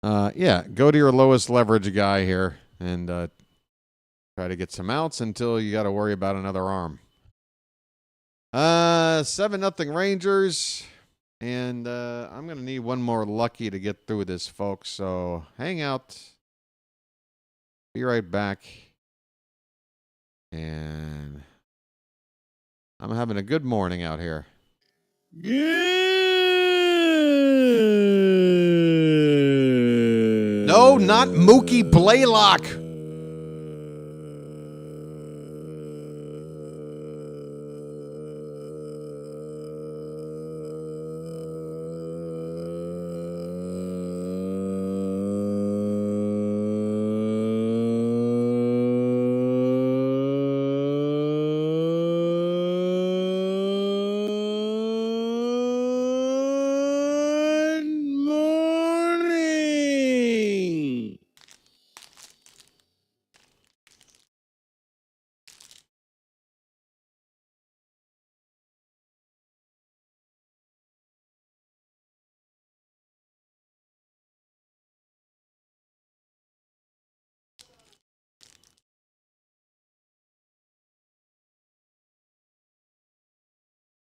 [SPEAKER 2] yeah, go to your lowest leverage guy here and try to get some outs until you got to worry about another arm. 7-0 Rangers, and I'm going to need one more lucky to get through this, folks, so hang out. Be right back. And I'm having a good morning out here. No, not Mookie Blaylock.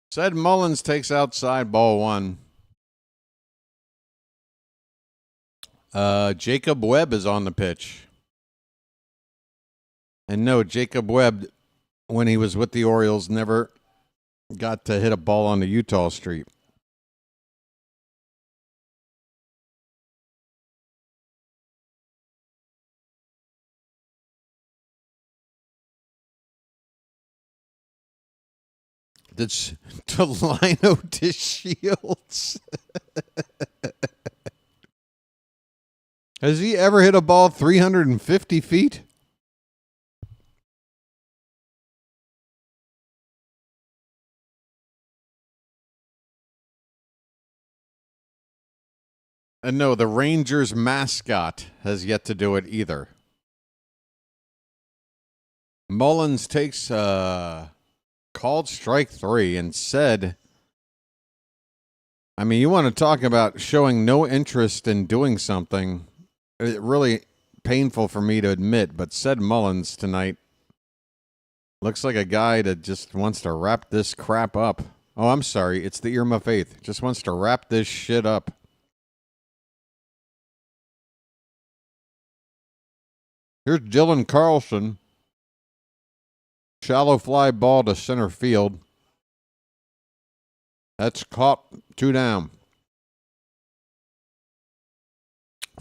[SPEAKER 2] Said Mullins takes outside ball 1. Jacob Webb is on the pitch. And no, Jacob Webb, when he was with the Orioles, never got to hit a ball on the Utah Street. That's Delino to Shields. Has he ever hit a ball 350 feet? And no, the Rangers mascot has yet to do it either. Mullins takes called strike 3 and said, I mean, you want to talk about showing no interest in doing something. It's really painful for me to admit, but said Mullins tonight looks like a guy that just wants to wrap this crap up. Oh, I'm sorry. It's the Irma Faith. Just wants to wrap this shit up. Here's Dylan Carlson. Shallow fly ball to center field. That's caught 2 down.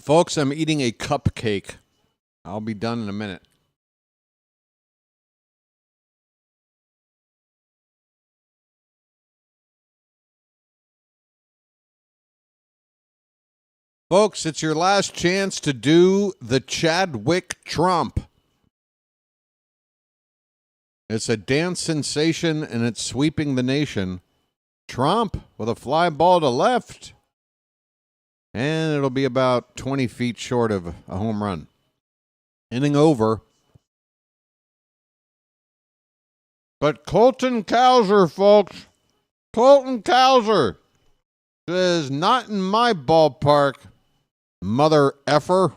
[SPEAKER 2] Folks, I'm eating a cupcake. I'll be done in a minute. Folks, it's your last chance to do the Chadwick Trump. It's a dance sensation, and it's sweeping the nation. Trump with a fly ball to left. And it'll be about 20 feet short of a home run. Inning over. But Colton Cowser, folks. Colton Cowser says, not in my ballpark, mother effer.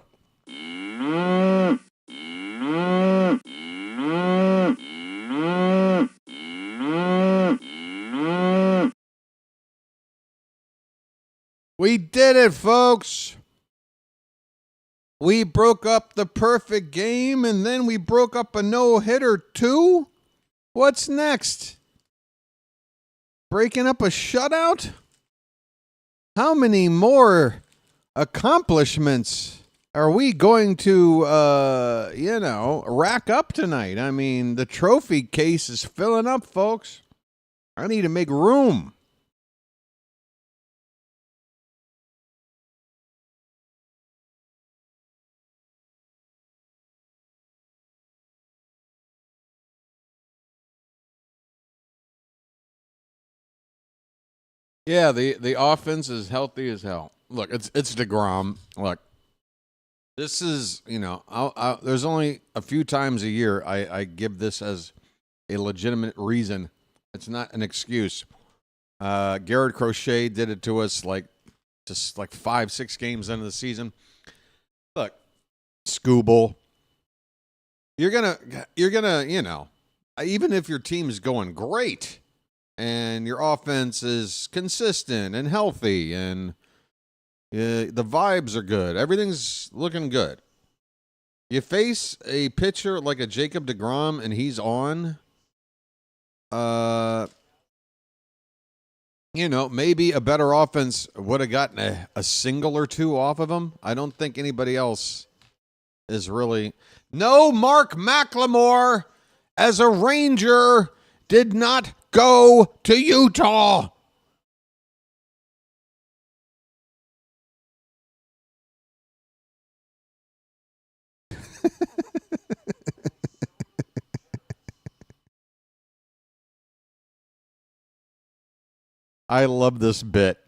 [SPEAKER 2] We did it, folks. We broke up the perfect game, and then we broke up a no-hitter, too? What's next? Breaking up a shutout? How many more accomplishments are we going to, rack up tonight? I mean, the trophy case is filling up, folks. I need to make room. Yeah, the offense is healthy as hell. Look, it's DeGrom. Look, this is, there's only a few times a year I give this as a legitimate reason. It's not an excuse. Garrett Crochet did it to us just 5-6 games into the season. Look, Scooble, you're gonna, even if your team is going great, and your offense is consistent and healthy, and the vibes are good. Everything's looking good. You face a pitcher like a Jacob DeGrom, and he's on. Maybe a better offense would have gotten a single or two off of him. I don't think anybody else is really. No, Mark McLemore, as a Ranger, did not go to Utah. I love this bit.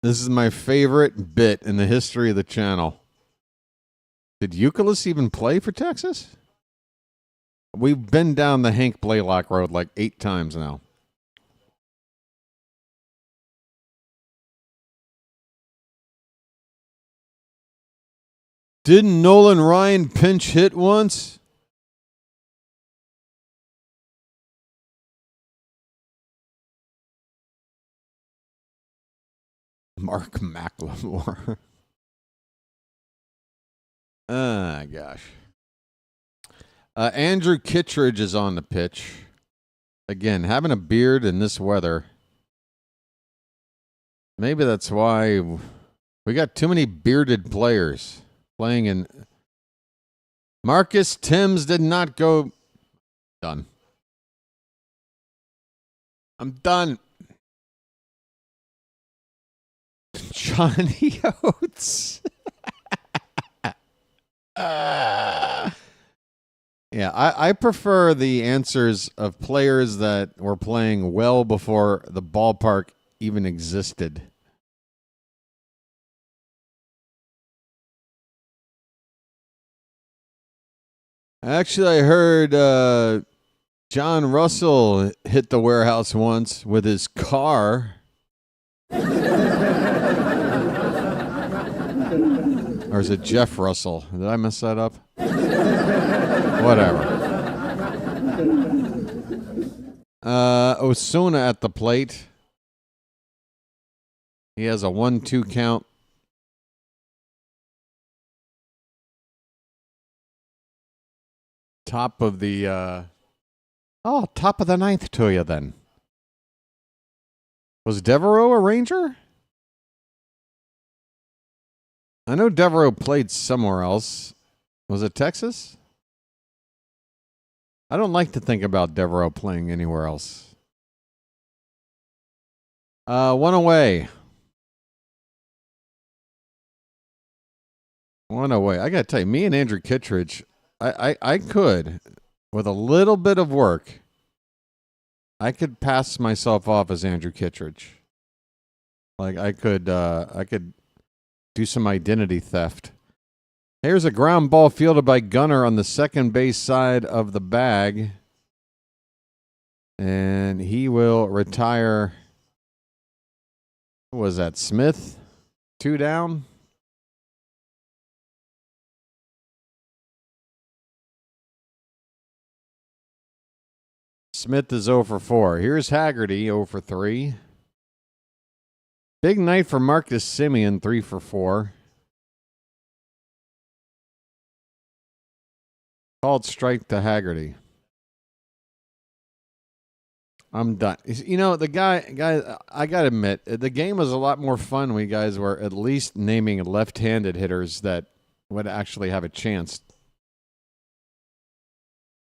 [SPEAKER 2] This is my favorite bit in the history of the channel. Did Youkilis even play for Texas? We've been down the Hank Blaylock road 8 times now. Didn't Nolan Ryan pinch hit once? Mark McLemore. Ah, gosh. Andrew Kittredge is on the pitch. Again, having a beard in this weather. Maybe that's why we got too many bearded players playing in. Marcus Timms did not go. Done. I'm done. Johnny Oates. Yeah, I prefer the answers of players that were playing well before the ballpark even existed. Actually, I heard John Russell hit the warehouse once with his car. Or is it Jeff Russell? Did I mess that up? Whatever. Osuna at the plate. He has a 1-2 count. Top of the top of the ninth to you then. Was Devereaux a Ranger? I know Devereaux played somewhere else. Was it Texas? I don't like to think about Devereaux playing anywhere else. One away. One away. I got to tell you, me and Andrew Kittredge, I could, with a little bit of work, I could pass myself off as Andrew Kittredge. Like I could do some identity theft. Here's a ground ball fielded by Gunnar on the second base side of the bag. And he will retire. What was that, Smith? 2 down. Smith is 0 for 4. Here's Haggerty, 0 for 3. Big night for Marcus Semien, 3 for 4. Called strike to Haggerty. I'm done. You know, the guy, I got to admit, the game was a lot more fun when you guys were at least naming left-handed hitters that would actually have a chance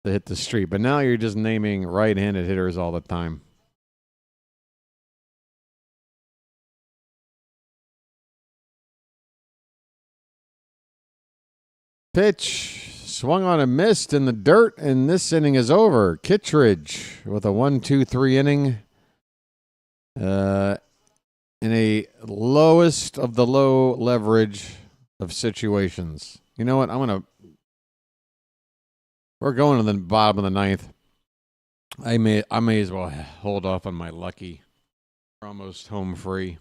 [SPEAKER 2] to hit the street. But now you're just naming right-handed hitters all the time. Pitch. Swung on a missed in the dirt, and this inning is over. Kittredge with a 1-2-3 inning. In a lowest of the low leverage of situations. You know what? We're going to the bottom of the ninth. I may as well hold off on my lucky. We're almost home free.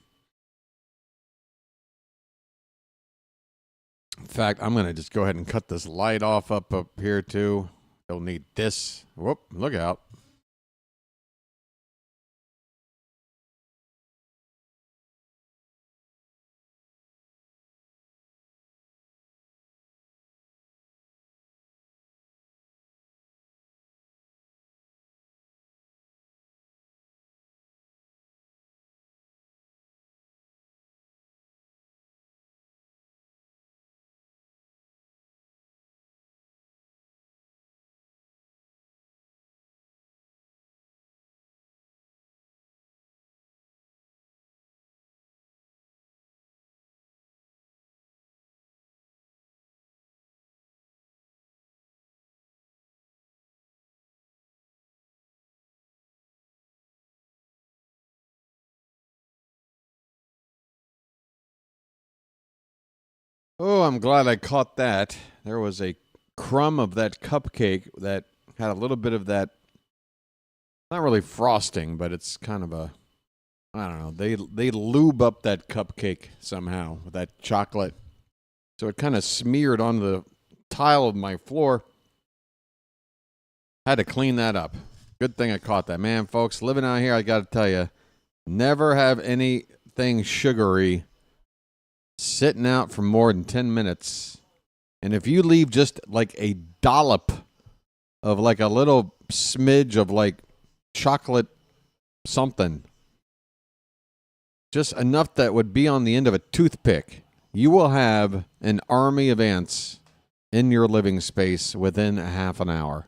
[SPEAKER 2] In fact, I'm going to just go ahead and cut this light off up here, too. Don't need this. Whoop, look out. Oh, I'm glad I caught that. There was a crumb of that cupcake that had a little bit of that, not really frosting, but it's kind of a, I don't know. They lube up that cupcake somehow with that chocolate. So it kind of smeared on the tile of my floor. Had to clean that up. Good thing I caught that. Man, folks, living out here, I got to tell you, never have anything sugary sitting out for more than 10 minutes. And if you leave just like a dollop of like a little smidge of like chocolate something. Just enough that would be on the end of a toothpick. You will have an army of ants in your living space within a half an hour.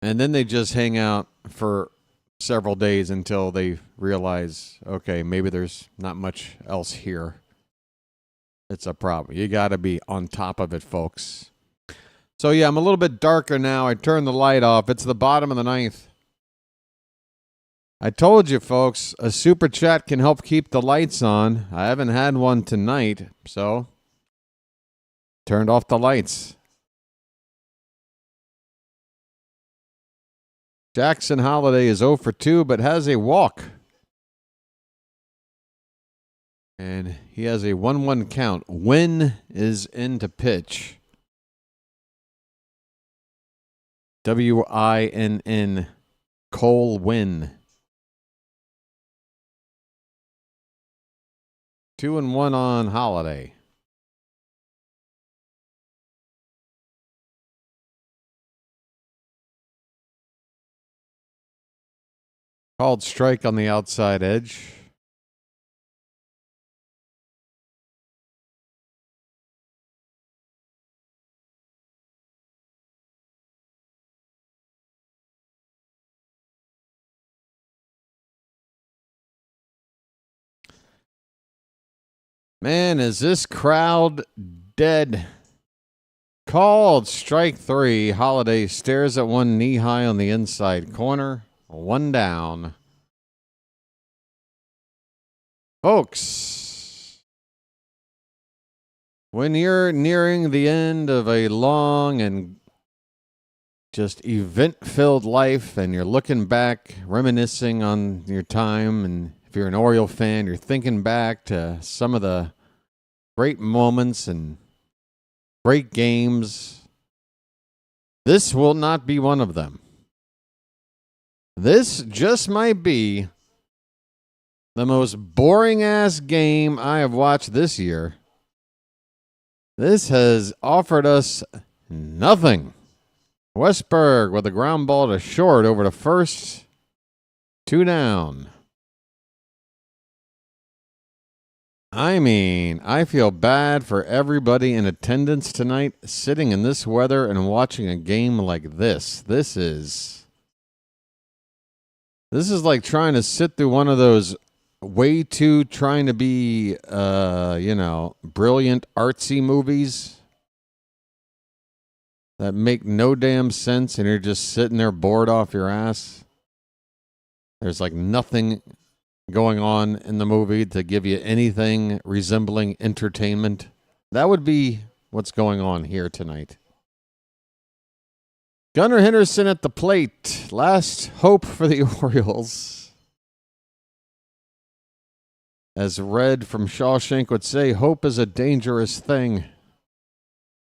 [SPEAKER 2] And then they just hang out for several days until they realize, okay, maybe there's not much else here. It's a problem. You got to be on top of it, folks. So, yeah, I'm a little bit darker now. I turned the light off. It's the bottom of the ninth. I told you, folks, a super chat can help keep the lights on. I haven't had one tonight, so turned off the lights. Jackson Holiday is 0 for 2, but has a walk. And he has a 1-1 count. Win is in to pitch. W-I-N-N. Cole Win. 2-1 on Holiday. Called strike on the outside edge. Man, is this crowd dead? Called strike 3. Holiday stares at one knee high on the inside corner. 1 down. Folks, when you're nearing the end of a long and just event-filled life and you're looking back, reminiscing on your time, and if you're an Oriole fan, you're thinking back to some of the great moments and great games, this will not be one of them. This just might be the most boring-ass game I have watched this year. This has offered us nothing. Westberg with a ground ball to short over to first. 2 down. I mean, I feel bad for everybody in attendance tonight sitting in this weather and watching a game like this. This is like trying to sit through one of those way too trying to be, brilliant artsy movies that make no damn sense and you're just sitting there bored off your ass. There's like nothing going on in the movie to give you anything resembling entertainment. That would be what's going on here tonight. Gunnar Henderson at the plate. Last hope for the Orioles. As Red from Shawshank would say, hope is a dangerous thing.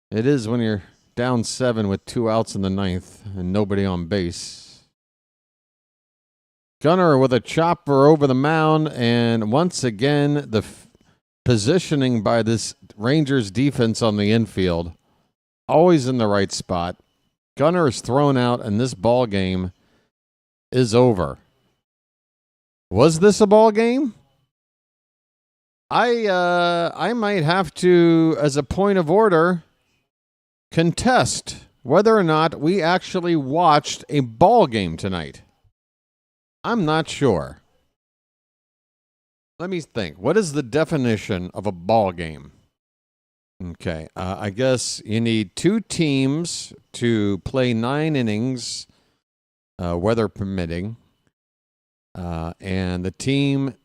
[SPEAKER 2] It is when you're down 7 with 2 outs in the 9th and nobody on base. Gunnar with a chopper over the mound, and once again, the positioning by this Rangers defense on the infield, always in the right spot. Gunnar is thrown out, and this ball game is over. Was this a ball game? I might have to, as a point of order, contest whether or not we actually watched a ball game tonight. I'm not sure. Let me think. What is the definition of a ball game? Okay, I guess you need 2 teams to play 9 innings, weather permitting, and the team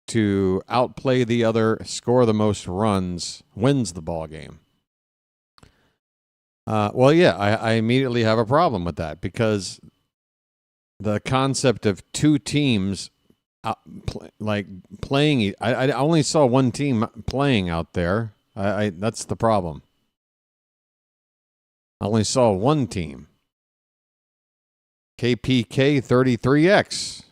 [SPEAKER 2] to outplay the other, score the most runs, wins the ball game. I immediately have a problem with that because the concept of 2 teams playing, I only saw 1 team playing out there. That's the problem. I only saw 1 team. KPK 33X.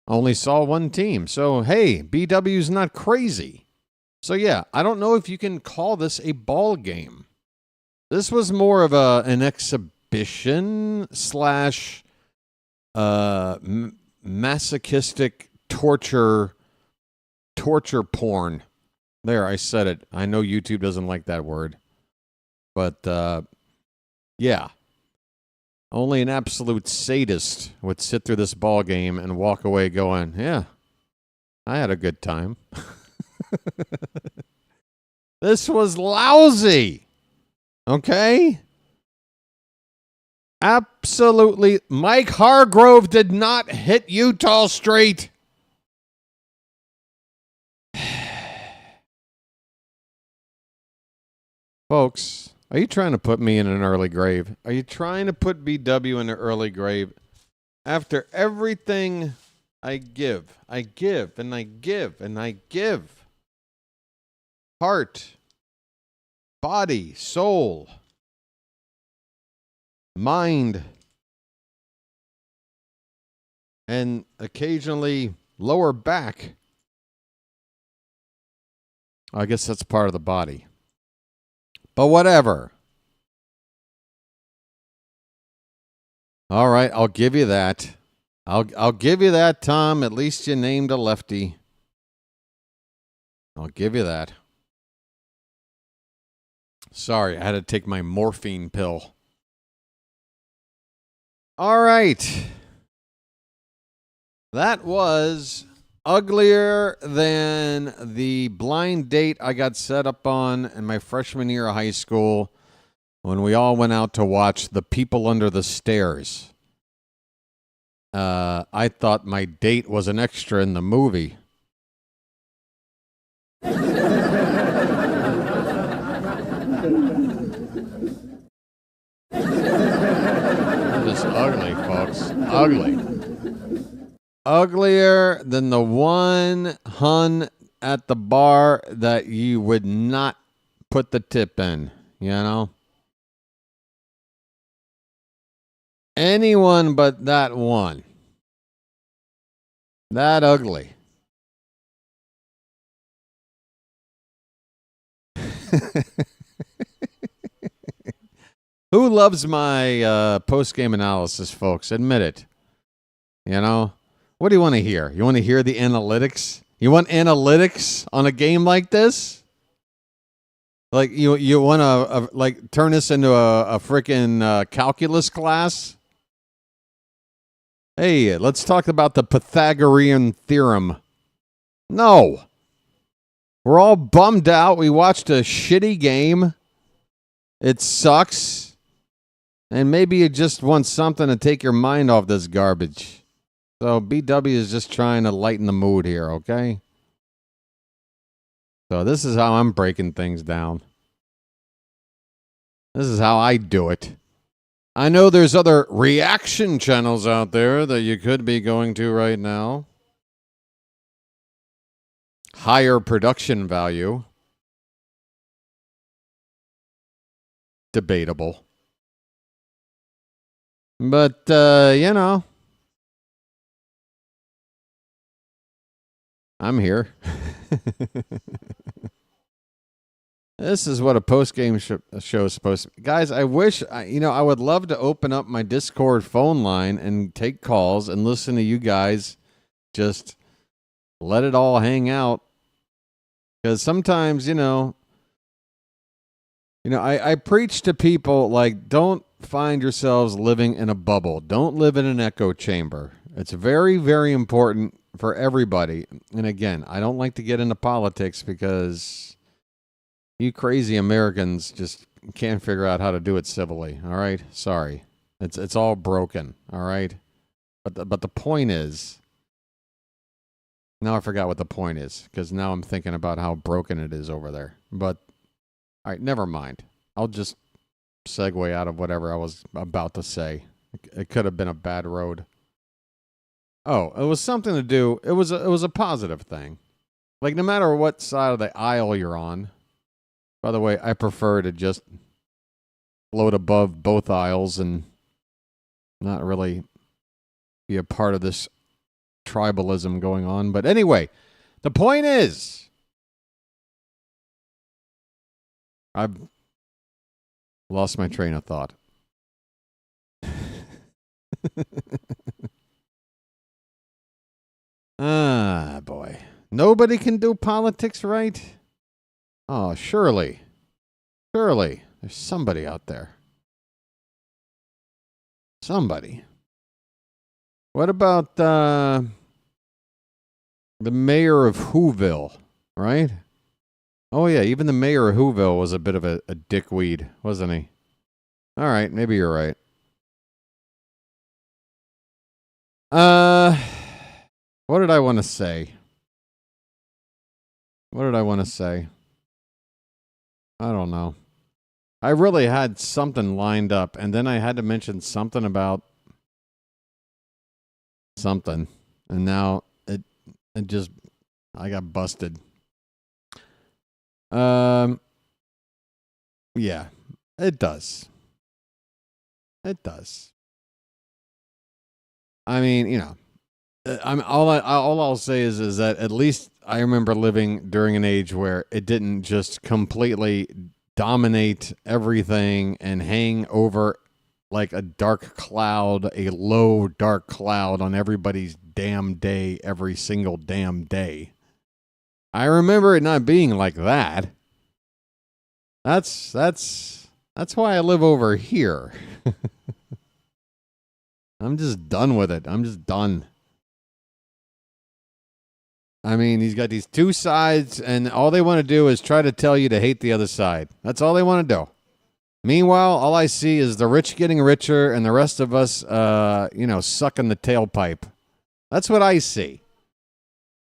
[SPEAKER 2] Only saw 1 team. So, hey, BW's not crazy. So, yeah, I don't know if you can call this a ball game. This was more of an exhibition slash masochistic torture porn. There, I said it. I know YouTube doesn't like that word. But, yeah. Only an absolute sadist would sit through this ball game and walk away going, yeah, I had a good time. This was lousy. Okay? Absolutely. Mike Hargrove did not hit Utah straight. Folks, are you trying to put me in an early grave? Are you trying to put BW in an early grave? After everything I give, and I give, and I give. Heart, body, soul, mind, and occasionally lower back. I guess that's part of the body. But whatever. All right, I'll give you that. I'll give you that, Tom. At least you named a lefty. I'll give you that. Sorry, I had to take my morphine pill. All right. That was uglier than the blind date I got set up on in my freshman year of high school when we all went out to watch The People Under the Stairs. I thought my date was an extra in the movie. Just ugly, folks. Ugly. Uglier than the one hun at the bar that you would not put the tip in, you know? Anyone but that one. That ugly. Who loves my post-game analysis, folks? Admit it. You know? What do you want to hear? You want to hear the analytics? You want analytics on a game like this? Like you want to like turn this into a freaking calculus class? Hey, let's talk about the Pythagorean theorem. No. We're all bummed out. We watched a shitty game. It sucks. And maybe you just want something to take your mind off this garbage. So BW is just trying to lighten the mood here, okay? So this is how I'm breaking things down. This is how I do it. I know there's other reaction channels out there that you could be going to right now. Higher production value. Debatable. But, you know, I'm here. This is what a post-game show is supposed to be. Guys, I wish, I would love to open up my Discord phone line and take calls and listen to you guys just let it all hang out. Because sometimes, I preach to people like, don't find yourselves living in a bubble. Don't live in an echo chamber. It's very, very important for everybody. And again, I don't like to get into politics because you crazy Americans just can't figure out how to do it civilly. All right? Sorry. It's all broken. All right? But the point is, now I forgot what the point is because now I'm thinking about how broken it is over there. But, all right, never mind. I'll just segue out of whatever I was about to say. It could have been a bad road. Oh, it was something to do. It was a positive thing. Like no matter what side of the aisle you're on. By the way, I prefer to just float above both aisles and not really be a part of this tribalism going on. But anyway, the point is, I've Lost my train of thought. Ah, boy. Nobody can do politics right? Oh, surely. Surely. There's somebody out there. Somebody. What about the mayor of Whoville, right? Oh, yeah, even the mayor of Whoville was a bit of a dickweed, wasn't he? All right, maybe you're right. What did I want to say? What did I want to say? I don't know. I really had something lined up, and then I had to mention something about something, and now it just, I got busted. Yeah, it does. It does. I mean, you know, all I'll say is that at least I remember living during an age where it didn't just completely dominate everything and hang over like a dark cloud, a low dark cloud on everybody's damn day every single damn day. I remember it not being like that. That's why I live over here. I'm just done with it. I'm just done. I mean, he's got these two sides, and all they want to do is try to tell you to hate the other side. That's all they want to do. Meanwhile, all I see is the rich getting richer and the rest of us, sucking the tailpipe. That's what I see.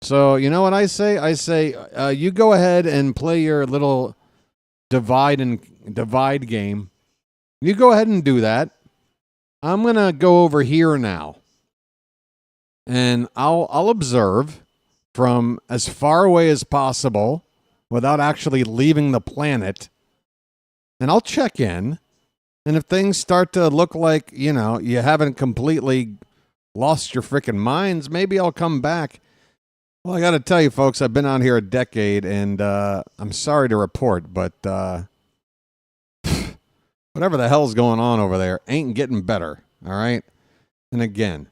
[SPEAKER 2] So, you know what I say? I say, you go ahead and play your little divide game. You go ahead and do that. I'm going to go over here now. And I'll observe from as far away as possible without actually leaving the planet. And I'll check in. And if things start to look like, you haven't completely lost your freaking minds, maybe I'll come back. Well, I got to tell you, folks, I've been out here a decade, and I'm sorry to report, but whatever the hell's going on over there ain't getting better, all right? And again,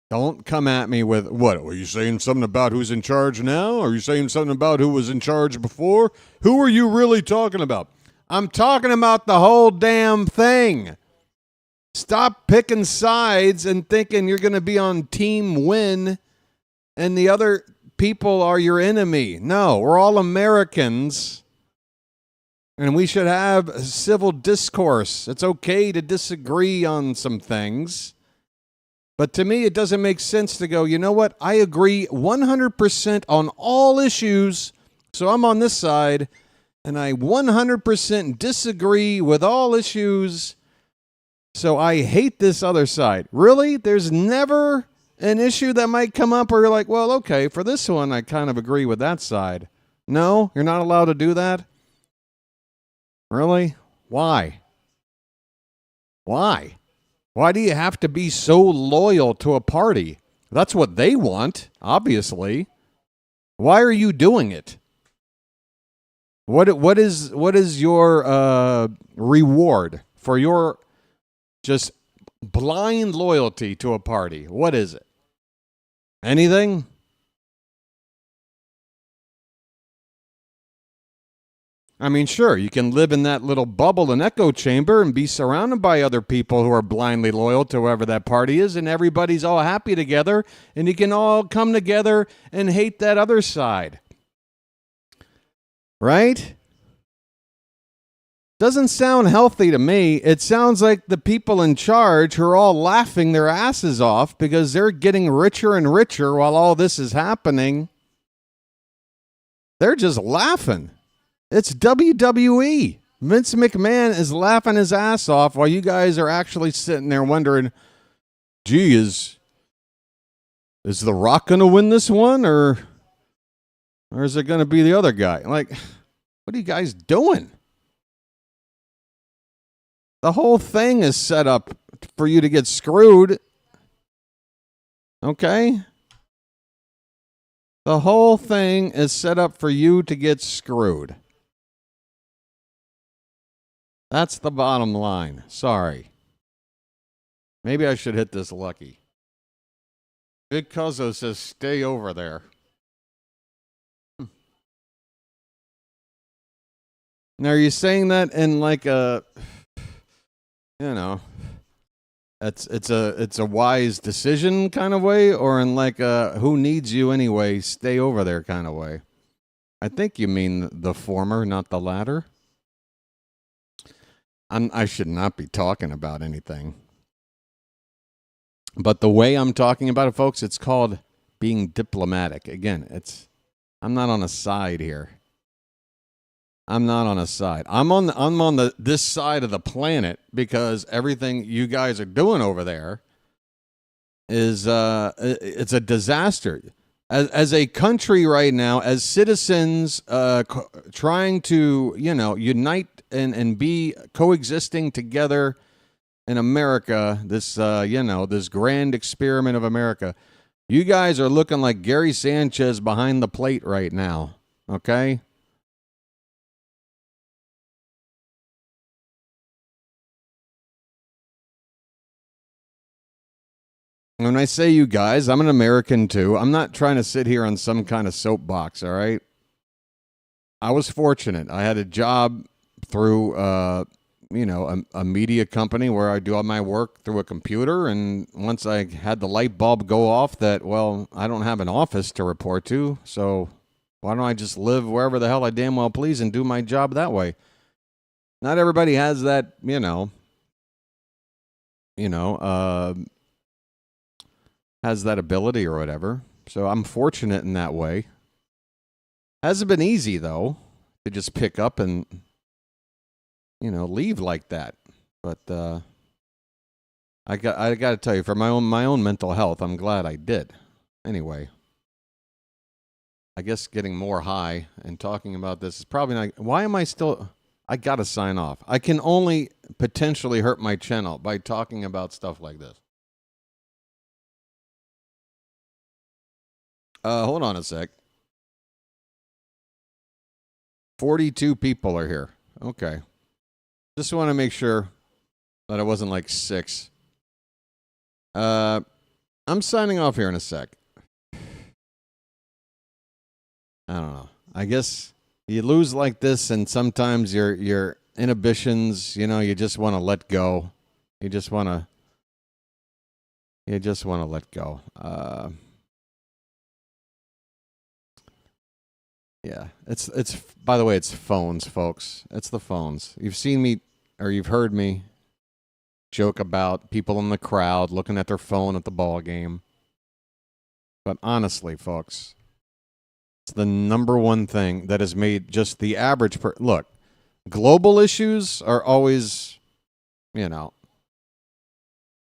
[SPEAKER 2] don't come at me with, what, are you saying something about who's in charge now? Are you saying something about who was in charge before? Who are you really talking about? I'm talking about the whole damn thing. Stop picking sides and thinking you're going to be on team win and the other people are your enemy. No, we're all Americans. And we should have civil discourse. It's okay to disagree on some things. But to me, it doesn't make sense to go, you know what? I agree 100% on all issues, so I'm on this side. And I 100% disagree with all issues, so I hate this other side. Really? There's never an issue that might come up where you're like, well, okay, for this one, I kind of agree with that side. No? You're not allowed to do that? Really? Why? Why? Why do you have to be so loyal to a party? That's what they want, obviously. Why are you doing it? What is your reward for your just blind loyalty to a party? What is it? Anything? I mean, sure, you can live in that little bubble and echo chamber and be surrounded by other people who are blindly loyal to whoever that party is, and everybody's all happy together, and you can all come together and hate that other side. Right? Doesn't sound healthy to me. It sounds like the people in charge who are all laughing their asses off because they're getting richer and richer while all this is happening. They're just laughing. It's WWE. Vince McMahon is laughing his ass off while you guys are actually sitting there wondering, gee, is The Rock going to win this one or is it going to be the other guy? Like, what are you guys doing? The whole thing is set up for you to get screwed. Okay? The whole thing is set up for you to get screwed. That's the bottom line. Sorry. Maybe I should hit this lucky. Big Cuzzo says stay over there. Now, are you saying that in like a, you know, it's a wise decision kind of way, or in like a who needs you anyway, stay over there kind of way? I think you mean the former, not the latter. I should not be talking about anything. But the way I'm talking about it, folks, it's called being diplomatic. Again, I'm not on a side here. I'm not on a side. I'm on this side of the planet because everything you guys are doing over there is it's a disaster. As a country right now, as citizens trying to, unite and be coexisting together in America, this grand experiment of America, you guys are looking like Gary Sanchez behind the plate right now, okay? When I say you guys, I'm an American too. I'm not trying to sit here on some kind of soapbox, all right? I was fortunate. I had a job through, a media company where I do all my work through a computer. And once I had the light bulb go off that, well, I don't have an office to report to, so why don't I just live wherever the hell I damn well please and do my job that way? Not everybody has that, has that ability or whatever. So I'm fortunate in that way. Hasn't been easy, though, to just pick up and, leave like that. But I got to tell you, for my own mental health, I'm glad I did. Anyway, I guess getting more high and talking about this is probably not... Why am I still... I got to sign off. I can only potentially hurt my channel by talking about stuff like this. Hold on a sec. 42 people are here. Okay. Just want to make sure that it wasn't like 6. I'm signing off here in a sec. I don't know. I guess you lose like this, and sometimes your inhibitions, you just want to let go. You just want to let go. Yeah, it's by the way, it's phones, folks. It's the phones. You've seen me, or you've heard me joke about people in the crowd looking at their phone at the ball game. But honestly, folks, it's the number one thing that has made just the average look, global issues are always,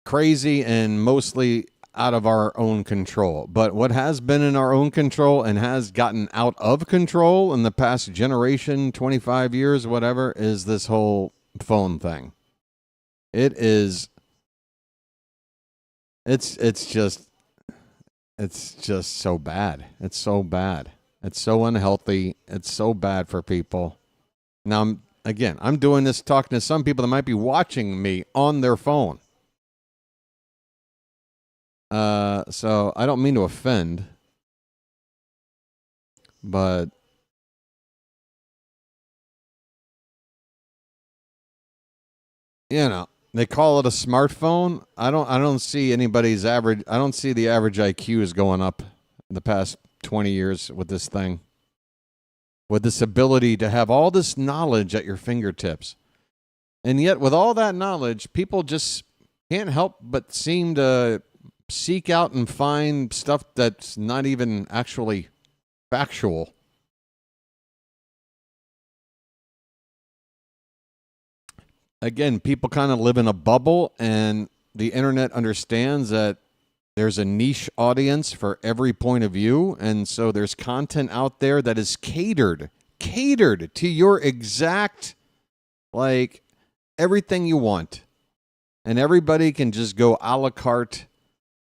[SPEAKER 2] crazy and mostly out of our own control. But what has been in our own control and has gotten out of control in the past generation, 25 years, whatever, is this whole phone thing. It's just so bad. It's so bad. It's so unhealthy. It's so bad for people. Now, I'm doing this talking to some people that might be watching me on their phone. So I don't mean to offend, but they call it a smartphone. I don't see anybody's average. I don't see the average IQ is going up in the past 20 years with this thing. With this ability to have all this knowledge at your fingertips. And yet with all that knowledge, people just can't help but seem to seek out and find stuff that's not even actually factual. Again, people kind of live in a bubble, and the internet understands that there's a niche audience for every point of view, and so there's content out there that is catered to your exact, like, everything you want. And everybody can just go a la carte,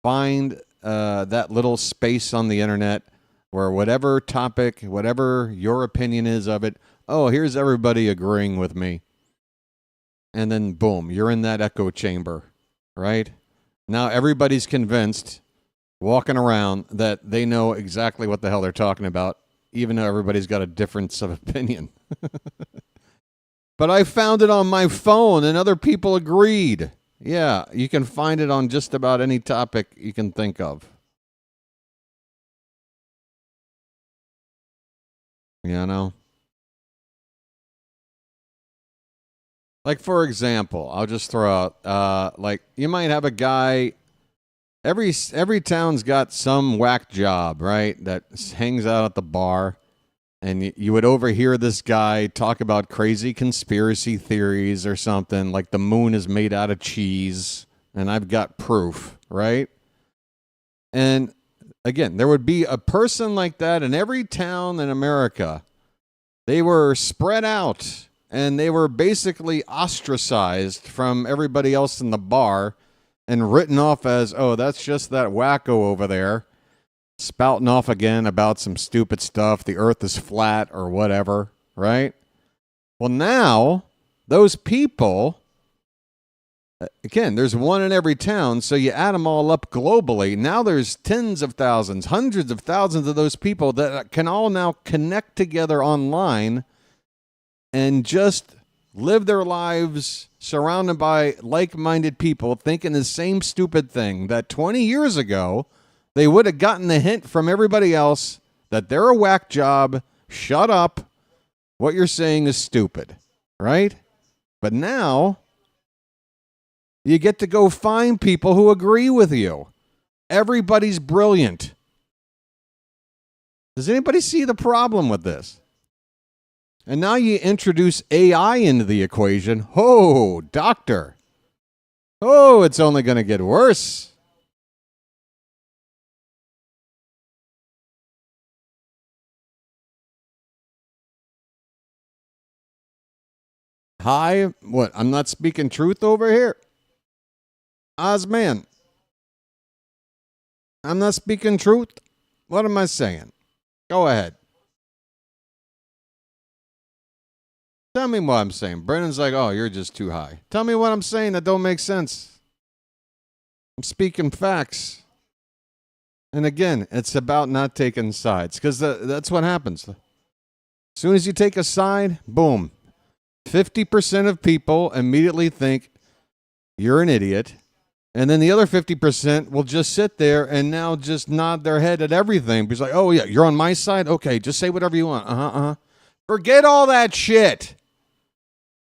[SPEAKER 2] find that little space on the internet where whatever topic, whatever your opinion is of it, oh, here's everybody agreeing with me. and then boom, you're in that echo chamber, right? Now everybody's convinced, walking around, that they know exactly what the hell they're talking about, even though everybody's got a difference of opinion. But I found it on my phone, and other people agreed. Yeah, you can find it on just about any topic you can think of. You know? Like, for example, I'll just throw out, like, you might have a guy, every town's got some whack job, right, that hangs out at the bar, and you would overhear this guy talk about crazy conspiracy theories or something, like the moon is made out of cheese, and I've got proof, right? And, again, there would be a person like that in every town in America. They were spread out, and they were basically ostracized from everybody else in the bar and written off as, oh, that's just that wacko over there spouting off again about some stupid stuff, the earth is flat or whatever, right? Well, now, those people, again, there's one in every town, so you add them all up globally. Now there's tens of thousands, hundreds of thousands of those people that can all now connect together online and just live their lives surrounded by like-minded people thinking the same stupid thing that 20 years ago they would have gotten the hint from everybody else that they're a whack job, shut up, what you're saying is stupid, right? But now you get to go find people who agree with you. Everybody's brilliant. Does anybody see the problem with this? And now you introduce AI into the equation. Oh, doctor. Oh, it's only going to get worse. Hi, what? I'm not speaking truth over here? Ozman. I'm not speaking truth? What am I saying? Go ahead. Tell me what I'm saying. Brennan's like, oh, you're just too high. Tell me what I'm saying that don't make sense. I'm speaking facts. And again, it's about not taking sides, because that's what happens. As soon as you take a side, boom. 50% of people immediately think you're an idiot. And then the other 50% will just sit there and now just nod their head at everything. Because like, oh, yeah, you're on my side? Okay, just say whatever you want. Forget all that shit.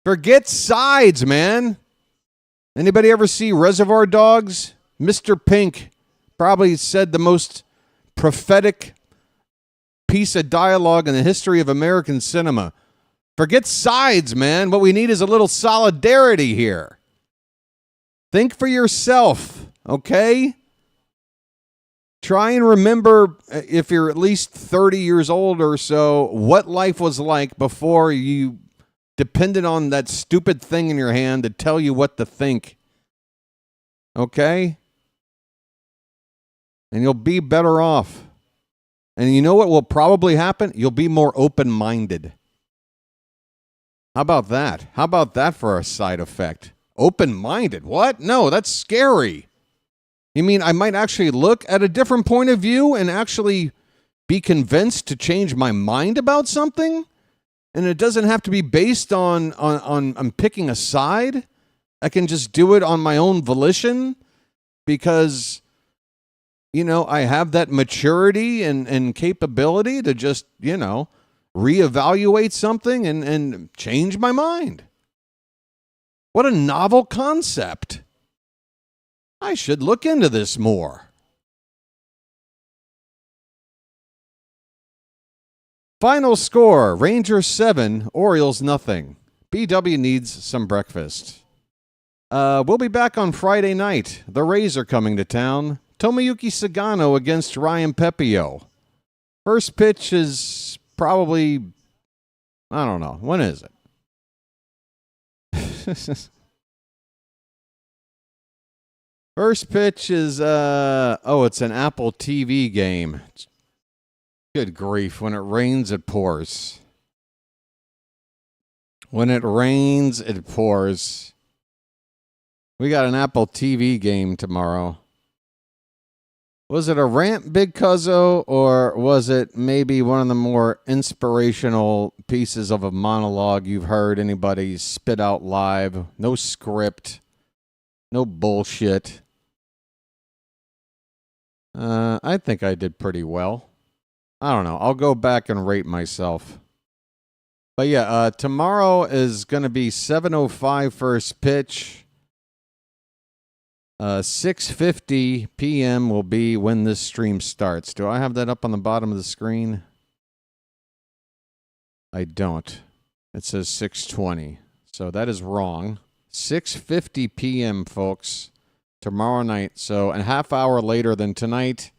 [SPEAKER 2] Forget sides, man. Anybody ever see Reservoir Dogs? Mr. Pink probably said the most prophetic piece of dialogue in the history of American cinema. Forget sides, man. What we need is a little solidarity here. Think for yourself, okay? Try and remember, if you're at least 30 years old or so, what life was like before you depended on that stupid thing in your hand to tell you what to think. Okay? And you'll be better off. And you know what will probably happen? You'll be more open-minded. How about that? How about that for a side effect? Open-minded? What? No, that's scary. You mean I might actually look at a different point of view and actually be convinced to change my mind about something? And it doesn't have to be based on picking a side. I can just do it on my own volition because, you know, I have that maturity and capability to just, you know, reevaluate something and change my mind. What a novel concept. I should look into this more. Final score, Rangers 7, Orioles nothing. BW needs some breakfast. We'll be back on Friday night. The Rays are coming to town. Tomoyuki Sagano against Ryan Pepio. First pitch is probably, I don't know. When is it? First pitch is, it's an Apple TV game. Good grief. When it rains, it pours. When it rains, it pours. We got an Apple TV game tomorrow. Was it a rant, Big Cuzzo, or was it maybe one of the more inspirational pieces of a monologue you've heard anybody spit out live? No script. No bullshit. I think I did pretty well. I don't know. I'll go back and rate myself. But yeah, tomorrow is going to be 7:05 first pitch. 6:50 p.m. will be when this stream starts. Do I have that up on the bottom of the screen? I don't. It says 6:20. So that is wrong. 6:50 p.m., folks, tomorrow night. So a half hour later than tonight.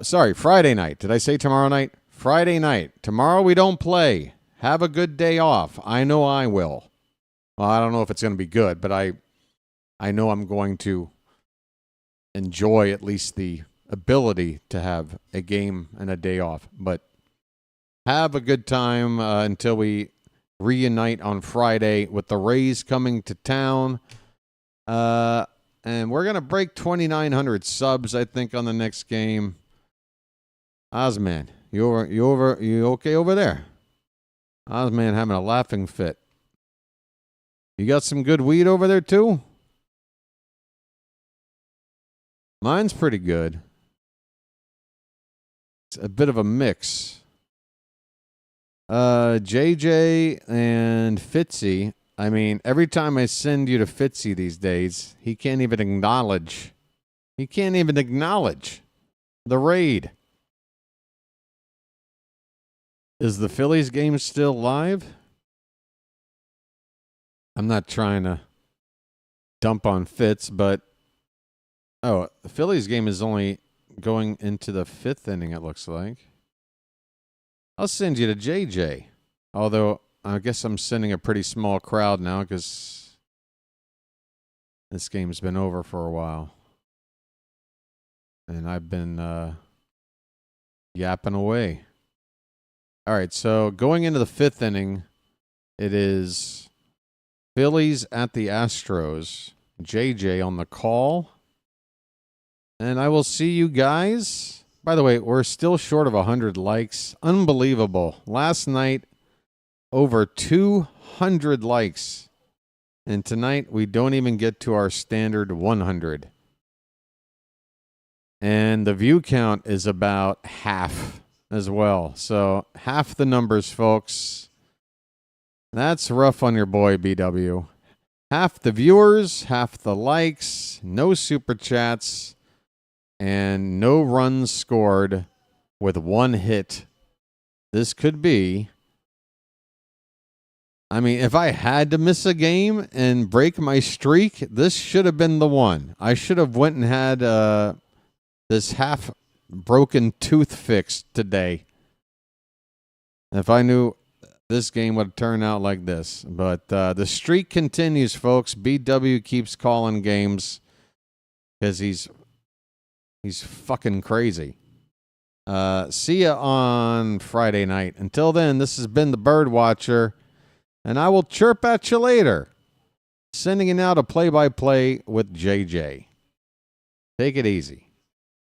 [SPEAKER 2] Sorry, Friday night. Did I say tomorrow night? Friday night. Tomorrow we don't play. Have a good day off. I know I will. Well, I don't know if it's going to be good, but I know I'm going to enjoy at least the ability to have a game and a day off. But have a good time until we reunite on Friday with the Rays coming to town. And we're going to break 2,900 subs, I think, on the next game. Ozman, you okay over there? Ozman having a laughing fit. You got some good weed over there, too? Mine's pretty good. It's a bit of a mix. JJ and Fitzy. I mean, every time I send you to Fitzy these days, he can't even acknowledge. He can't even acknowledge the raid. Is the Phillies game still live? I'm not trying to dump on Fitz, but the Phillies game is only going into the 5th inning, it looks like. I'll send you to JJ. Although, I guess I'm sending a pretty small crowd now because this game's been over for a while. And I've been yapping away. All right, so going into the 5th inning, it is Phillies at the Astros. JJ on the call. And I will see you guys. By the way, we're still short of 100 likes. Unbelievable. Last night, over 200 likes. And tonight, we don't even get to our standard 100. And the view count is about half as well. So half the numbers, folks. That's rough on your boy, BW. Half the viewers, half the likes, no super chats, and no runs scored with one hit. This could be... I mean, if I had to miss a game and break my streak, this should have been the one. I should have went and had this half-broken tooth fixed today. If I knew this game would turn out like this. But the streak continues, folks. BW keeps calling games because he's fucking crazy. See ya on Friday night. Until then, this has been the BirdWatcher, and I will chirp at you later. Sending you now to play-by-play with JJ. Take it easy.